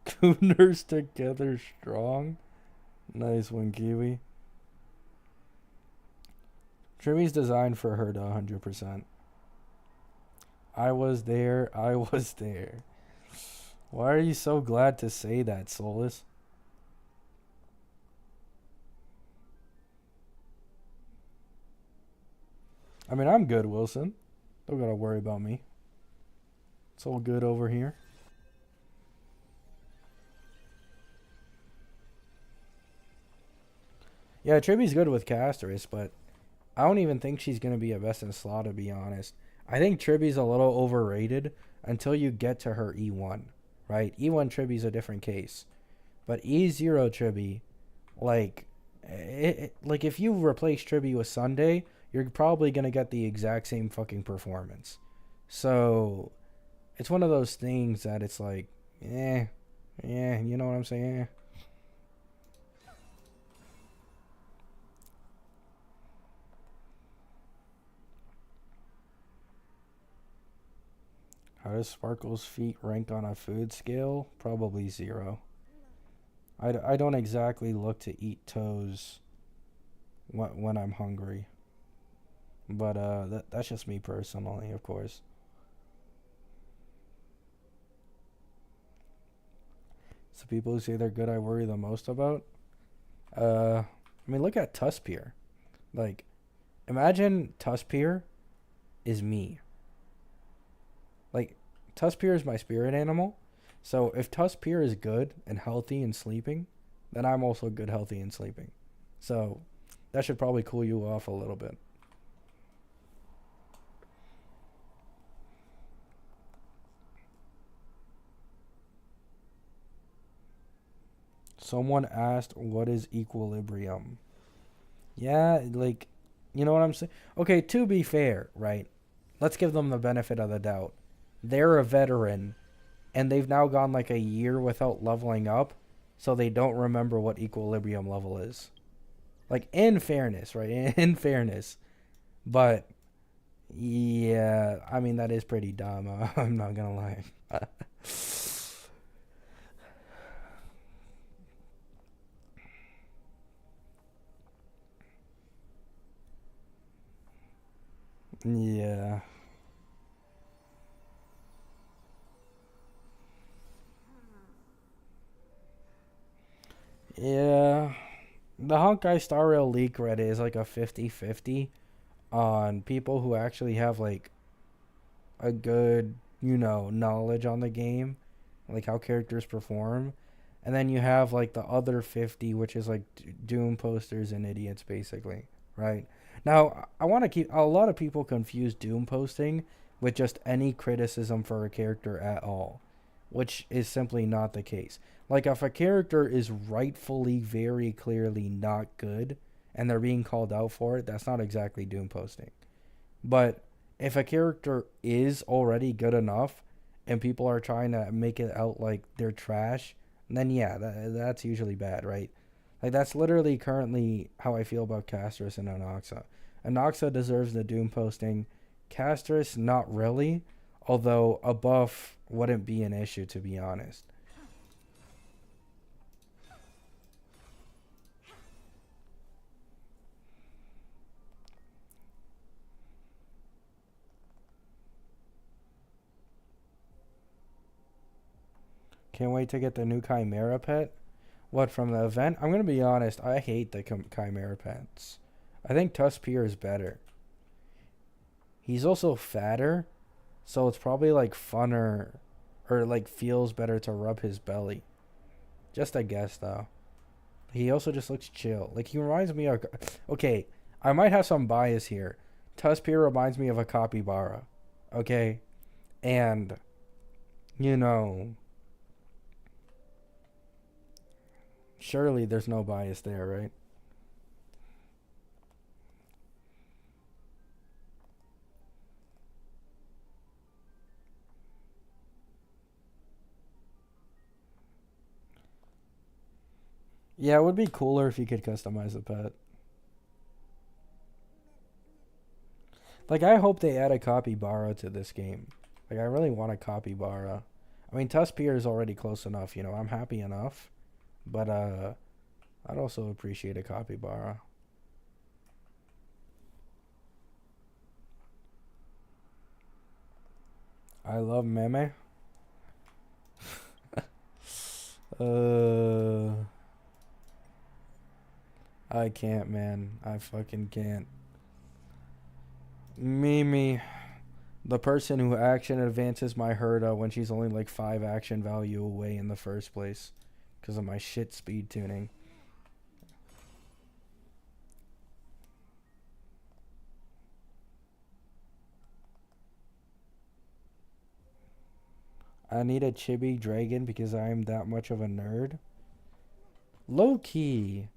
Gooners together strong. Nice one, Kiwi. Trimmy's designed for her to 100%. I was there. I was there. Why are you so glad to say that, Solus? I mean, I'm good, Wilson. Don't gotta worry about me. It's all good over here. Yeah, Tribby's good with Casterus, but I don't even think she's going to be a best in slot, to be honest. I think Tribby's a little overrated until you get to her E1, right? E1 Tribby's a different case. But E0 Tribby, like, like if you replace Tribby with Sunday, you're probably going to get the exact same fucking performance. So, it's one of those things that it's like, you know what I'm saying? How does Sparkle's feet rank on a food scale? Probably 0. I don't exactly look to eat toes when I'm hungry. But that's just me personally, of course. So people who say they're good I worry the most about? I mean, look at Tuspier. Like, imagine Tuspier is me. Like, Tuspier is my spirit animal. So if Tuspier is good and healthy and sleeping, then I'm also good, healthy, and sleeping. So that should probably cool you off a little bit. Someone asked, what is equilibrium? Yeah, like, you know what I'm saying? Okay, to be fair, right? Let's give them the benefit of the doubt. They're a veteran, and they've now gone like a year without leveling up, so they don't remember what equilibrium level is. Like, in fairness, right? In fairness. But, yeah, I mean, that is pretty dumb. I'm not gonna lie. Yeah. Yeah. The Honkai Star Rail leak Reddit is like a 50-50 on people who actually have like a good, knowledge on the game, like how characters perform. And then you have like the other 50, which is like Doom posters and idiots, basically, right? Now, I want to keep a lot of people confuse Doom posting with just any criticism for a character at all. which is simply not the case. Like, if a character is rightfully, very clearly not good, and they're being called out for it, that's not exactly doom posting. But if a character is already good enough, and people are trying to make it out like they're trash, then yeah, that's usually bad, right? Like, that's literally currently how I feel about Castris and Anoxa. Anoxa deserves the doom posting. Castris, not really, although a buff wouldn't be an issue, to be honest. Can't wait to get the new Chimera pet. What, from the event? I'm going to be honest, I hate the Chimera pets. I think Tuspier is better. He's also fatter, so it's probably like funner, or like feels better to rub his belly. Just a guess though. He also just looks chill. Like, he reminds me of... Okay, I might have some bias here. Tuspier reminds me of a capybara. Okay? And, you know... Surely there's no bias there, right? Yeah, it would be cooler if you could customize the pet. Like, I hope they add a capybara to this game. Like, I really want a capybara. I mean, Tuspier is already close enough, you know. I'm happy enough. But, I'd also appreciate a capybara. I love meme. uh, I can't, man. I fucking can't. Mimi, the person who action advances my Herda when she's only like 5 action value away in the first place because of my shit speed tuning. I need a chibi dragon because I am that much of a nerd. Low key.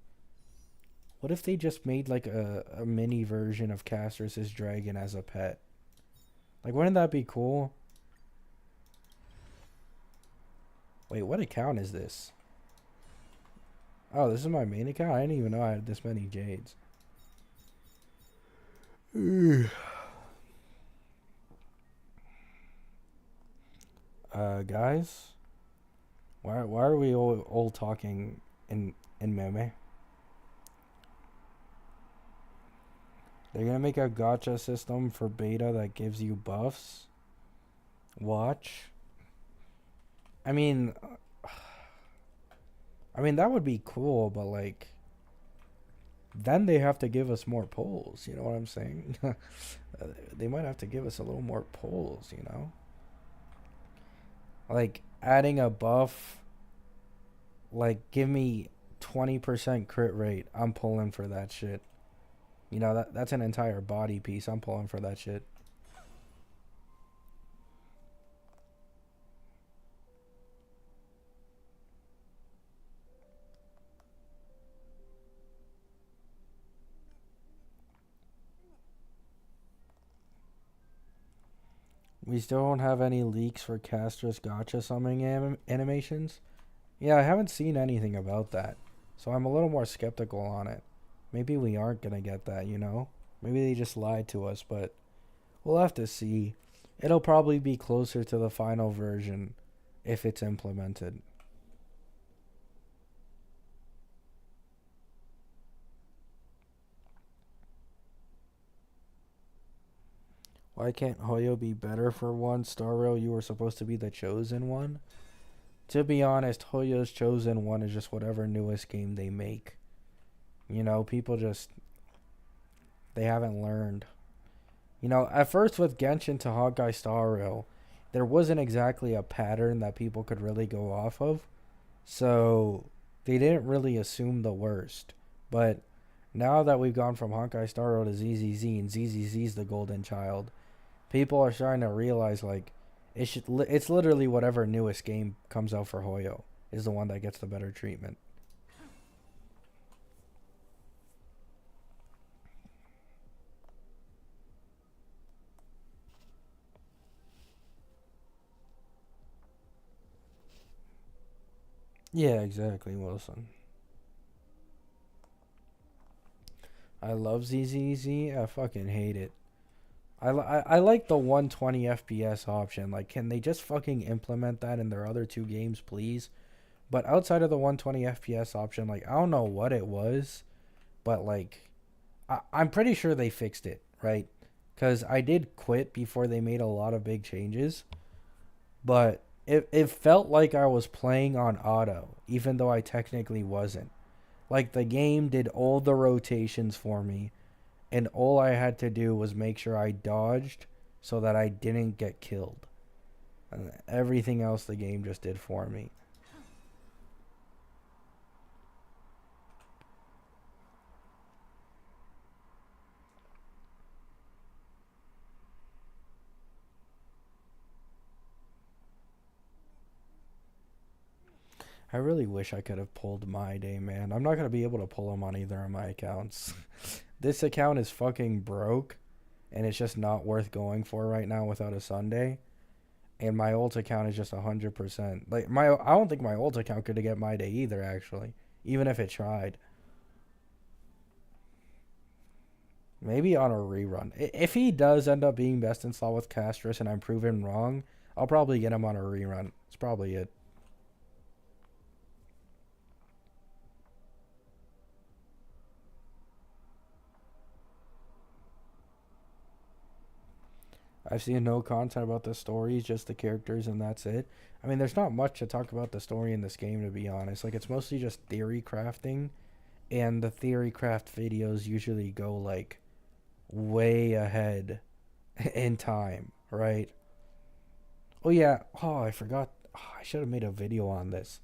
What if they just made like a mini version of Castris' dragon as a pet? Like, wouldn't that be cool? Wait, what account is this? Oh, this is my main account? I didn't even know I had this many Jades. Guys? Why are we all talking in meme? They're gonna make a gacha system for beta that gives you buffs. Watch. I mean, that would be cool, but like, then they have to give us more polls. You know what I'm saying? They might have to give us a little more polls. You know, like adding a buff. Like, give me 20% crit rate. I'm pulling for that shit. You know, that's an entire body piece. I'm pulling for that shit. We still don't have any leaks for Castris Gacha summoning animations. Yeah, I haven't seen anything about that. So I'm a little more skeptical on it. Maybe we aren't going to get that, you know? Maybe they just lied to us, but we'll have to see. It'll probably be closer to the final version if it's implemented. Why can't Hoyo be better for once? Star Rail, you were supposed to be the chosen one. To be honest, Hoyo's chosen one is just whatever newest game they make. You know, people just... They haven't learned. You know, at first with Genshin to Honkai Star Rail, there wasn't exactly a pattern that people could really go off of. So, they didn't really assume the worst. But now that we've gone from Honkai Star Rail to ZZZ, and ZZZ's the golden child, people are starting to realize, like, It's literally whatever newest game comes out for Hoyo is the one that gets the better treatment. Yeah, exactly, Wilson. I love ZZZ. I fucking hate it. I like the 120 FPS option. Like, can they just fucking implement that in their other two games, please? But outside of the 120 FPS option, like, I don't know what it was, but like, I'm pretty sure they fixed it, right? Because I did quit before they made a lot of big changes, but it felt like I was playing on auto, even though I technically wasn't. Like, the game did all the rotations for me, and all I had to do was make sure I dodged so that I didn't get killed. And everything else the game just did for me. I really wish I could have pulled my day, man. I'm not going to be able to pull them on either of my accounts. This account is fucking broke, and it's just not worth going for right now without a Sunday. And my old account is just 100%. Like, I don't think my old account could get my day either, actually. Even if it tried. Maybe on a rerun. If he does end up being best in slot with Castris and I'm proven wrong, I'll probably get him on a rerun. That's probably it. I've seen no content about the stories, just the characters, and that's it. I mean, there's not much to talk about the story in this game, to be honest. Like, it's mostly just theory crafting, and the theory craft videos usually go, like, way ahead in time, right? Oh, yeah. Oh, I forgot. Oh, I should have made a video on this.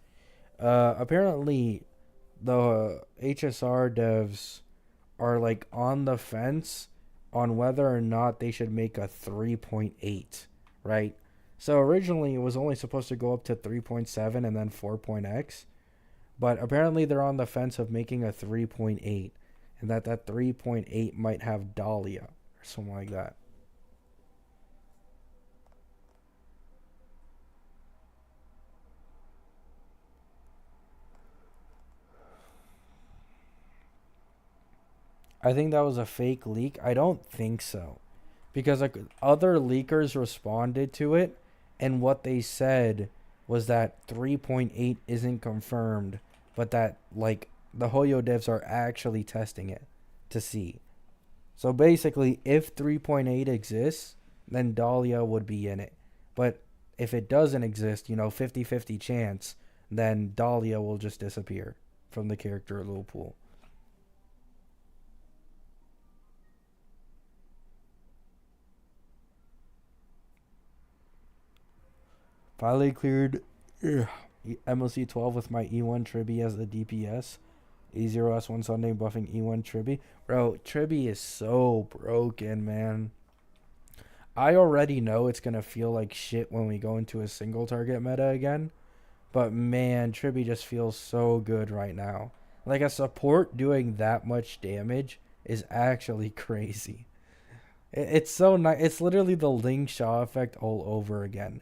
Apparently, the HSR devs are like on the fence on whether or not they should make a 3.8, right? So originally it was only supposed to go up to 3.7 and then 4.x, but apparently they're on the fence of making a 3.8, and that 3.8 might have Dahlia or something like that. I think that was a fake leak. I don't think so. Because like other leakers responded to it, and what they said was that 3.8 isn't confirmed, but that like the Hoyo devs are actually testing it to see. So basically, if 3.8 exists, then Dahlia would be in it. But if it doesn't exist, 50-50 chance, then Dahlia will just disappear from the character loot pool. Finally cleared MLC 12 with my E1 Tribby as the DPS. E0S1 Sunday buffing E1 Tribby. Bro, Tribby is so broken, man. I already know it's going to feel like shit when we go into a single target meta again. But man, Tribby just feels so good right now. Like a support doing that much damage is actually crazy. It's so nice. It's literally the Ling Shaw effect all over again.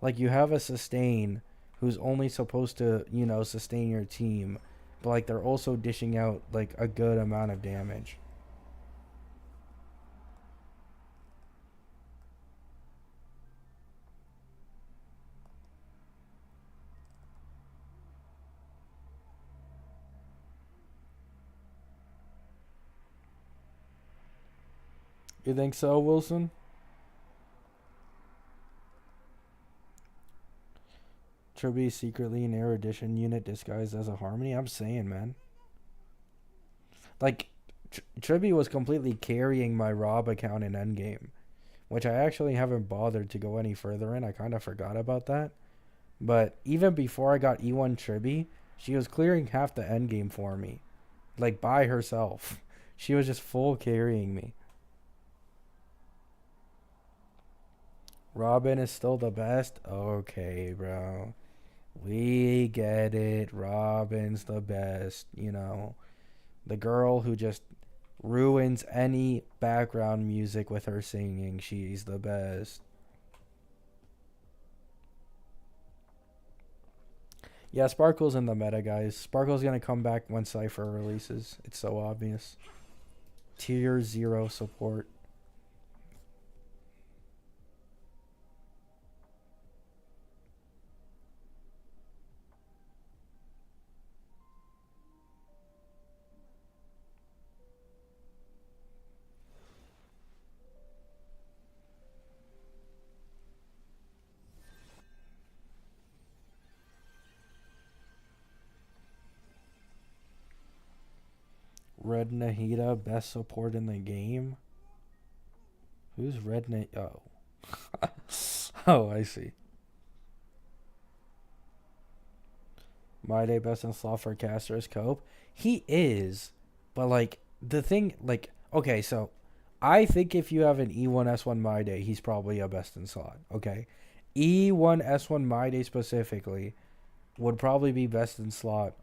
Like you have a sustain who's only supposed to, sustain your team, but like they're also dishing out like a good amount of damage. You think so, Wilson? Tribby secretly an erudition unit disguised as a harmony. I'm saying, man. Like, Tribby was completely carrying my Rob account in Endgame, which I actually haven't bothered to go any further in. I kind of forgot about that. But even before I got E1 Tribby, she was clearing half the Endgame for me, like by herself. She was just full carrying me. Robin is still the best? Okay, bro. We get it. Robin's the best. You know, the girl who just ruins any background music with her singing. She's the best. Yeah, Sparkle's in the meta, guys. Sparkle's gonna come back when Cypher releases. It's so obvious. Tier 0 support. Red Nahida, best support in the game? Who's Red Nahida? Oh. Oh, I see. My Day best in slot for casters cope. He is, but like the thing, like okay, so I think if you have an E1 S1 My Day, he's probably a best in slot. Okay, E1 S1 My Day specifically would probably be best in slot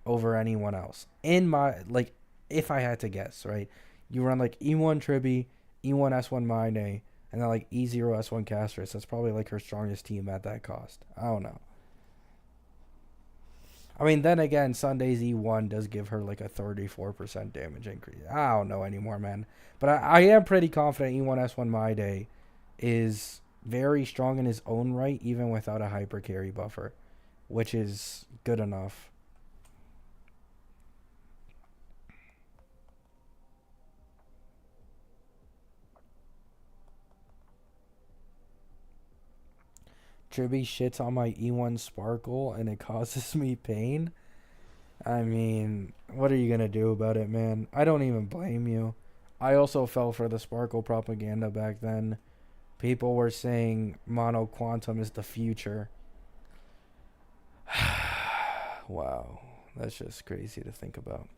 over anyone else. In my like, if I had to guess, right? You run like E1 Triby, E1 S1 My Day, and then like E0 S1 Castris. That's probably like her strongest team at that cost. I don't know. I mean, then again, Sunday's E1 does give her like a 34% damage increase. I don't know anymore, man. But I am pretty confident E1 S1 My Day is very strong in his own right, even without a hyper carry buffer, which is good enough. Tribby shits on my E1 Sparkle and it causes me pain. I mean, what are you going to do about it, man? I don't even blame you. I also fell for the Sparkle propaganda back then. People were saying Mono Quantum is the future. Wow. That's just crazy to think about.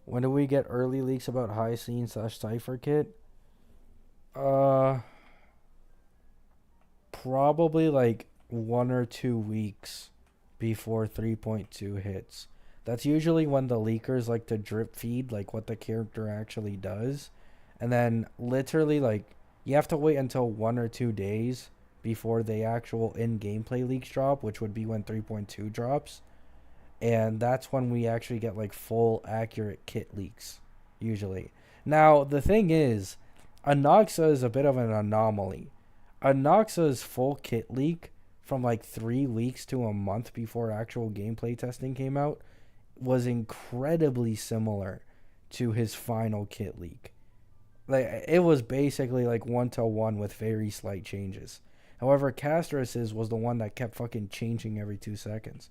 When do we get early leaks about High Scene / Cypher Kit? Uh, Probably like 1 or 2 weeks before 3.2 hits. That's usually when the leakers like to drip feed like what the character actually does. And then literally like you have to wait until 1 or 2 days before the actual in gameplay leaks drop, which would be when 3.2 drops. And that's when we actually get like full accurate kit leaks usually. Now, the thing is, Anoxa is a bit of an anomaly. Anoxa's full kit leak from like 3 weeks to a month before actual gameplay testing came out was incredibly similar to his final kit leak. Like it was basically like 1-to-1 with very slight changes. However, Castrus's was the one that kept fucking changing every 2 seconds.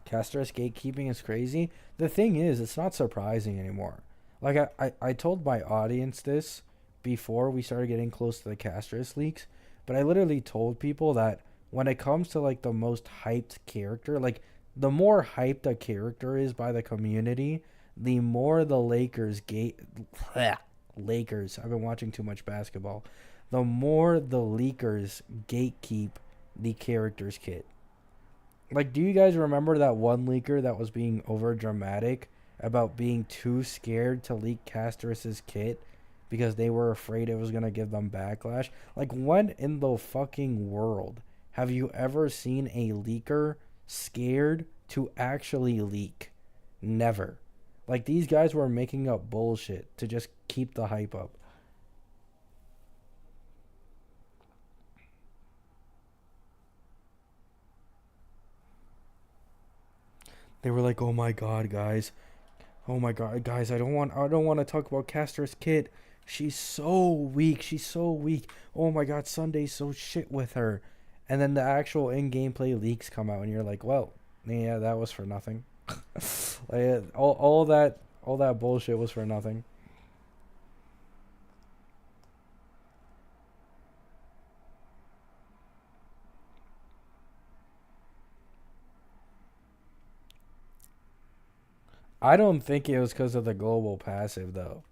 Castress gatekeeping is crazy. The thing is, it's not surprising anymore. Like, I told my audience this before we started getting close to the Castress leaks, but I literally told people that when it comes to, like, the most hyped character, like, the more hyped a character is by the community, the more the Lakers gate. Lakers. I've been watching too much basketball. The more the leakers gatekeep the character's kit. Like, do you guys remember that one leaker that was being over dramatic about being too scared to leak Castrus's kit because they were afraid it was gonna give them backlash? Like, when in the fucking world have you ever seen a leaker scared to actually leak? Never. Like, these guys were making up bullshit to just keep the hype up. They were like, "Oh my god, guys, oh my god, guys, I don't want to talk about Castor's kid. She's so weak. She's so weak. Oh my god, Sunday's so shit with her." And then the actual in-gameplay leaks come out, and you're like, well, yeah, that was for nothing. Like, all that bullshit was for nothing. I don't think it was because of the global passive though.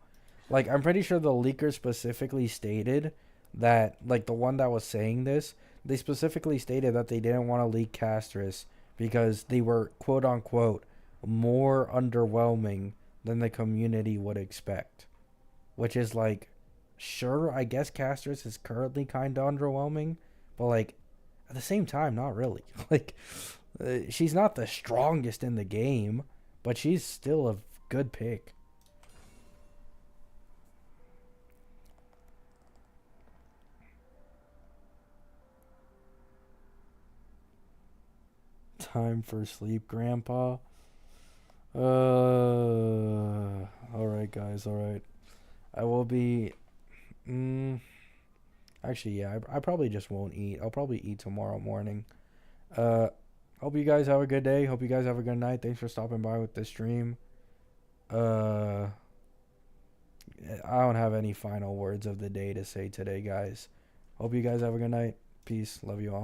Like, I'm pretty sure the leaker specifically stated that, like, the one that was saying this, they specifically stated that they didn't want to leak Castris because they were, quote unquote, more underwhelming than the community would expect. Which is like, sure, I guess Castris is currently kind of underwhelming, but, like, at the same time, not really. Like, she's not the strongest in the game, but she's still a good pick. Time for sleep, Grandpa. All right, guys. All right. I will be. Mm, actually, yeah. I probably just won't eat. I'll probably eat tomorrow morning. Uh, hope you guys have a good day. Hope you guys have a good night. Thanks for stopping by with the stream. Uh, I don't have any final words of the day to say today, guys. Hope you guys have a good night. Peace. Love you all.